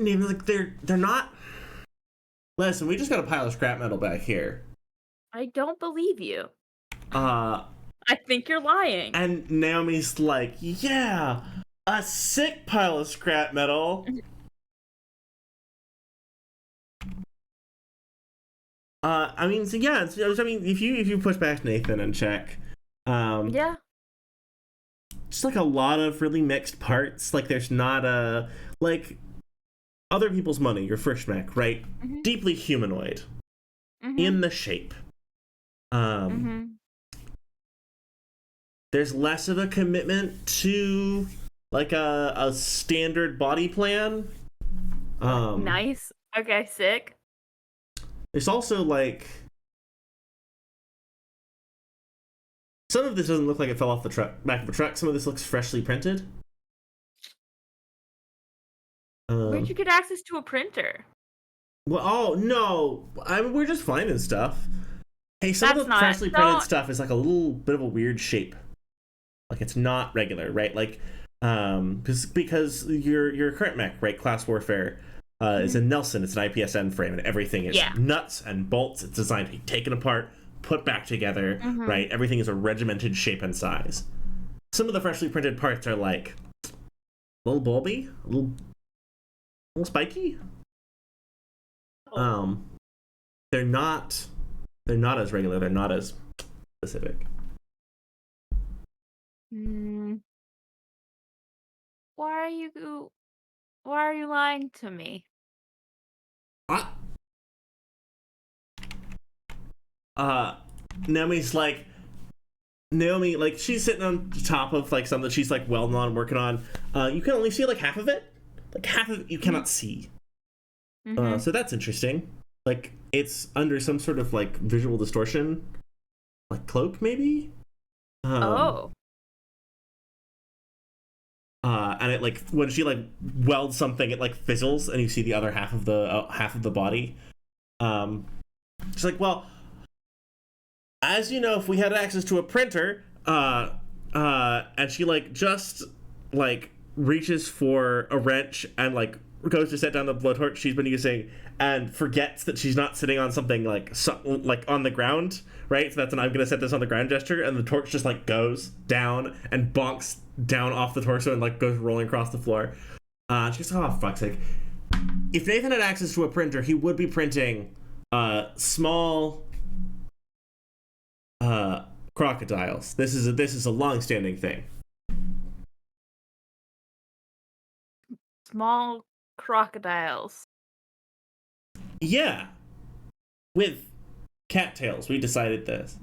Even like they're not... Listen, we just got a pile of scrap metal back here. I don't believe you. I think you're lying. And Naomi's like, yeah, a sick pile of scrap metal. I mean, so yeah, if you push back Nathan and check, yeah, just like a lot of really mixed parts. Like there's not a like other people's money. Your first mech, right? Mm-hmm. Deeply humanoid in the shape. There's less of a commitment to like a standard body plan. Nice. Okay, sick. There's also like some of this doesn't look like it fell off the back of a truck. Some of this looks freshly printed. Where'd you get access to a printer? Well, oh no, we're just finding stuff. Hey, some of the freshly printed stuff is like a little bit of a weird shape. Like it's not regular, right? Like, because your current mech, right, Class Warfare, is a Nelson. It's an IPSN frame, and everything is nuts and bolts. It's designed to be taken apart, put back together, right? Everything is a regimented shape and size. Some of the freshly printed parts are like a little bulby, a little spiky. They're not as regular. They're not as specific. Why are you lying to me? Naomi, like she's sitting on top of like something she's like welding on, working on. You can only see like half of it. Like half of it you cannot see. So that's interesting. Like it's under some sort of like visual distortion, like cloak maybe. And it like when she like welds something, it like fizzles, and you see the other half of the body. She's like, well, as you know, if we had access to a printer, and she like just like reaches for a wrench and like goes to set down the blowtorch she's been using and forgets that she's not sitting on something like on the ground, right? So that's an I'm gonna set this on the ground gesture, and the torch just like goes down and bonks down off the torso and like goes rolling across the floor. She goes, oh fuck's sake. If Nathan had access to a printer, he would be printing small crocodiles. This is a long-standing thing. Small crocodiles. Yeah. With cattails, we decided this.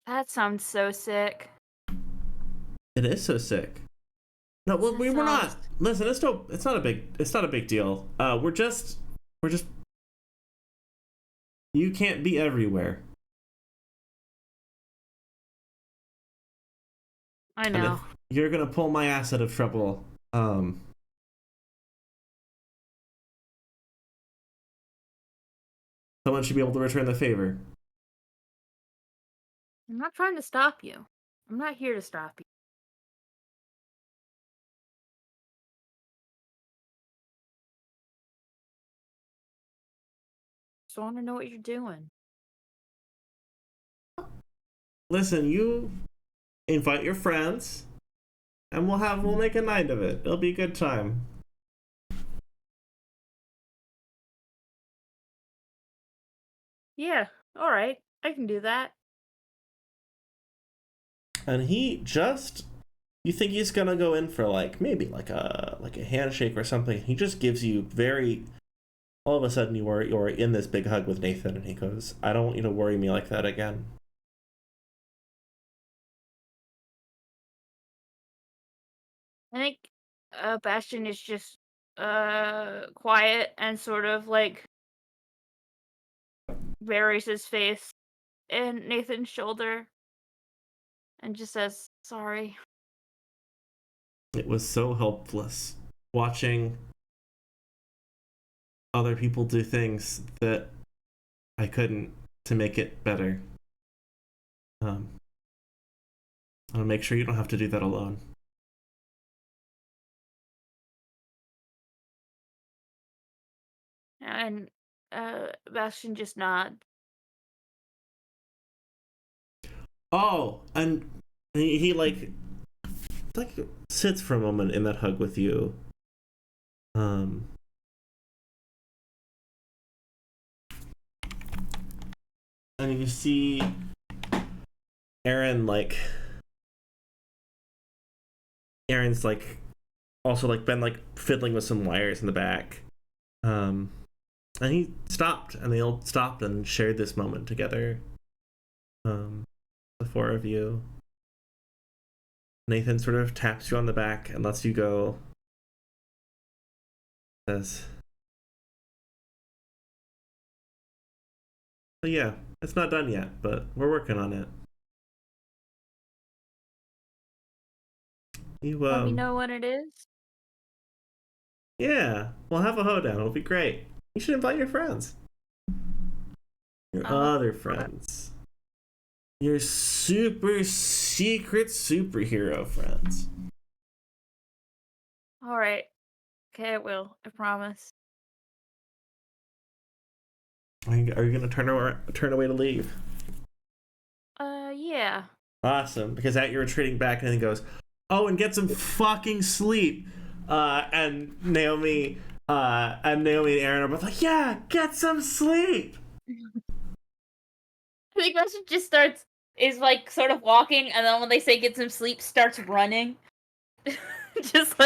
That sounds so sick. It is so sick. No, well, That we're not. sounds- Listen, it's not a big deal. We're just. You can't be everywhere. I And know. if you're gonna pull my ass out of trouble, someone should be able to return the favor. I'm not trying to stop you. I'm not here to stop you. Just want to know what you're doing. Listen, you invite your friends, and we'll make a night of it. It'll be a good time. Yeah, alright. I can do that. And he just, you think he's gonna go in for maybe a handshake or something. He just gives you very, all of a sudden you're in this big hug with Nathan, and he goes, "I don't want you to worry me like that again." I think Bastion is just quiet and sort of buries his face in Nathan's shoulder and just says, sorry. It was so helpless watching other people do things that I couldn't to make it better. I'll make sure you don't have to do that alone. And Bastion just nods. Oh, and he sits for a moment in that hug with you. And you see Aaron's also been fiddling with some wires in the back. And he stopped, and they all stopped and shared this moment together. The four of you. Nathan sort of taps you on the back and lets you go. Says, "Well, yeah, it's not done yet, but we're working on it." You Let me know when it is. Yeah, we'll have a hoedown. It'll be great. You should invite your friends. Your other friends. Your super secret superhero friends. Alright. Okay, I will. I promise. Are you gonna turn away to leave? Yeah. Awesome, because at your retreating back, and he goes, "Oh, and get some fucking sleep." And Naomi and Aaron are both like, "Yeah, get some sleep." I think Bastion just is sort of walking, and then when they say get some sleep, starts running. Just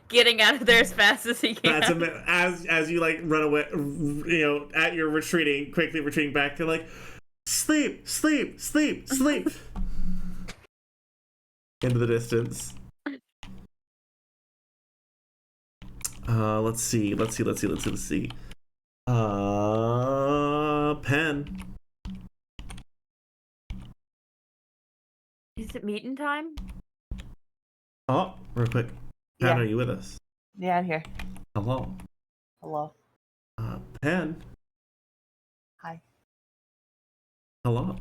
getting out of there as fast as he can. That's as you run away, at your quickly retreating back, you're like, sleep, sleep, sleep, sleep. Into the distance. Let's see. Pen. Is it meeting time? Oh, real quick. Pen, Yeah. are you with us? Yeah, I'm here. Hello. Hello. Pen. Hi. Hello.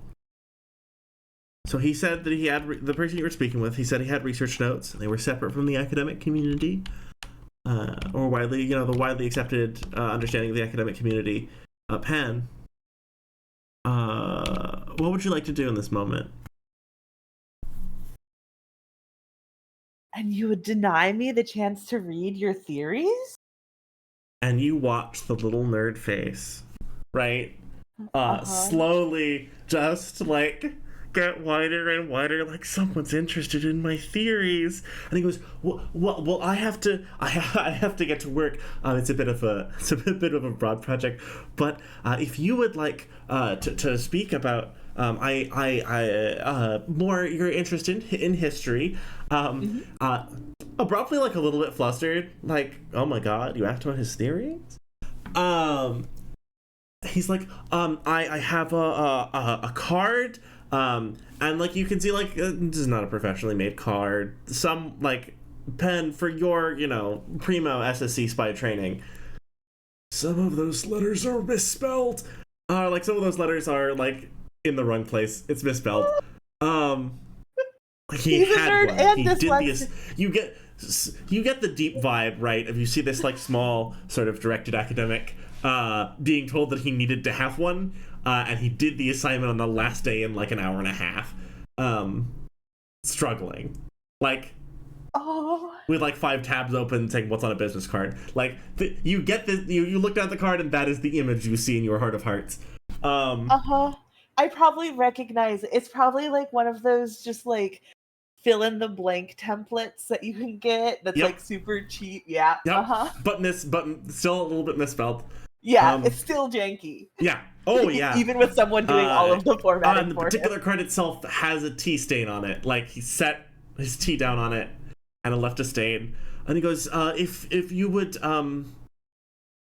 So he said that he had the person you were speaking with. He said he had research notes, and they were separate from the academic community, or widely, the widely accepted understanding of the academic community. Pen. What would you like to do in this moment? And you would deny me the chance to read your theories? And you watch the little nerd face, right? slowly just like get wider and wider, like someone's interested in my theories. And he goes, well, I have to get to work. It's a bit of a broad project, but if you would like to speak about more your interest in history, abruptly, like a little bit flustered, like, oh my god, you asked about his theories. He's like, I have a card, and like you can see, like this is not a professionally made card. Some like pen for your, primo SSC spy training. Some of those letters are misspelled. Like some of those letters are like in the wrong place. It's misspelled. He He's had a nerd one. and He did dyslexic. you get the deep vibe, right? If you see this like small sort of directed academic being told that he needed to have one, and he did the assignment on the last day in like an hour and a half, struggling, like with like 5 tabs open saying what's on a business card. Like you get this, you look down at the card and that is the image you see in your heart of hearts. I probably recognize it. It's probably like one of those just like fill in the blank templates that you can get that's like super cheap. Yeah. But still a little bit misspelled. Yeah, it's still janky. Yeah. Oh yeah. Even with someone doing all of the formatting and the for particular him. card itself has a T stain on it. Like he set his T down on it and it left a stain. And he goes, if you would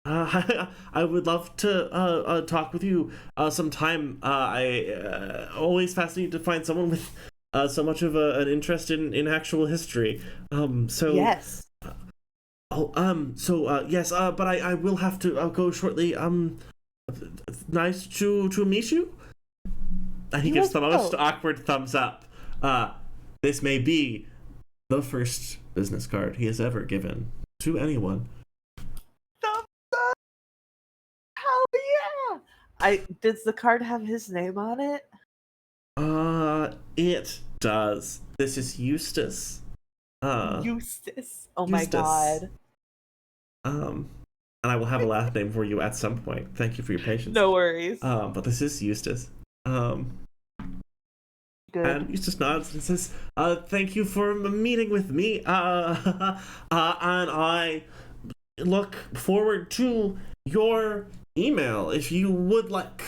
I would love to talk with you sometime. I always fascinated to find someone with so much of an interest in actual history. So yes. Yes. But I will have to go shortly. Nice to meet you. And he gives the most awkward thumbs up. This may be the first business card he has ever given to anyone. Hell yeah! Does the card have his name on it? It does. This is Eustace. Eustace. Oh my god. And I will have a last name for you at some point. Thank you for your patience. No worries. But this is Eustace. Good. And Eustace nods and says, thank you for meeting with me. And I look forward to your email if you would like.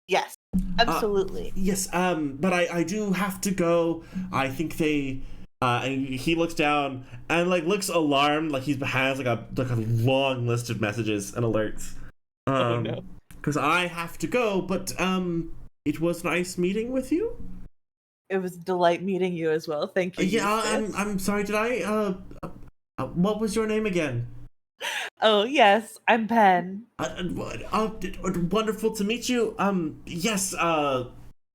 Yes, absolutely. Yes, but I do have to go. I think they and he looks down and like looks alarmed, like he has like a long list of messages and alerts. Oh no. Because I have to go, but it was nice meeting with you. It was a delight meeting you as well. Thank you. Yeah, I'm sorry, did I what was your name again? Oh yes, I'm Pen. Wonderful to meet you. Yes,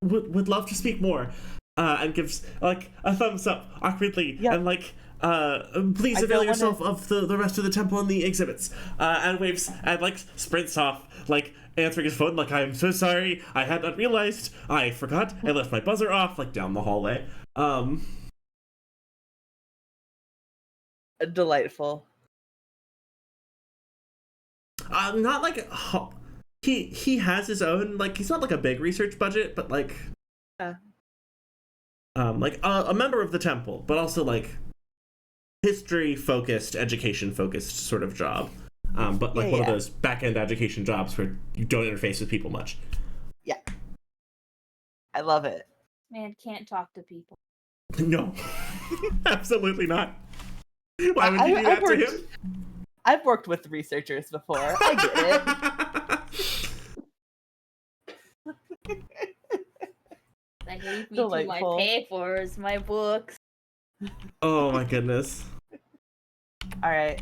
would love to speak more. And gives like a thumbs up awkwardly, and like please avail yourself of the rest of the temple and the exhibits. And waves and like sprints off, like answering his phone, like I'm so sorry, I had not realized, I forgot, I left my buzzer off, like down the hallway. Delightful. Not like he has his own, like he's not like a big research budget, but like like a member of the temple, but also like history focused, education focused sort of job. But like one of those back end education jobs where you don't interface with people much. Yeah, I love it. Man can't talk to people. No, absolutely not. Why would you do that to him? I've worked with researchers before. I get it. I leave me Delightful. to my papers, my books. Oh my goodness. All right.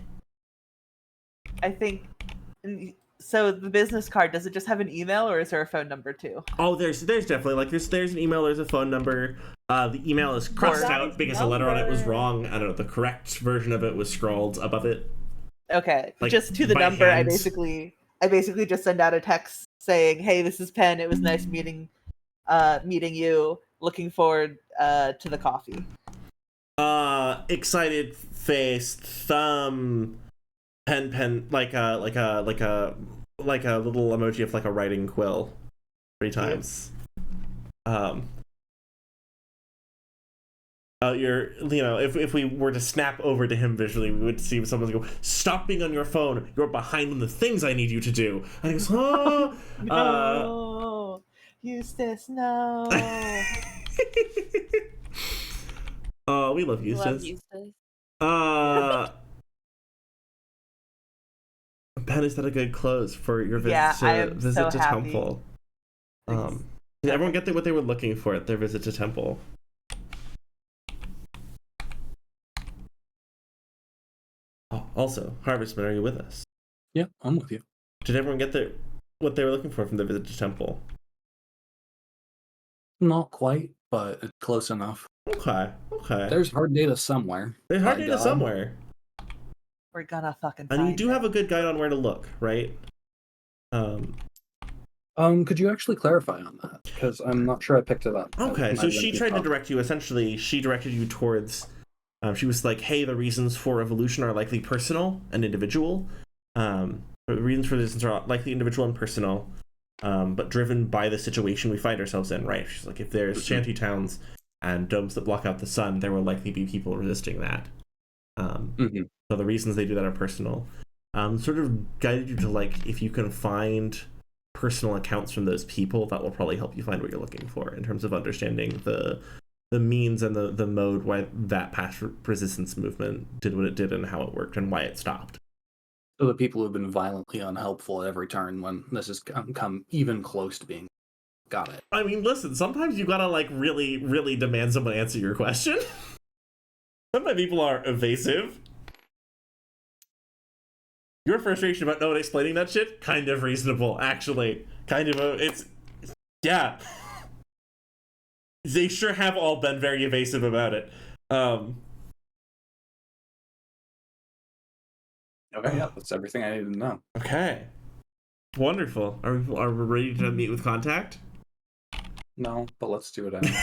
I think so. The business card, does it just have an email, or is there a phone number too? Oh, there's definitely like there's an email, there's a phone number. The email is crossed out because a letter on it was wrong. I don't know, the correct version of it was scrawled above it. Okay, like, just to the number. I basically just send out a text saying, "Hey, this is Pen. It was nice meeting you. Looking forward to the coffee." Excited face, thumb, pen, like a little emoji of like a writing quill. 3 times. If we were to snap over to him visually, we would see someone go, "Stop being on your phone. You're behind on the things I need you to do." And he goes, "Oh, no, Eustace, no." Oh, we love Eustace. Love Eustace. Ben, is that a good close for your visit Yeah, to I am visit so to happy. Temple? Did everyone get what they were looking for at their visit to Temple? Oh, also, Harvestman, are you with us? Yeah, I'm with you. Did everyone get what they were looking for from the visit to Temple? Not quite, but close enough. Okay. There's hard data somewhere. There's hard by data God. somewhere. We're gonna fucking And you find do it. have a good guide on where to look, right? Could you actually clarify on that? Because I'm not sure I picked it up. Okay, so she tried to direct you. Essentially, she directed you towards. She was like, "Hey, the reasons for evolution are likely personal and individual. The reasons for this are likely individual and personal, but driven by the situation we find ourselves in." Right? She's like, "If there's shanty towns and domes that block out the sun, there will likely be people resisting that. So the reasons they do that are personal." Sort of guided you to, like, if you can find personal accounts from those people, that will probably help you find what you're looking for in terms of understanding the means and the mode why that past resistance movement did what it did and how it worked and why it stopped. So the people who've been violently unhelpful at every turn when this has come even close to being. Got it. I mean, listen, sometimes you gotta, like, really, really demand someone answer your question. Sometimes people are evasive. Your frustration about no one explaining that shit, kind of reasonable, actually. Yeah. They sure have all been very evasive about it. Okay, yeah, that's everything I needed to know. Okay. Wonderful. Are we ready to meet with contact? No, but let's do it anyway.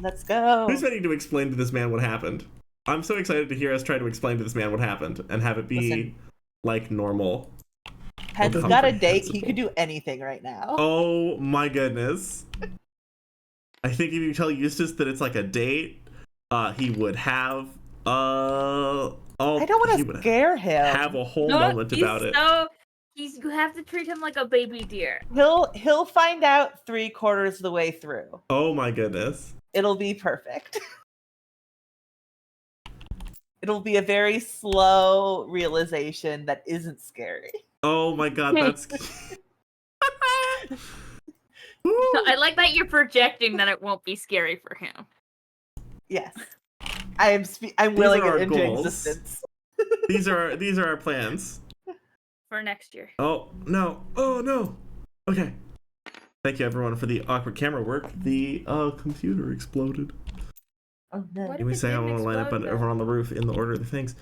Let's go. Who's ready to explain to this man what happened? I'm so excited to hear us try to explain to this man what happened and have it be like normal. Pen's got a date. He could do anything right now. Oh my goodness. I think if you tell Eustace that it's like a date, he would have I don't want to scare him. Have a whole moment about it. You have to treat him like a baby deer. He'll find out 3/4 of the way through. Oh my goodness. It'll be perfect. It'll be a very slow realization that isn't scary. Oh my god, that's I like that you're projecting that it won't be scary for him. Yes. I'm willing it into existence. These are our plans. For next year. Oh no. Okay. Thank you everyone for the awkward camera work. The computer exploded. Oh no. Can we say I want to line up over on the roof in the order of the things?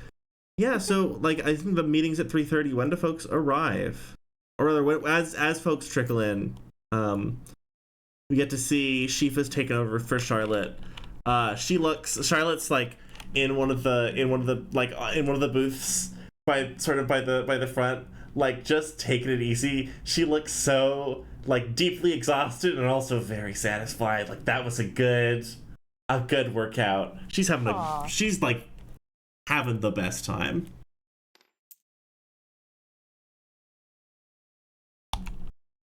Yeah, so like I think the meeting's at 3:30. When do folks arrive? Or rather, as folks trickle in, we get to see Shifa's taken over for Charlotte. Charlotte's like in one of the booths by the front, like just taking it easy. She looks so like deeply exhausted and also very satisfied. Like that was a good workout. She's like having the best time.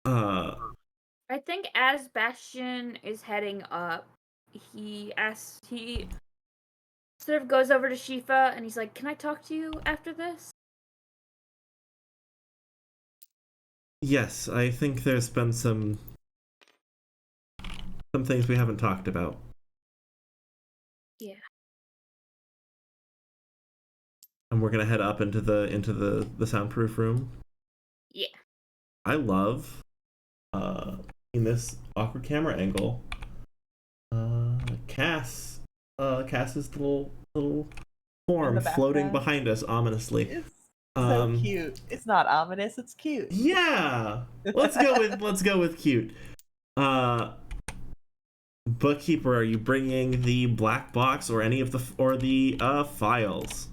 I think as Bastion is heading up, he sort of goes over to Shifa and he's like, "Can I talk to you after this?" Yes, I think there's been some things we haven't talked about. Yeah. And we're gonna head up into the soundproof room. Yeah. I love in this awkward camera angle, Cass's little form floating behind us ominously. It's so cute. It's not ominous, it's cute. Yeah. Let's go with cute. Bookkeeper, are you bringing the black box or any of the files?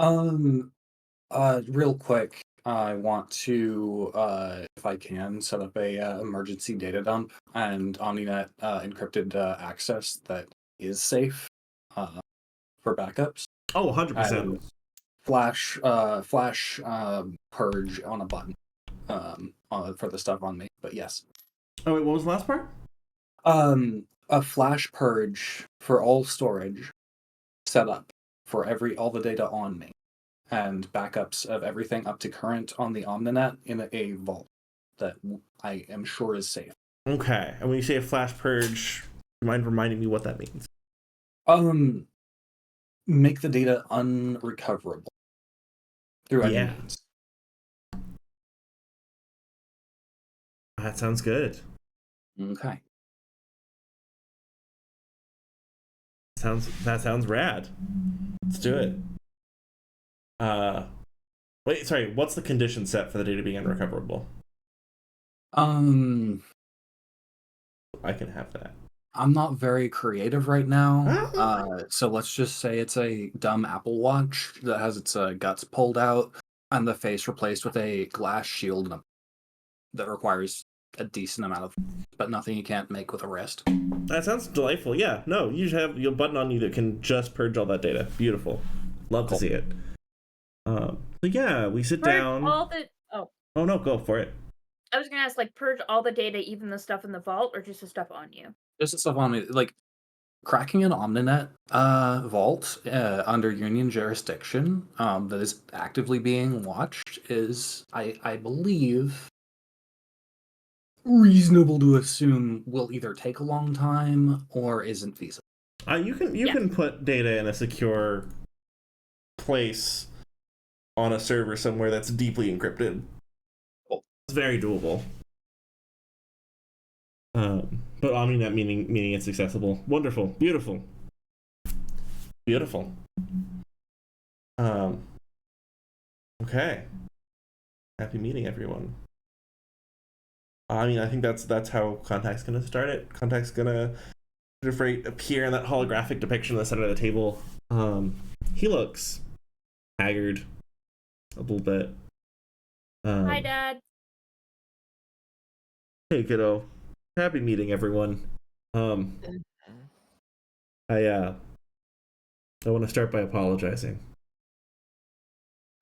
Real quick, I want to, if I can, set up a emergency data dump and Omninet encrypted access that is safe for backups. Oh, 100%. And flash purge on a button for the stuff on me. But yes. Oh wait, what was the last part? A flash purge for all storage set up for all the data on me, and backups of everything up to current on the Omninet in a vault that I am sure is safe. Okay, and when you say a flash purge, you mind reminding me what that means? Make the data unrecoverable through any means. That sounds good. Okay. That sounds rad. Let's do it. Wait, sorry, what's the condition set for the data being unrecoverable? I can have that. I'm not very creative right now, so let's just say it's a dumb Apple Watch that has its guts pulled out and the face replaced with a glass shield that requires a decent amount of, but nothing you can't make with a wrist. That sounds delightful. Yeah, no, you should have your button on you that can just purge all that data. Beautiful. Love to see it. So yeah, we sit down. Oh no, go for it. I was gonna ask, like, purge all the data, even the stuff in the vault, or just the stuff on you? Just the stuff on me, like cracking an Omninet vault under Union jurisdiction that is actively being watched is, I believe, reasonable to assume will either take a long time or isn't feasible. You can put data in a secure place on a server somewhere that's deeply encrypted. It's very doable. But Omninet meaning it's accessible. Wonderful. Beautiful. Okay. Happy meeting, everyone. I mean, I think that's how Contact's gonna start it. Contact's gonna appear in that holographic depiction on the center of the table. He looks haggard a little bit. Hi, Dad. Hey, kiddo. Happy meeting, everyone. I want to start by apologizing.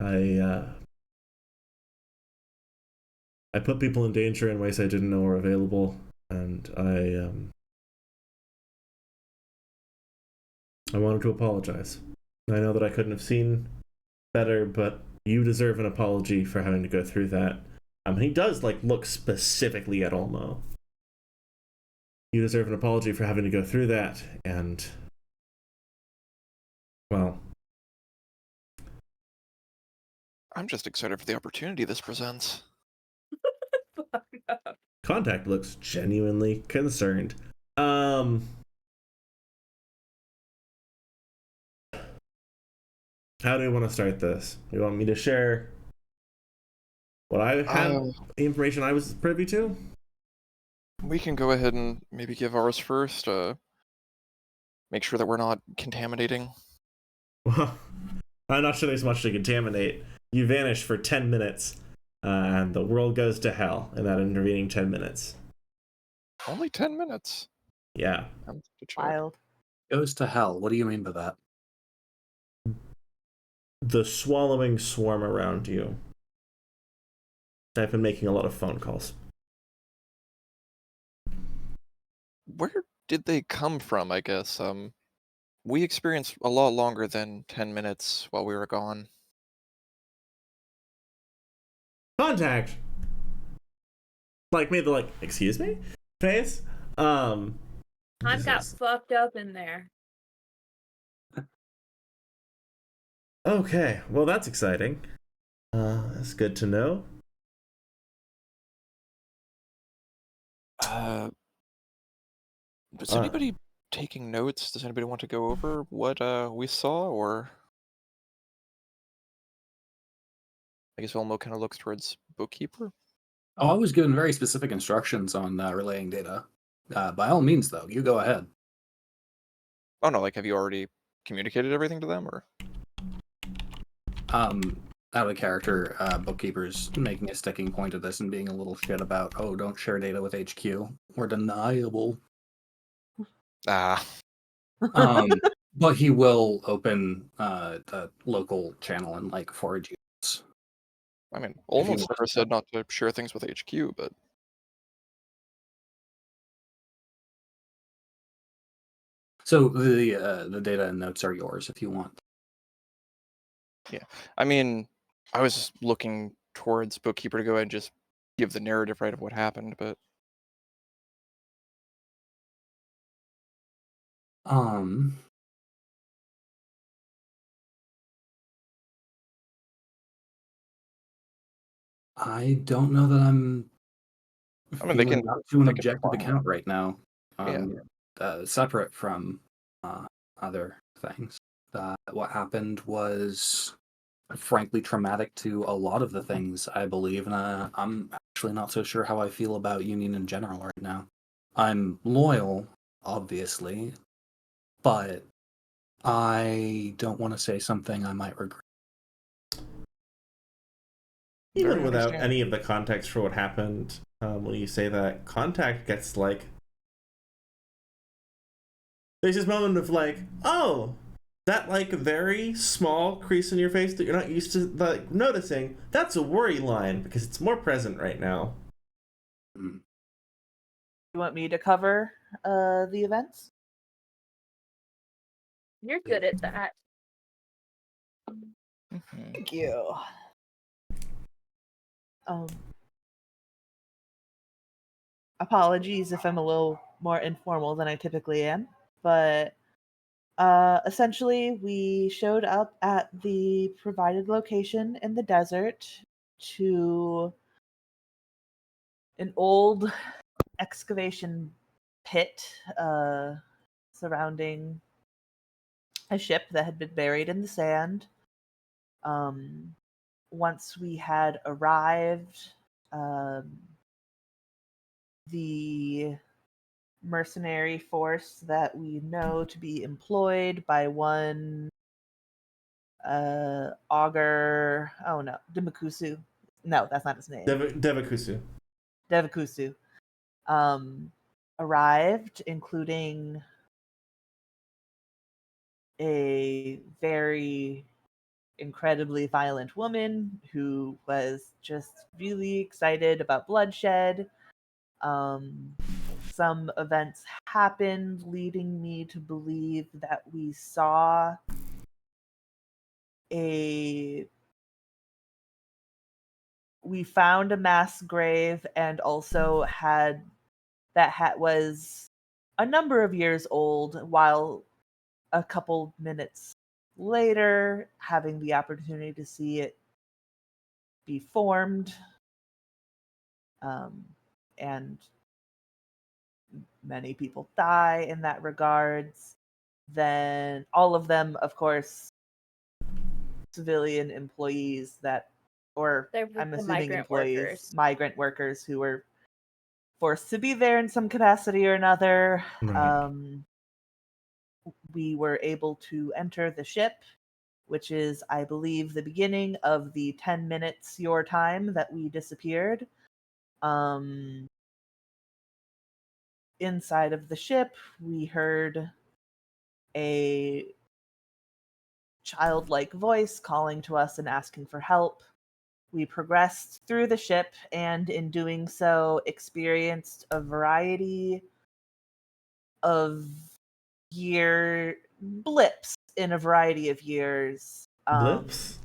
I put people in danger in ways I didn't know were available, and I wanted to apologize. I know that I couldn't have seen better, but you deserve an apology for having to go through that. He does look specifically at Olmo. You deserve an apology for having to go through that, and well, I'm just excited for the opportunity this presents. Contact looks genuinely concerned. How do you want to start this? You want me to share what I had, the information I was privy to? We can go ahead and maybe give ours first. Make sure that we're not contaminating. Well, I'm not sure there's much to contaminate. You vanish for 10 minutes, and the world goes to hell in that intervening 10 minutes. Only 10 minutes? Yeah. Wild. Goes to hell. What do you mean by that? The swallowing swarm around you. I've been making a lot of phone calls. Where did they come from, I guess? We experienced a lot longer than 10 minutes while we were gone. Contact! Made the, excuse me? Face? Time got fucked up in there. Okay, well that's exciting. That's good to know. Is anybody taking notes? Does anybody want to go over what we saw, or I guess Olmo kind of looks towards Bookkeeper? Oh, I was given very specific instructions on relaying data. By all means, though, you go ahead. Oh no, have you already communicated everything to them, or? out of character, bookkeepers making a sticking point of this and being a little shit about, oh, don't share data with HQ. We're deniable. But he will open the local channel and like forage units. I mean, If you almost never said not to share things with HQ, but So the data and notes are yours if you want. yeah. I mean, I was just looking towards Bookkeeper to go ahead and just give the narrative right of what happened, but I don't know that I'm I mean, they feeling can up to an take it objective fine. account right now. Yeah. Separate from other things. What happened was frankly traumatic to a lot of the things I believe, and I'm actually not so sure how I feel about Union in general right now. I'm loyal, obviously, but I don't want to say something I might regret. Even Very without understandable. any of the context for what happened, when you say that, contact gets like, there's this moment of like, oh, that like very small crease in your face that you're not used to like noticing, that's a worry line because it's more present right now. You want me to cover the events? You're good at that. Mhm. Thank you. Apologies if I'm a little more informal than I typically am, but essentially we showed up at the provided location in the desert to an old excavation pit surrounding a ship that had been buried in the sand. Once we had arrived, the mercenary force that we know to be employed by one augur, oh no, Demakusu. No, that's not his name. Devakusu. Devakusu. Arrived, including a very incredibly violent woman who was just really excited about bloodshed. Some events happened leading me to believe that we saw we found a mass grave and also had was a number of years old, while a couple minutes later having the opportunity to see it be formed, and many people die in that regards. Then all of them, of course, civilian employees that, or I'm assuming employees, migrant workers who were forced to be there in some capacity or another. Right. We were able to enter the ship, which is, I believe, the beginning of the 10 minutes your time that we disappeared. Inside of the ship, we heard a childlike voice calling to us and asking for help. We progressed through the ship, and in doing so, experienced a variety of year blips in a variety of years. Blips?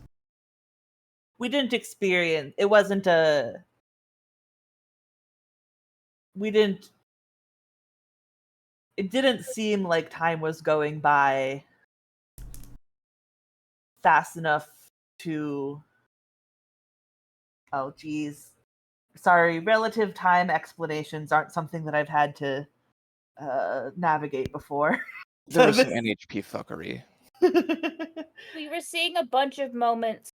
We didn't experience, it wasn't a, we didn't, it didn't seem like time was going by fast enough to, oh geez, sorry, relative time explanations aren't something that I've had to navigate before. There was some NHP fuckery. We were seeing a bunch of moments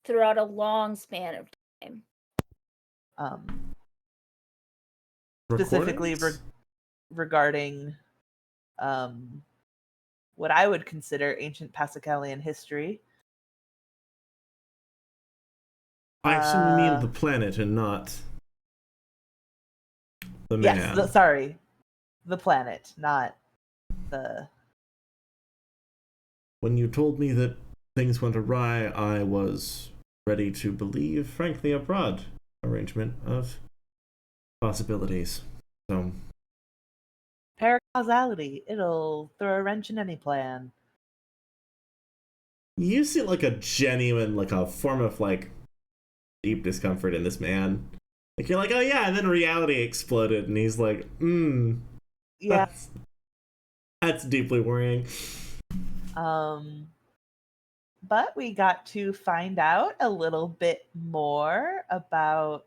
throughout a long span of time. Specifically regarding what I would consider ancient Pasicalian history. I assume you mean the planet and not the man. Yes, sorry. The planet, not the... When you told me that things went awry, I was ready to believe, frankly, a broad arrangement of possibilities. So, Paracausality. It'll throw a wrench in any plan. you see like a genuine, like a form of like deep discomfort in this man. Like you're like, oh yeah, and then reality exploded, and he's like, Yeah. that's deeply worrying. But we got to find out a little bit more about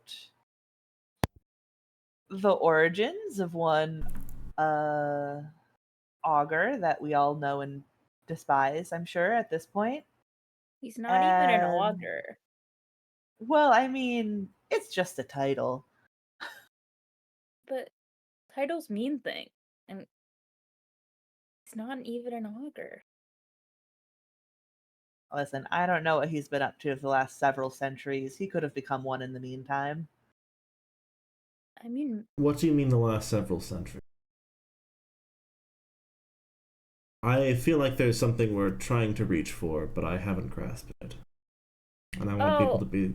the origins of one augur that we all know and despise, I'm sure, at this point. He's not even an And- augur. Well, I mean, it's just a title. But titles mean things. And he's not even an augur. Listen, I don't know what he's been up to for the last several centuries. He could have become one in the meantime. I mean, What do you mean the last several centuries? I feel like there's something we're trying to reach for, but I haven't grasped it. And I want people to be...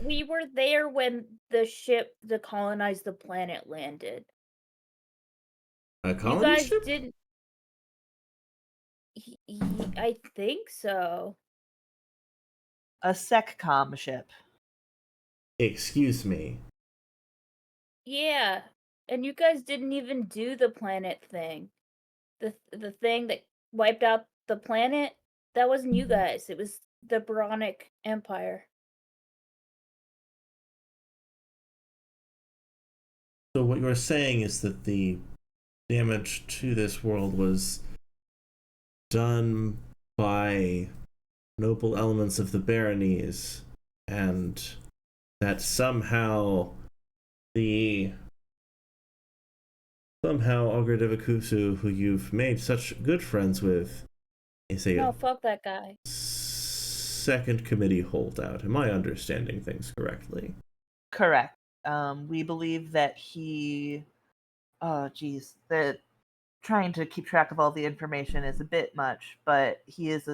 we were there when the ship to colonize the planet landed. A You colony guys ship? didn't. I think so. A SecCom ship. Excuse me. Yeah, and you guys didn't even do the planet thing. The thing that wiped out the planet, that wasn't you guys. It was the Bronic Empire. So what you're saying is that the damage to this world was done by noble elements of the baronies, and that somehow Ogre Devakusu, who you've made such good friends with, is a No, fuck that guy. second committee holdout. Am I understanding things correctly? Correct. We believe that he... Oh, geez. That trying to keep track of all the information is a bit much, but he is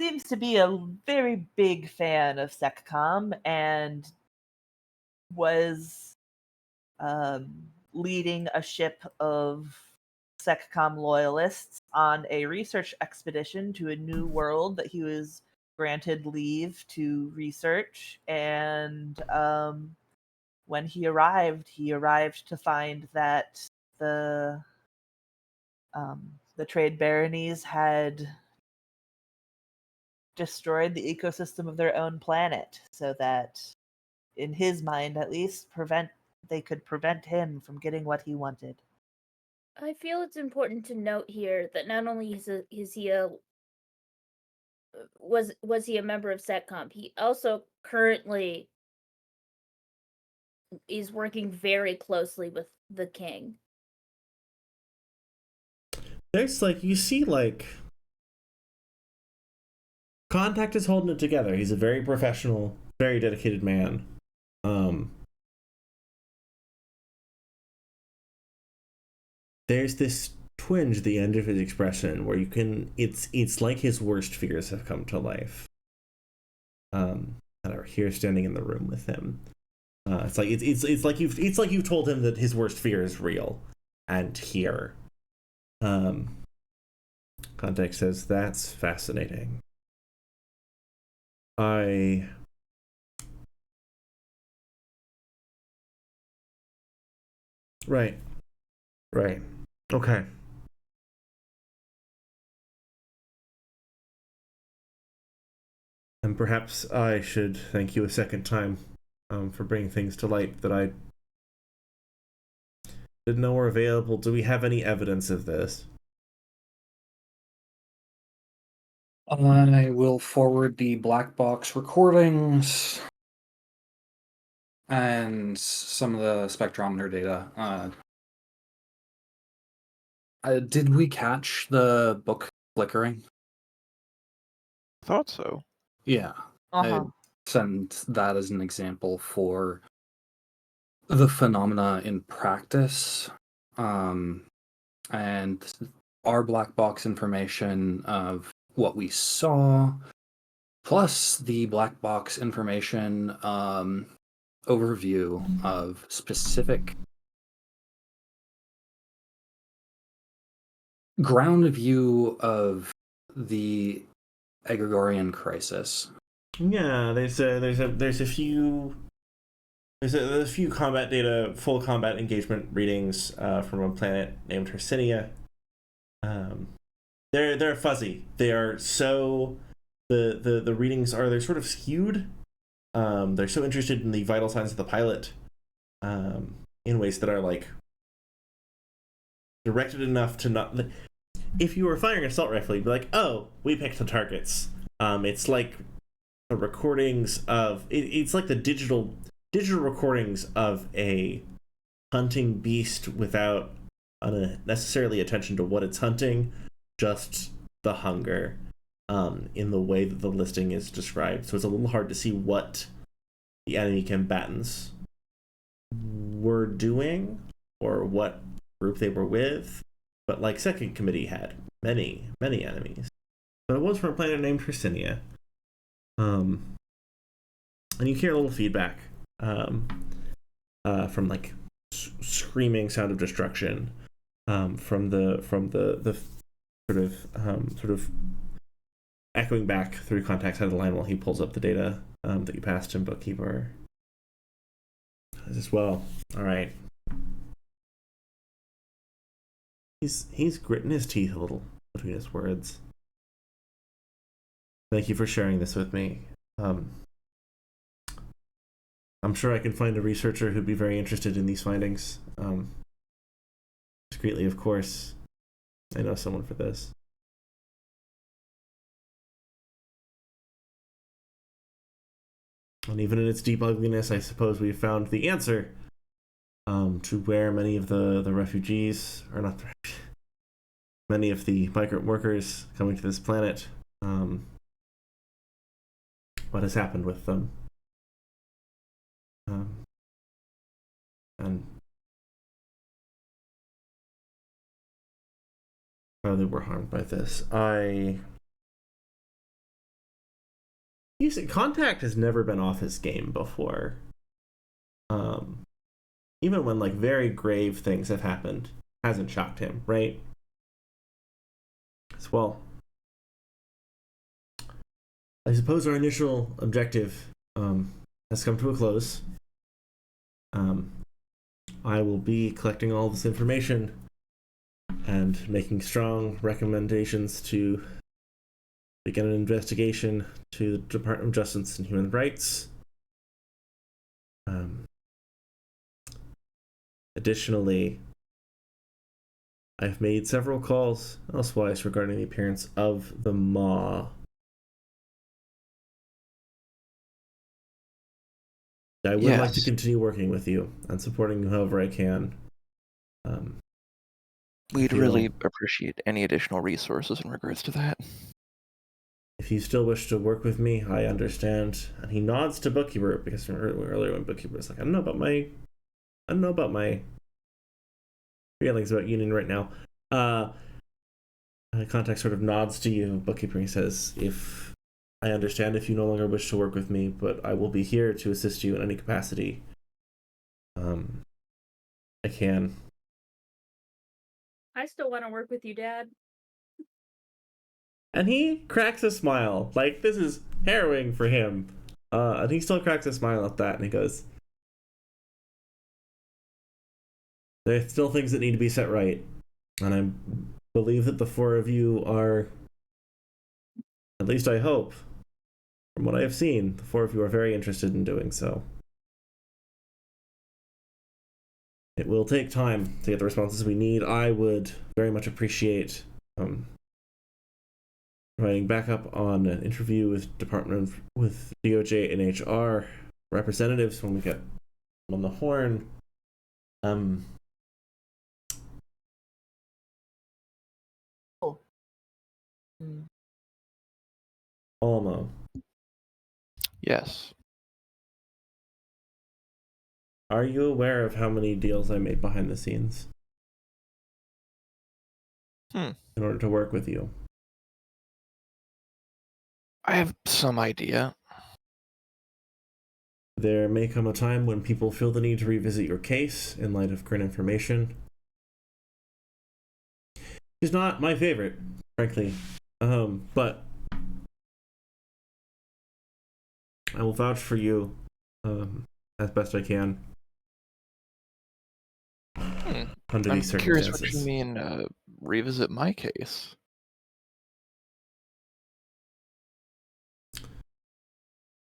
seems to be a very big fan of SecCom and was leading a ship of SecCom loyalists on a research expedition to a new world that he was granted leave to research. And when he arrived to find that the trade baronies had destroyed the ecosystem of their own planet, so that, in his mind at least, they could prevent him from getting what he wanted. I feel it's important to note here that not only was he a member of SecCom, he also currently is working very closely with the king. There's like, you see, like, Contact is holding it together. He's a very professional, very dedicated man. There's this twinge at the end of his expression where you can, it's like his worst fears have come to life. That are here standing in the room with him. It's like you've told him that his worst fear is real, and here. Contact says, that's fascinating. Right. Okay. And perhaps I should thank you a second time for bringing things to light that I didn't know were available. Do we have any evidence of this? I will forward the black box recordings and some of the spectrometer data. Did we catch the book flickering? Thought so. Yeah. Uh-huh. sent that as an example for the phenomena in practice, and our black box information of what we saw, plus the black box information overview of specific ground view of the Egregorian crisis. Yeah, there's a few combat data, full combat engagement readings from a planet named Hercinia. They're fuzzy. They are so the readings they're sort of skewed. They're so interested in the vital signs of the pilot, in ways that are like directed enough to not. If you were firing an assault rifle, you'd be like, "Oh, we picked the targets." It's like the recordings of it's like the digital recordings of a hunting beast without necessarily attention to what it's hunting, just the hunger, in the way that the listing is described. So it's a little hard to see what the enemy combatants were doing or what group they were with. But like Second Committee had many enemies, but it was from a planet named Hercinia. And you hear a little feedback from like screaming sound of destruction, from the sort of echoing back through contact side of the line while he pulls up the data that you passed him, Bookkeeper. As well. All right. He's gritting his teeth a little between his words. Thank you for sharing this with me. I'm sure I can find a researcher who'd be very interested in these findings. Discreetly, of course. I know someone for this. And even in its deep ugliness, I suppose we've found the answer to where many of the refugees, or not, many of the migrant workers coming to this planet, what has happened with them. And how they were harmed by this. You see, Contact has never been off his game before. Even when like very grave things have happened, hasn't shocked him, right? As well. I suppose our initial objective has come to a close. I will be collecting all this information and making strong recommendations to begin an investigation to the Department of Justice and Human Rights. Additionally, I've made several calls elsewise regarding the appearance of the Maw. I would like to continue working with you and supporting you however I can. We'd really appreciate any additional resources in regards to that. If you still wish to work with me, I understand. And he nods to Bookkeeper, because earlier when Bookkeeper was like, I don't know about my feelings about Union right now. Contact sort of nods to you, Bookkeeper. He says, if I understand if you no longer wish to work with me, but I will be here to assist you in any capacity I can. I still want to work with you, Dad. And he cracks a smile. Like, this is harrowing for him. And he still cracks a smile at that, and he goes, there are still things that need to be set right. And I believe that the four of you are, at least I hope, from what I have seen, the four of you are very interested in doing so. It will take time to get the responses we need. I would very much appreciate providing backup on an interview with DOJ and HR representatives when we get on the horn. Mm. Almo. Yes. Are you aware of how many deals I made behind the scenes Hmm. in order to work with you? I have some idea. There may come a time when people feel the need to revisit your case in light of current information. She's not my favorite, frankly, but I will vouch for you as best I can under I'm these curious what you circumstances. mean, revisit my case.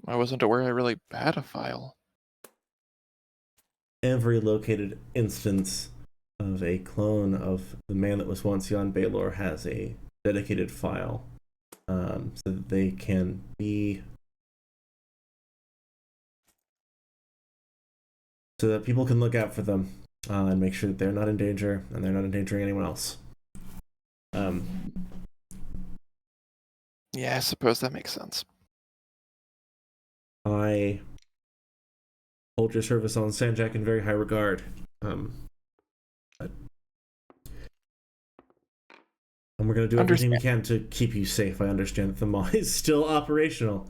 I wasn't aware I really had a file. Every located instance of a clone of the man that was once Jan Baylor has a dedicated file, so that they can be, so that people can look out for them and make sure that they're not in danger and they're not endangering anyone else. Yeah, I suppose that makes sense. I hold your service on Sanjak in very high regard. And we're going to do everything we can to keep you safe. I understand that the mall is still operational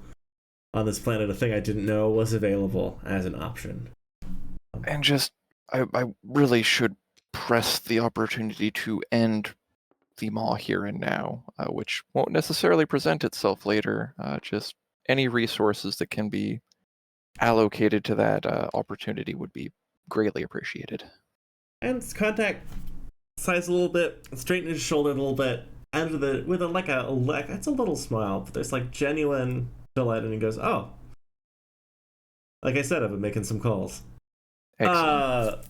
on this planet, a thing I didn't know was available as an option. And just, I really should press the opportunity to end the maw here and now, which won't necessarily present itself later. Just any resources that can be allocated to that opportunity would be greatly appreciated. And contact sighs a little bit, straighten his shoulder a little bit, and with a it's a little smile, but there's like genuine delight, and he goes, "Oh, like I said, I've been making some calls." Excellent.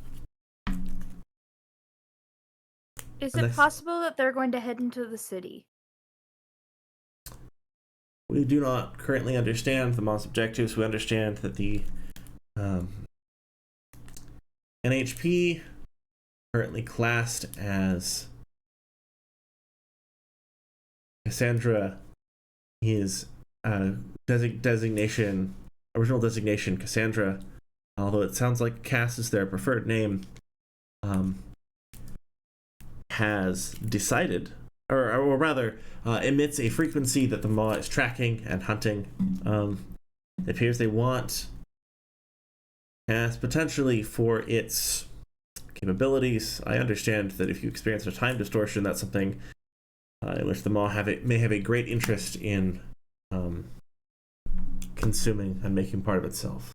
Is it possible that they're going to head into the city? We do not currently understand the Moss objectives. We understand that the NHP, currently classed as Cassandra, his designation, original designation, Cassandra, although it sounds like Cass is their preferred name, has decided, or rather, emits a frequency that the Maw is tracking and hunting. It appears they want Cass potentially for its capabilities. I understand that if you experience a time distortion, that's something in which the Maw may have a great interest in consuming and making part of itself.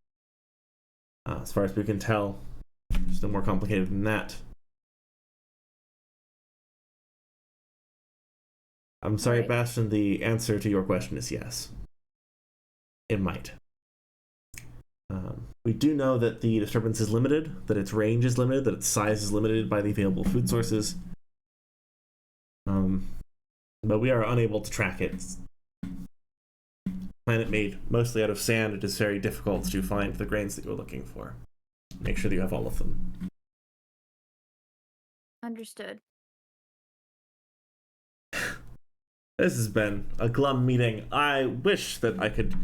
As far as we can tell, it's no more complicated than that. I'm sorry, Right. Bastion, the answer to your question is yes. It might. We do know that the disturbance is limited, that its range is limited, that its size is limited by the available food sources. But we are unable to track it. It's a planet made mostly out of sand. It is very difficult to find the grains that you're looking for. Make sure that you have all of them. Understood. This has been a glum meeting. I wish that I could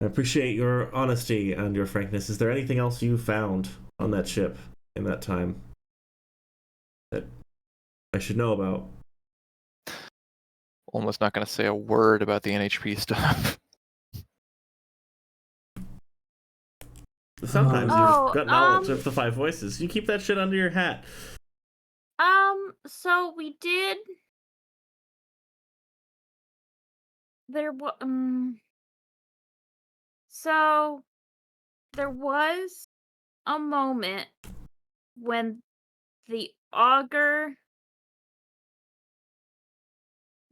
appreciate your honesty and your frankness. Is there anything else you found on that ship in that time that I should know about? Almost not going to say a word about the NHP stuff. Sometimes Oh, you've got knowledge of the five voices. You keep that shit under your hat. So we did. There was So there was a moment when the augur,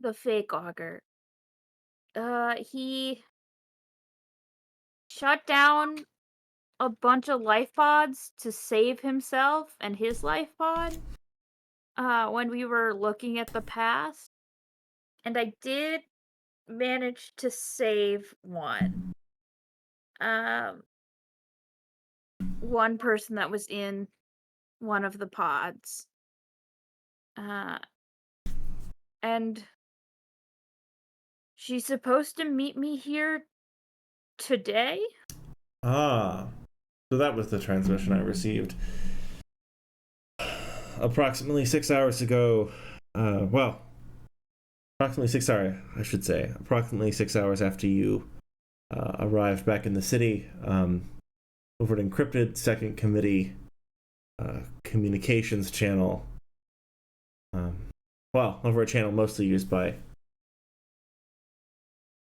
the fake augur, he shut down a bunch of life pods to save himself and his life pod when we were looking at the past. And I did manage to save one. One person that was in one of the pods. And she's supposed to meet me here Today? Ah, so that was the transmission I received. Approximately 6 hours ago, well, approximately 6 hours, I should say, approximately 6 hours after you arrived back in the city, over an encrypted second committee communications channel. Well, over a channel mostly used by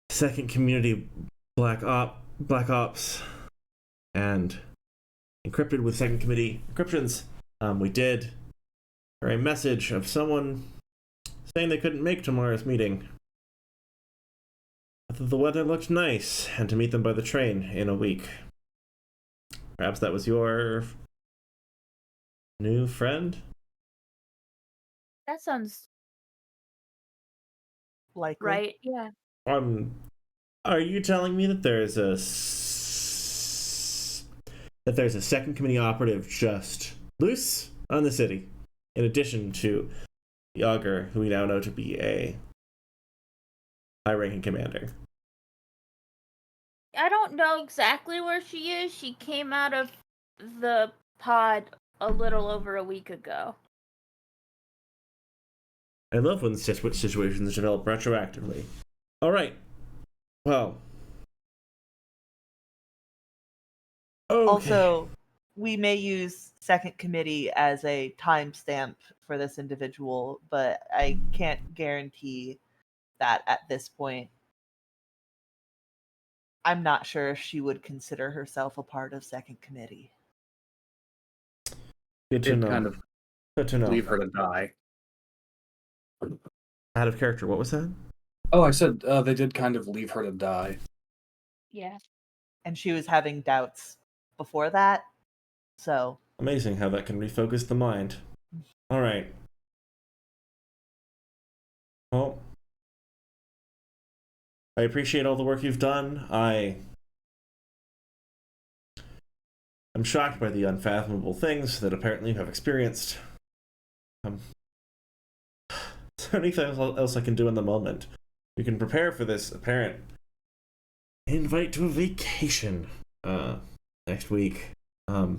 second community black ops and encrypted with second committee encryptions. We did hear a message of someone saying they couldn't make tomorrow's meeting. I thought the weather looked nice, and to meet them by the train in a week. Perhaps that was your new friend? That sounds Likely. right. Yeah. Are you telling me that there's a second committee operative just loose on the city, in addition to the augur, who we now know to be a high-ranking commander? I don't know exactly where she is. She came out of the pod a little over a week ago. I love when situations develop retroactively. All right. Well. Okay. Also, we may use second committee as a timestamp for this individual, but I can't guarantee that at this point. I'm not sure if she would consider herself a part of second committee. Good to Did know. kind of Good to know. leave her to die. Out of character. What was that? Oh, I said they did kind of leave her to die. Yeah. And she was having doubts before that. So Amazing how that can refocus the mind. All right. Well, I appreciate all the work you've done. I'm shocked by the unfathomable things that apparently you have experienced. Is there anything else I can do in the moment? You can prepare for this apparent invite to a vacation next week. Is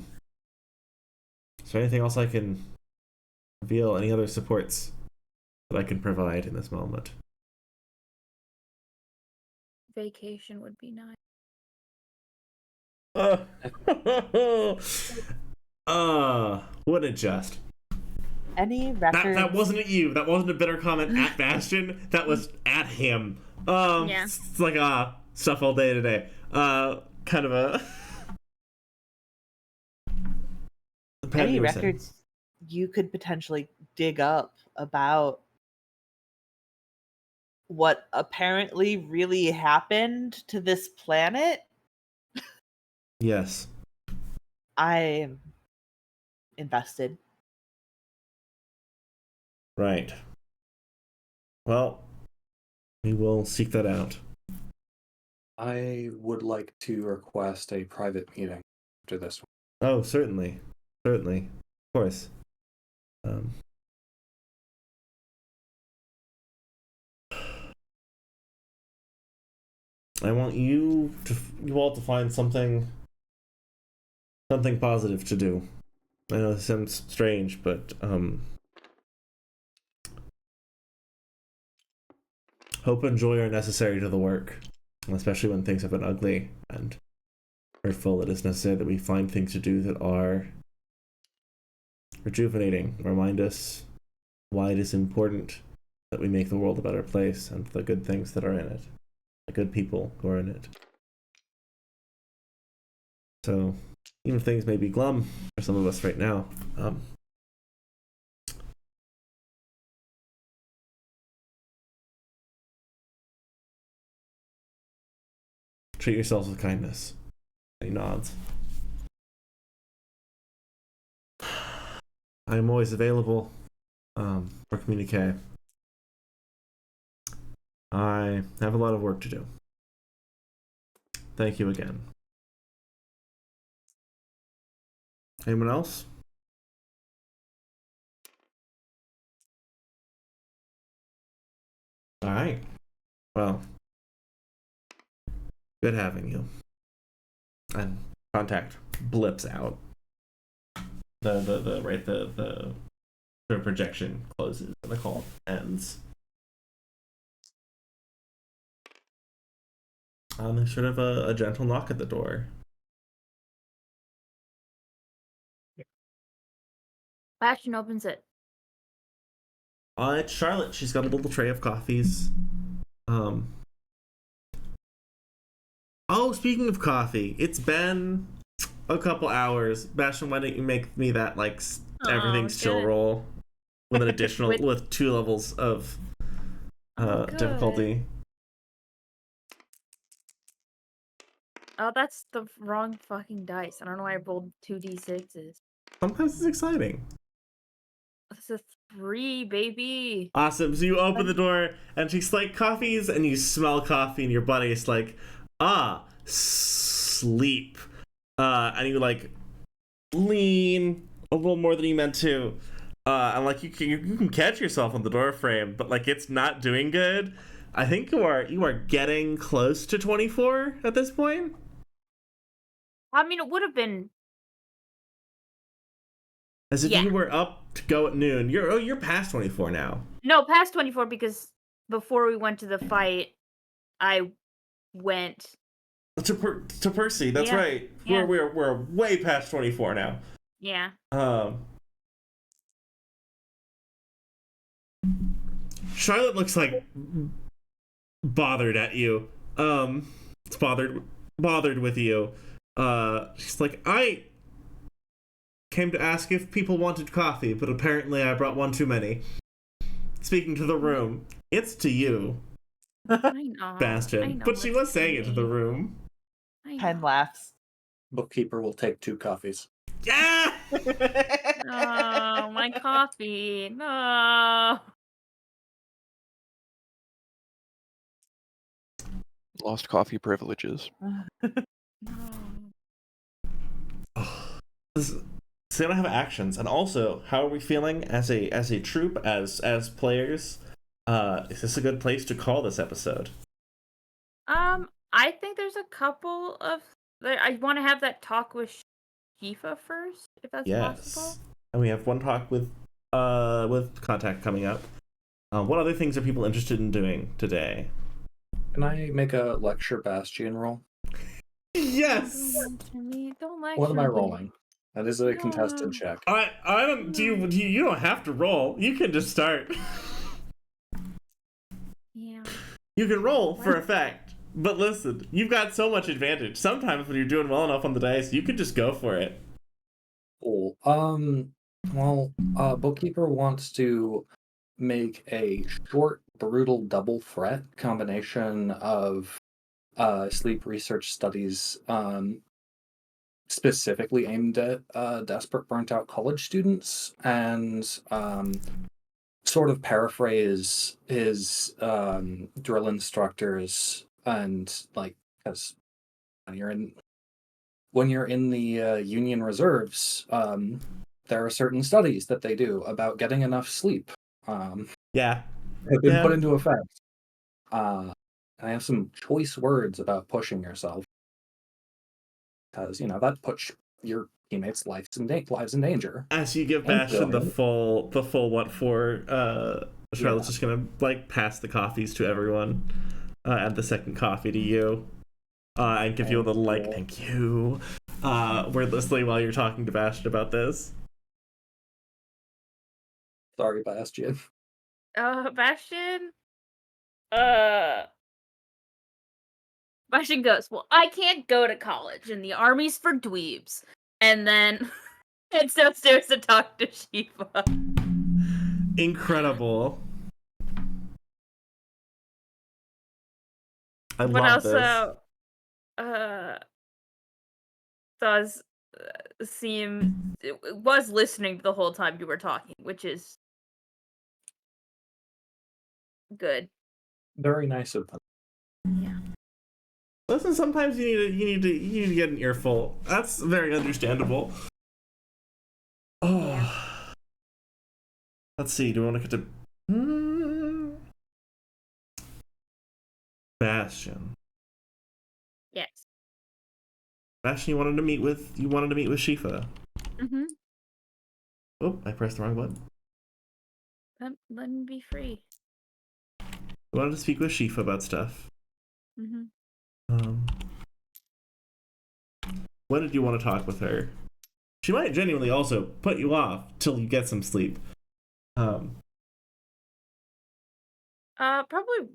there anything else I can reveal? Any other supports that I can provide in this moment? Vacation would be nice. What a jest. any records? That wasn't at you. That wasn't a bitter comment at Bastion. That was at him. Yeah. It's like stuff all day today. Kind of a. Pat, Any you were saying. records you could potentially dig up about what apparently really happened to this planet? Yes. I'm invested. Right. Well, we will seek that out. I would like to request a private meeting after this one. Oh, certainly. Certainly. Of course. I want you all to find something positive to do. I know this sounds strange, but hope and joy are necessary to the work, especially when things have been ugly and hurtful. It is necessary that we find things to do that are rejuvenating, remind us why it is important that we make the world a better place and the good things that are in it, the good people who are in it. So, even if things may be glum for some of us right now, treat yourselves with kindness. And he nods. I am always available for communique. I have a lot of work to do. Thank you again. Anyone else? All right. Well, Good having you. And contact blips out. The projection closes and the call ends. There's sort of a gentle knock at the door. Bastion opens it. It's Charlotte. She's got a little tray of coffees. Oh, speaking of coffee, it's been a couple hours. Bastion, why don't you make me that everything's chill good. roll with an additional With- with 2 levels of Good. difficulty. Oh, that's the wrong fucking dice. I don't know why I rolled 2d6s. Sometimes it's exciting. It's a 3, baby. Awesome. So you open the door and she's like, coffees, and you smell coffee, and your buddy is like, sleep. And you lean a little more than you meant to. And you can catch yourself on the door frame, but it's not doing good. I think you are getting close to 24 at this point. I mean, it would have been. As if you were up to go at noon. You're past 24 now. No, past 24 because before we went to the fight, I went to Percy. That's right. Yeah. We're way past 24 now. Yeah. Charlotte looks bothered at you. It's bothered with you. She's like, I came to ask if people wanted coffee, but apparently I brought one too many. Speaking to the room, it's to you, I know. Bastion. I know, But she was it's saying it to the me. room. I Pen know. laughs. Bookkeeper will take 2 coffees. Yeah. Oh, my coffee. No. Lost coffee privileges. No. So they don't have actions, and also, how are we feeling as a troop, as players? Is this a good place to call this episode? I think there's a couple of. I want to have that talk with Shifa first, if that's possible. And we have one talk with contact coming up. What other things are people interested in doing today? Can I make a lecture Bastion roll? Yes. Don't lecture What am I me. rolling? That is a contested check. I don't. You don't have to roll. You can just start. Yeah. You can roll for effect. But listen, you've got so much advantage. Sometimes when you're doing well enough on the dice, you can just go for it. Cool. Bookkeeper wants to make a short, brutal double threat combination of sleep research studies specifically aimed at desperate, burnt-out college students, and sort of paraphrase his drill instructors, and because when you're in the Union Reserves, there are certain studies that they do about getting enough sleep. Yeah. Have been put into effect. And I have some choice words about pushing yourself, because that puts your teammates' lives in danger. As you give Bastion the full what for, Charlotte's just gonna pass the coffees to everyone, add the second coffee to you, and give you a little thank you, wordlessly while you're talking to Bastion about this. Sorry, Bastion. Bastion? Bastion goes, well, I can't go to college, and the army's for dweebs. And then heads downstairs to talk to Shiva. Incredible. I love this. Does seem it was listening the whole time you were talking, which is good. Very nice of them. Yeah. Listen, sometimes you need to get an earful. That's very understandable. Oh. Yeah. Let's see. Do we want to get to Bastion? Yes. Sebastian, you wanted to meet with Shifa. Mm-hmm. Oh, I pressed the wrong button. Let me be free. I wanted to speak with Shifa about stuff. Mm-hmm. When did you want to talk with her? She might genuinely also put you off till you get some sleep. Probably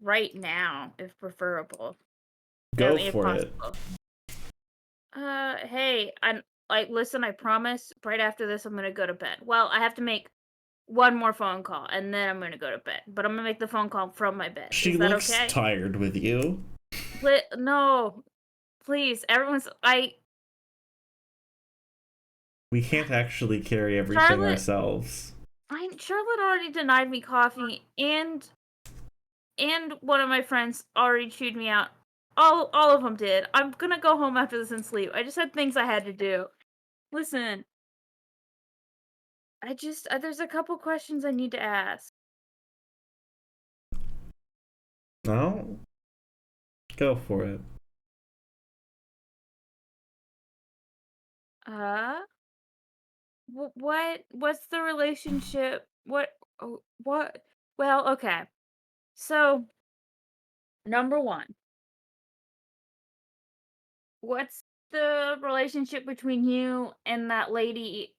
right now, if preferable. Go If for it. possible. Hey, listen, I promise, right after this, I'm gonna go to bed. Well, I have to make one more phone call, and then I'm gonna go to bed. But I'm gonna make the phone call from my bed. She Is that looks okay? tired with you. No, please, We can't actually carry everything ourselves. Charlotte already denied me coffee, and one of my friends already chewed me out. All of them did. I'm gonna go home after this and sleep. I just had things I had to do. Listen, there's a couple questions I need to ask. No? Go for it. What's the relationship? What? Well, okay. So, number one, what's the relationship between you and that lady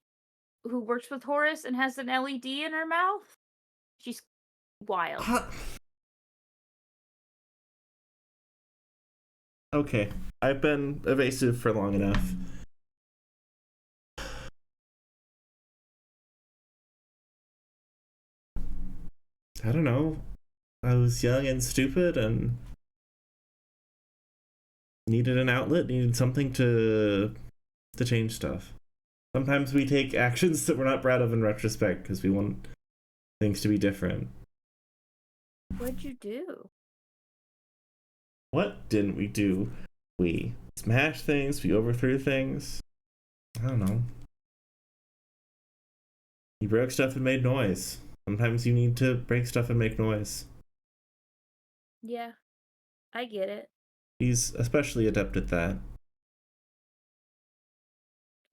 who works with Horace and has an LED in her mouth? She's wild. Okay, I've been evasive for long enough. I don't know. I was young and stupid and needed an outlet, needed something to change stuff. Sometimes we take actions that we're not proud of in retrospect because we want things to be different. What'd you do? What didn't we do? We smashed things, we overthrew things. I don't know. You broke stuff and made noise. Sometimes you need to break stuff and make noise. Yeah, I get it. He's especially adept at that.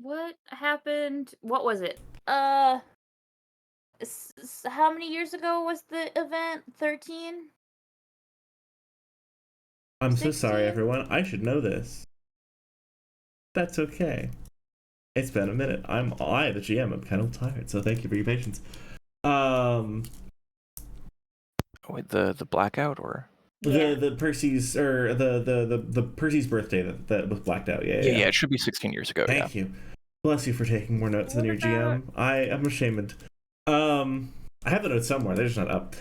What happened? What was it? How many years ago was the event? 13? I'm so sorry, 16? everyone. I should know this. That's okay. It's been a minute. I, the GM, am kind of tired, so thank you for your patience. Wait, the blackout or? The Percy's or the Percy's birthday that was blacked out. Yeah. Yeah, it should be 16 years ago. Thank you. Bless you for taking more notes than your GM. I am ashamed. I have the notes somewhere. They're just not up.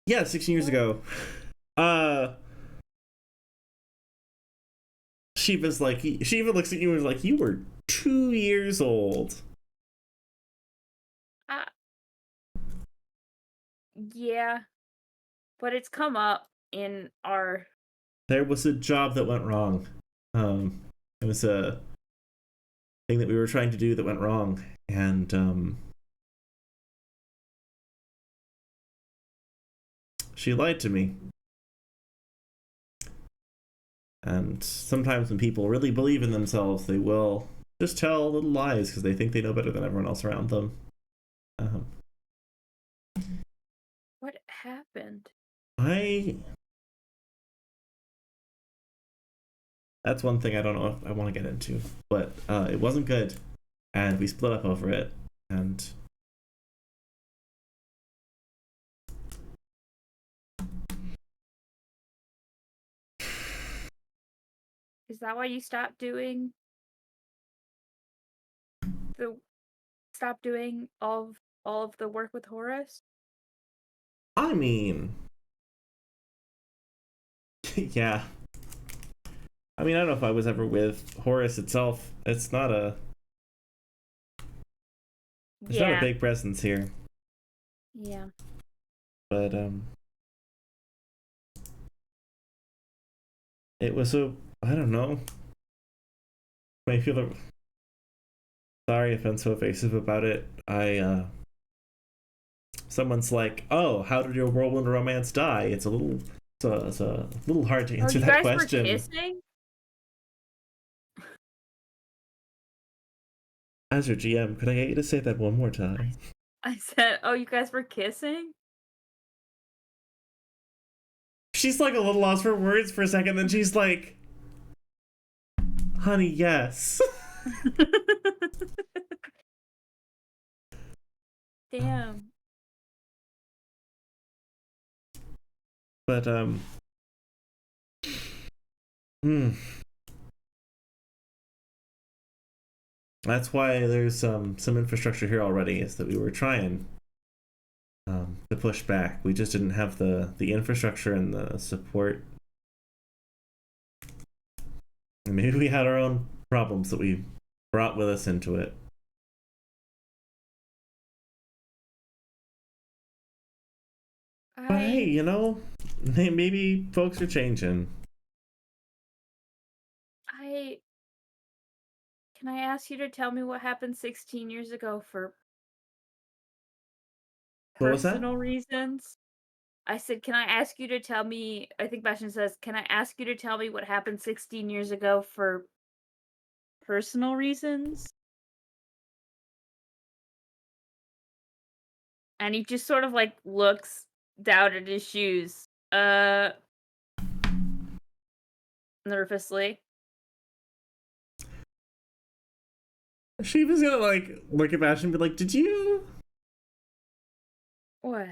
Yeah, 16 years ago. She even looks at you and is like, you were 2 years old. Yeah, but it's come up in our. There was a job that went wrong. It was a thing that we were trying to do that went wrong, and she lied to me. And sometimes when people really believe in themselves, they will just tell little lies because they think they know better than everyone else around them. What happened? That's one thing I don't know if I want to get into, but it wasn't good, and we split up over it, and Is that why you stopped doing all of the work with Horace? I mean, yeah. I mean, I don't know if I was ever with Horace itself. It's not a big presence here. Yeah. But it was I don't know. I feel sorry if I'm so evasive about it. Someone's like, "Oh, how did your whirlwind romance die?" It's a little So it's a little hard to answer you that guys question. were kissing? As your GM, could I get you to say that one more time? I said, oh, you guys were kissing? She's like a little lost for words for a second, then she's like, honey, yes. Damn. But, that's why there's some infrastructure here already, is that we were trying to push back. We just didn't have the infrastructure and the support. And maybe we had our own problems that we brought with us into it. But hey, you know, maybe folks are changing. Can I ask you to tell me what happened 16 years ago for What was that? personal reasons? I said, can I ask you to tell me, I think Bastion says, can I ask you to tell me what happened 16 years ago for personal reasons? And he just sort of like looks down at his shoes, nervously. She was gonna like look at Bastion and be like, did you? What?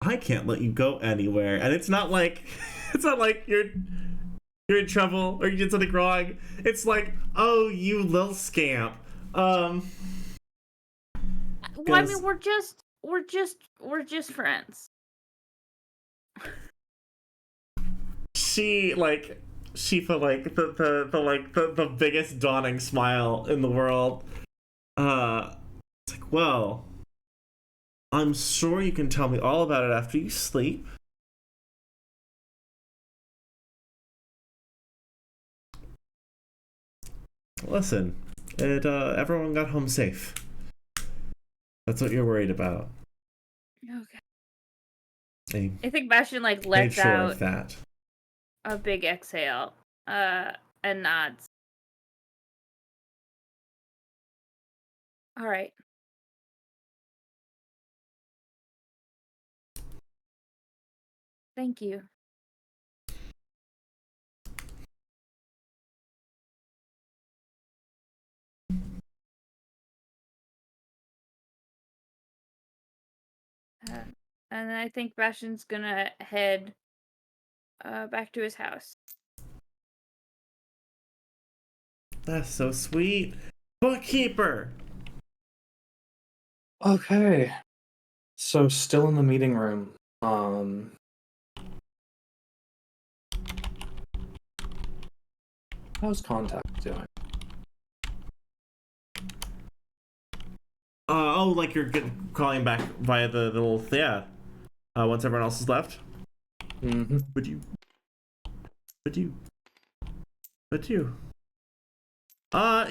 I can't let you go anywhere. And it's not like you're in trouble or you did something wrong. It's like, oh, you little scamp. Well, I mean, we're just friends. She put like the biggest dawning smile in the world. It's like, well, I'm sure you can tell me all about it after you sleep. Listen, everyone got home safe. That's what you're worried about. Okay. I think Bastion like made lets sure out of that. a big exhale, and nods. All right. Thank you. And I think Bastion's gonna head back to his house. That's so sweet. Bookkeeper! Okay. So still in the meeting room. How's Contact doing? Like you're calling back via the little, yeah. Once everyone else is left? Mm-hmm. But you.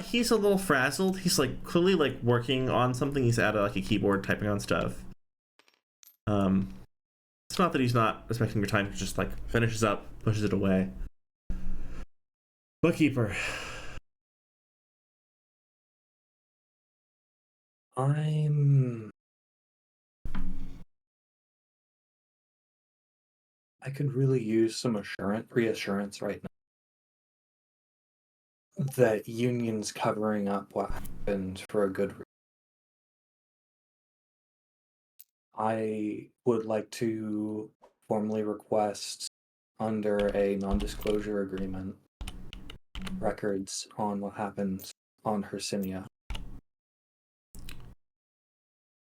He's a little frazzled. He's like clearly like working on something. He's at like a keyboard typing on stuff. It's not that he's not respecting your time. He just like finishes up, pushes it away. Bookkeeper. I could really use some reassurance right now that Union's covering up what happened for a good reason. I would like to formally request, under a non-disclosure agreement, records on what happened on Hercynia.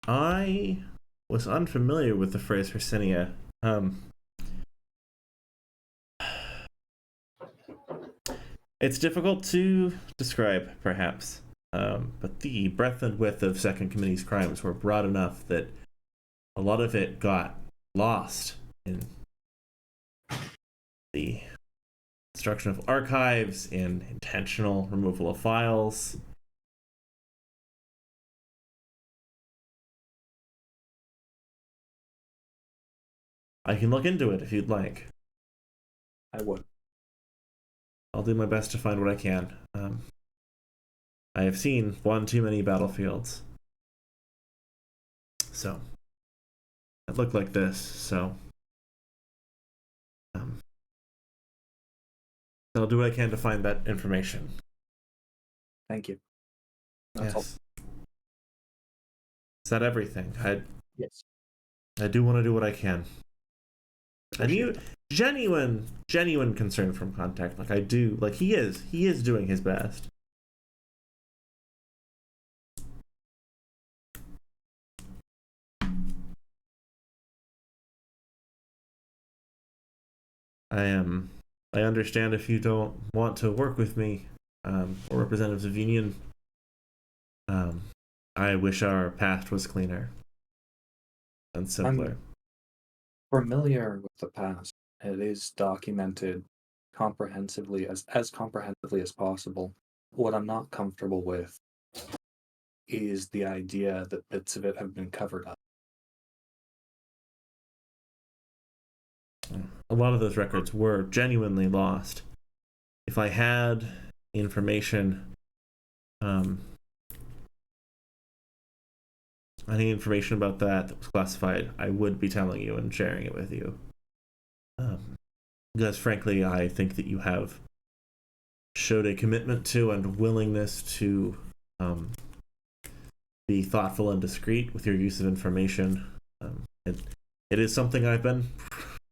I was unfamiliar with the phrase Hercynia. It's difficult to describe, perhaps, but the breadth and width of Second Committee's crimes were broad enough that a lot of it got lost in the destruction of archives and intentional removal of files. I can look into it if you'd like. I would. I'll do my best to find what I can. I have seen one too many battlefields. So, it looked like this, so... I'll do what I can to find that information. Thank you. That's Yes. Is that everything? Yes. I do want to do what I can. And you, Appreciate genuine concern from contact. Like I do, like he is doing his best. I understand if you don't want to work with me, or representatives of union. I wish our past was cleaner and simpler. I'm familiar with the past. It is documented comprehensively as comprehensively as possible. What I'm not comfortable with is the idea that bits of it have been covered up. A lot of those records were genuinely lost. If I had information, any information about that was classified, I would be telling you and sharing it with you. Because frankly, I think that you have showed a commitment to and willingness to be thoughtful and discreet with your use of information. It is something I've been,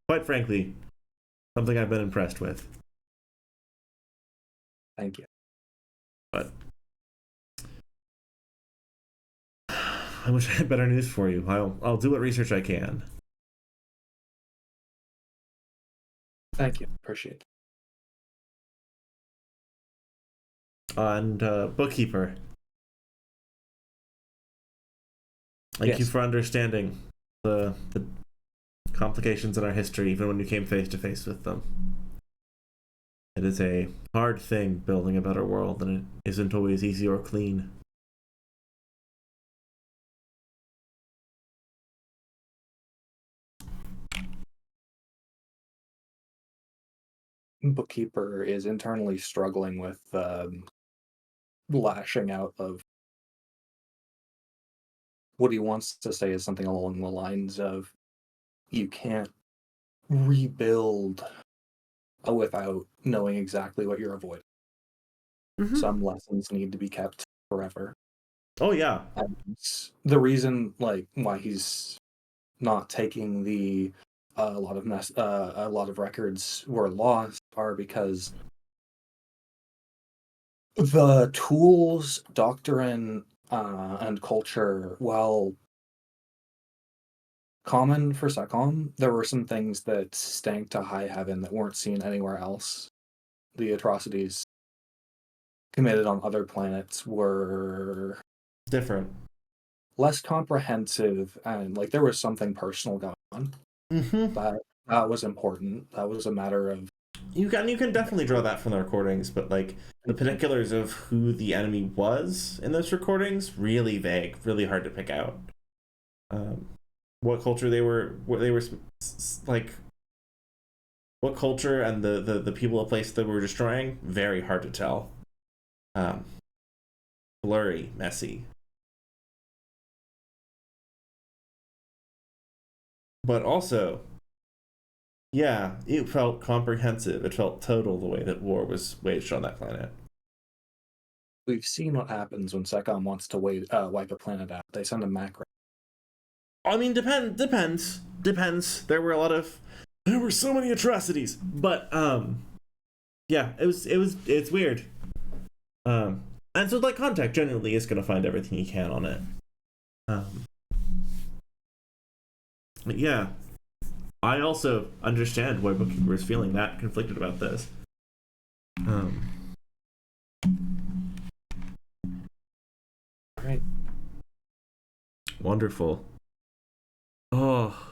quite frankly, something I've been impressed with. Thank you. But I wish I had better news for you. I'll do what research I can. Thank you. Appreciate it. And bookkeeper, thank you Yes. for understanding the complications in our history, even when you came face to face with them. It is a hard thing building a better world, and it isn't always easy or clean. Bookkeeper is internally struggling with lashing out of what he wants to say is something along the lines of, you can't rebuild without knowing exactly what you're avoiding. Mm-hmm. Some lessons need to be kept forever. Oh yeah. And the reason, like, why he's not taking a lot of records were lost are because the tools, doctrine, and culture, while common for SecCom, there were some things that stank to high heaven that weren't seen anywhere else. The atrocities committed on other planets were Different. less comprehensive, and like there was something personal going on. Mm-hmm. That was important. That was a matter of You can definitely draw that from the recordings, but like the particulars of who the enemy was in those recordings, really vague, really hard to pick out. What culture they were like, what culture and the people of place that were destroying, very hard to tell. Blurry, messy. But also, yeah, it felt comprehensive. It felt total the way that war was waged on that planet. we've seen what happens when SecCom wants to wipe a planet out. They send a macro. I mean, depends. There were so many atrocities, but yeah, it's weird. And so like Contact generally is gonna find everything he can on it. But yeah, I also understand why Bookkeeper is feeling that conflicted about this. Right. Wonderful. Oh.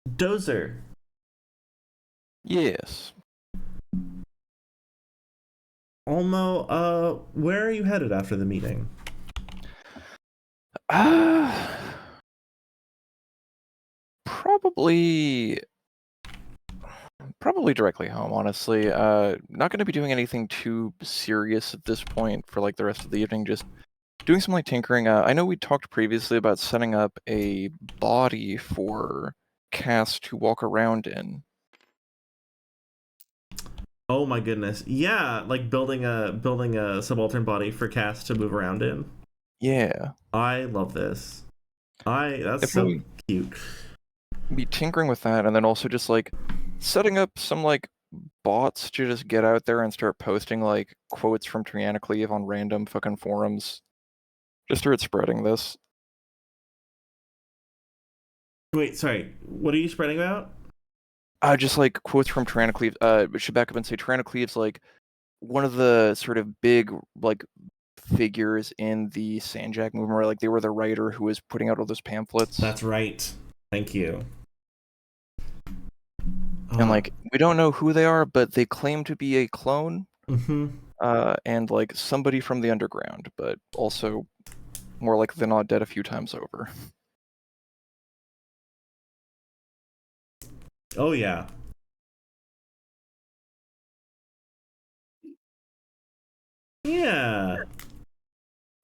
Dozer. Yes. Olmo, where are you headed after the meeting? Probably directly home, honestly. Not going to be doing anything too serious at this point for like the rest of the evening. Just doing some like tinkering. I know we talked previously about setting up a body for Cass to walk around in. Oh my goodness. Yeah, like building a subaltern body for Cass to move around in. Yeah. I love this. That's If so we cute. be tinkering with that, and then also just like setting up some like bots to just get out there and start posting like quotes from Triana Cleave on random fucking forums. Just start spreading this. Wait, sorry. What are you spreading about? Just like quotes from Triana Cleave. Should back up and say Triana Cleave's like one of the sort of big like figures in the Sanjak movement, where like they were the writer who was putting out all those pamphlets. That's right. Thank you. And like we don't know who they are, but they claim to be a clone. Mm-hmm. And like somebody from the underground, but also more likely than not dead a few times over. Oh yeah. Yeah.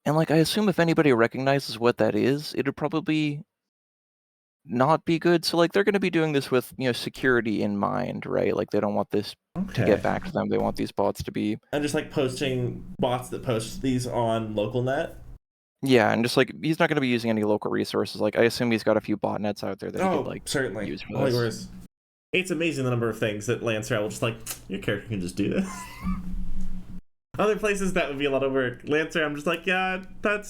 And like I assume if anybody recognizes what that is, it'd probably not be good. So like they're going to be doing this with, security in mind, right? Like they don't want this to get back to them. They want these bots to be... And just like posting bots that post these on LocalNet? Yeah, and just like he's not going to be using any local resources. Like I assume he's got a few botnets out there that he could like certainly use for this. It's amazing the number of things that Lancer will just like, your character can just do this. Other places that would be a lot of work. Lancer, I'm just like, yeah, that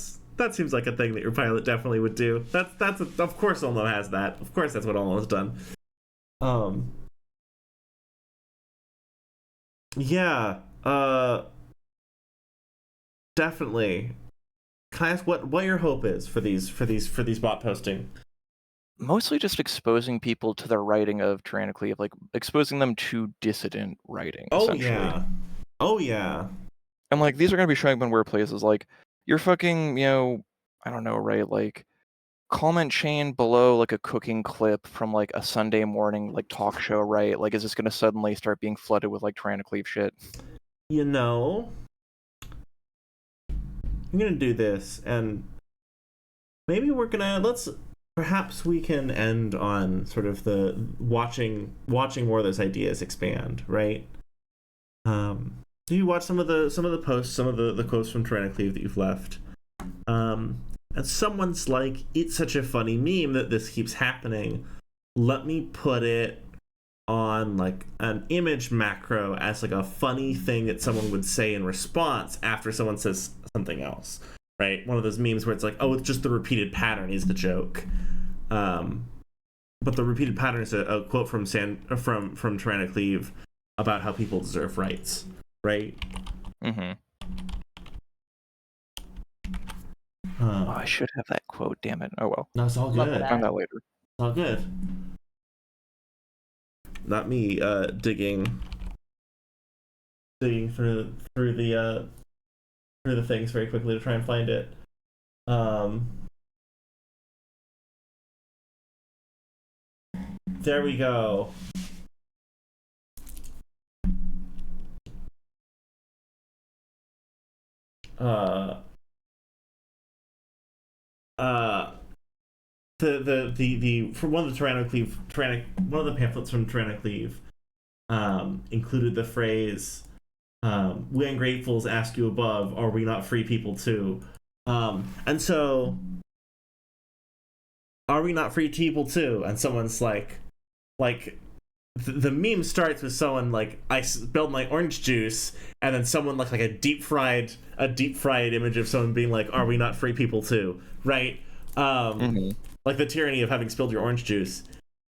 seems like a thing that your pilot definitely would do. Of course Olno has that. Of course that's what Olno has done. Yeah, definitely. Can I ask what your hope is for these bot posting? Mostly just exposing people to the writing of Triana Cleave, like exposing them to dissident writing. Oh yeah. Oh yeah. And like these are gonna be showing up in weird places, like you're fucking, I don't know, right? Like comment chain below like a cooking clip from like a Sunday morning like talk show, right? Like is this gonna suddenly start being flooded with like Triana Cleave shit? I'm gonna do this, and maybe perhaps we can end on sort of the watching more of those ideas expand, right? Do you watch some of the posts, some of the quotes from Triana Cleave that you've left? And someone's like, it's such a funny meme that this keeps happening. Let me put it on like an image macro as like a funny thing that someone would say in response after someone says something else, right? One of those memes where it's like, oh, it's just the repeated pattern is the joke. But the repeated pattern is a quote from Triana Cleave about how people deserve rights, right? Mm-hmm. I should have that quote, damn it. Oh well. No, it's all good. Find that later. It's all good. Not me digging through the things very quickly to try and find it. There we go. The for one of the pamphlets from Triana Cleave included the phrase, "We ungratefuls ask you above, are we not free people too?" And so, are we not free people too? And someone's like, the meme starts with someone like, I spilled my orange juice, and then someone like a deep fried image of someone being like, are we not free people too? Right? Like the tyranny of having spilled your orange juice.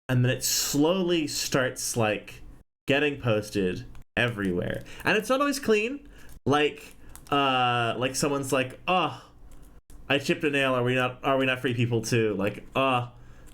And then it slowly starts like getting posted everywhere. And it's not always clean. Like someone's like, oh, I chipped a nail, are we not free people too? Like,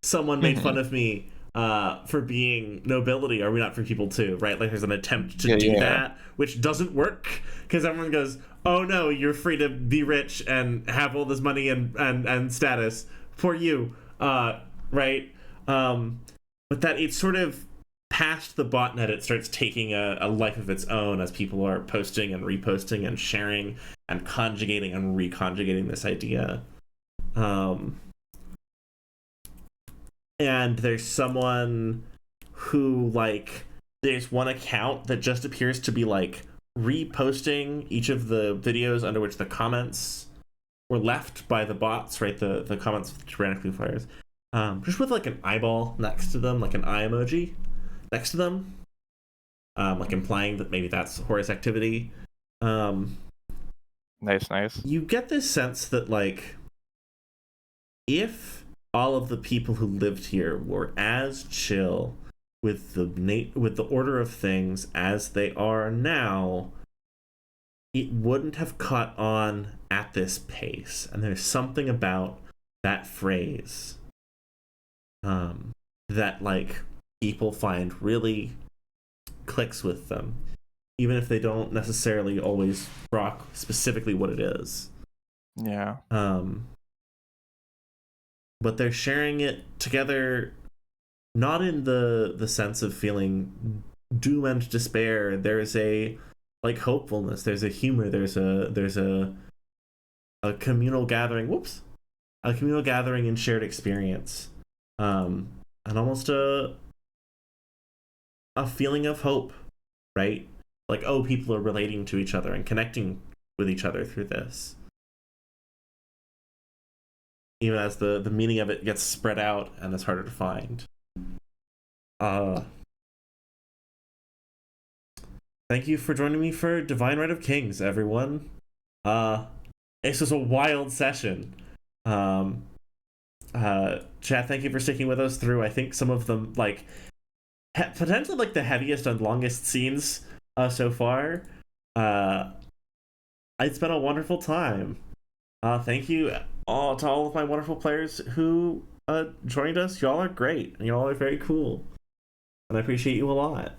someone made fun of me for being nobility, are we not free people too? Right? Like there's an attempt to do that, which doesn't work because everyone goes, oh no, you're free to be rich and have all this money and status for you, right? But that it's sort of past the botnet, it starts taking a life of its own as people are posting and reposting and sharing and conjugating and reconjugating this idea. And there's someone who, like, there's one account that just appears to be, like, reposting each of the videos under which the comments were left by the bots, right? The comments with tyrannically fires. Just with, like, an eyeball next to them, like an eye emoji next to them. Like, implying that maybe that's Horus activity. Nice. You get this sense that, like, if all of the people who lived here were as chill with the order of things as they are now, it wouldn't have caught on at this pace. And there's something about that phrase that, like, people find really clicks with them, even if they don't necessarily always rock specifically what it is. Yeah. But they're sharing it together, not in the sense of feeling doom and despair. There's a, like, hopefulness. There's a humor. There's a communal gathering. A communal gathering and shared experience. And almost a feeling of hope, right? Like, oh, people are relating to each other and connecting with each other through this. Even as the meaning of it gets spread out and it's harder to find. Thank you for joining me for Divine Right of Kings, everyone. This was a wild session. Chat, thank you for sticking with us through, I think, some of them, like, potentially, like, the heaviest and longest scenes so far. It's been a wonderful time. Thank you to all of my wonderful players who joined us. Y'all are great. Y'all are very cool. And I appreciate you a lot.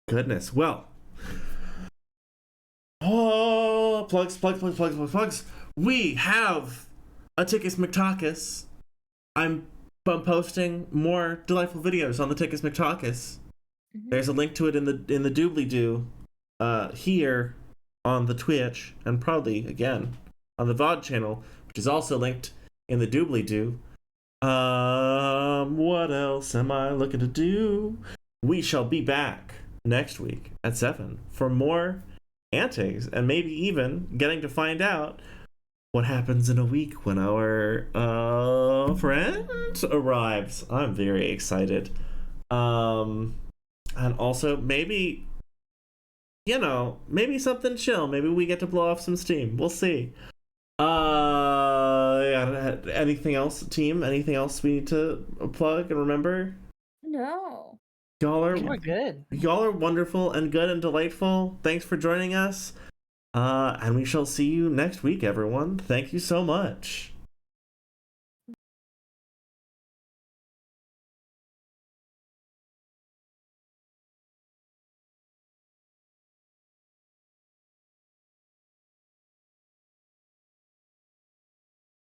Goodness. Well. Oh, plugs. We have a Tickus McTalkus. I'm posting more delightful videos on the Tickus McTalkus. There's a link to it in the doobly-doo here on the Twitch, and probably, again, on the VOD channel, which is also linked in the doobly-doo. What else am I looking to do? We shall be back next week at 7 for more antics, and maybe even getting to find out what happens in a week when our friend arrives. I'm very excited. And also, maybe, maybe something chill. Maybe we get to blow off some steam. We'll see. Anything else, team? Anything else we need to plug and remember? No. We're good. Y'all are wonderful and good and delightful. Thanks for joining us. And we shall see you next week, everyone. Thank you so much.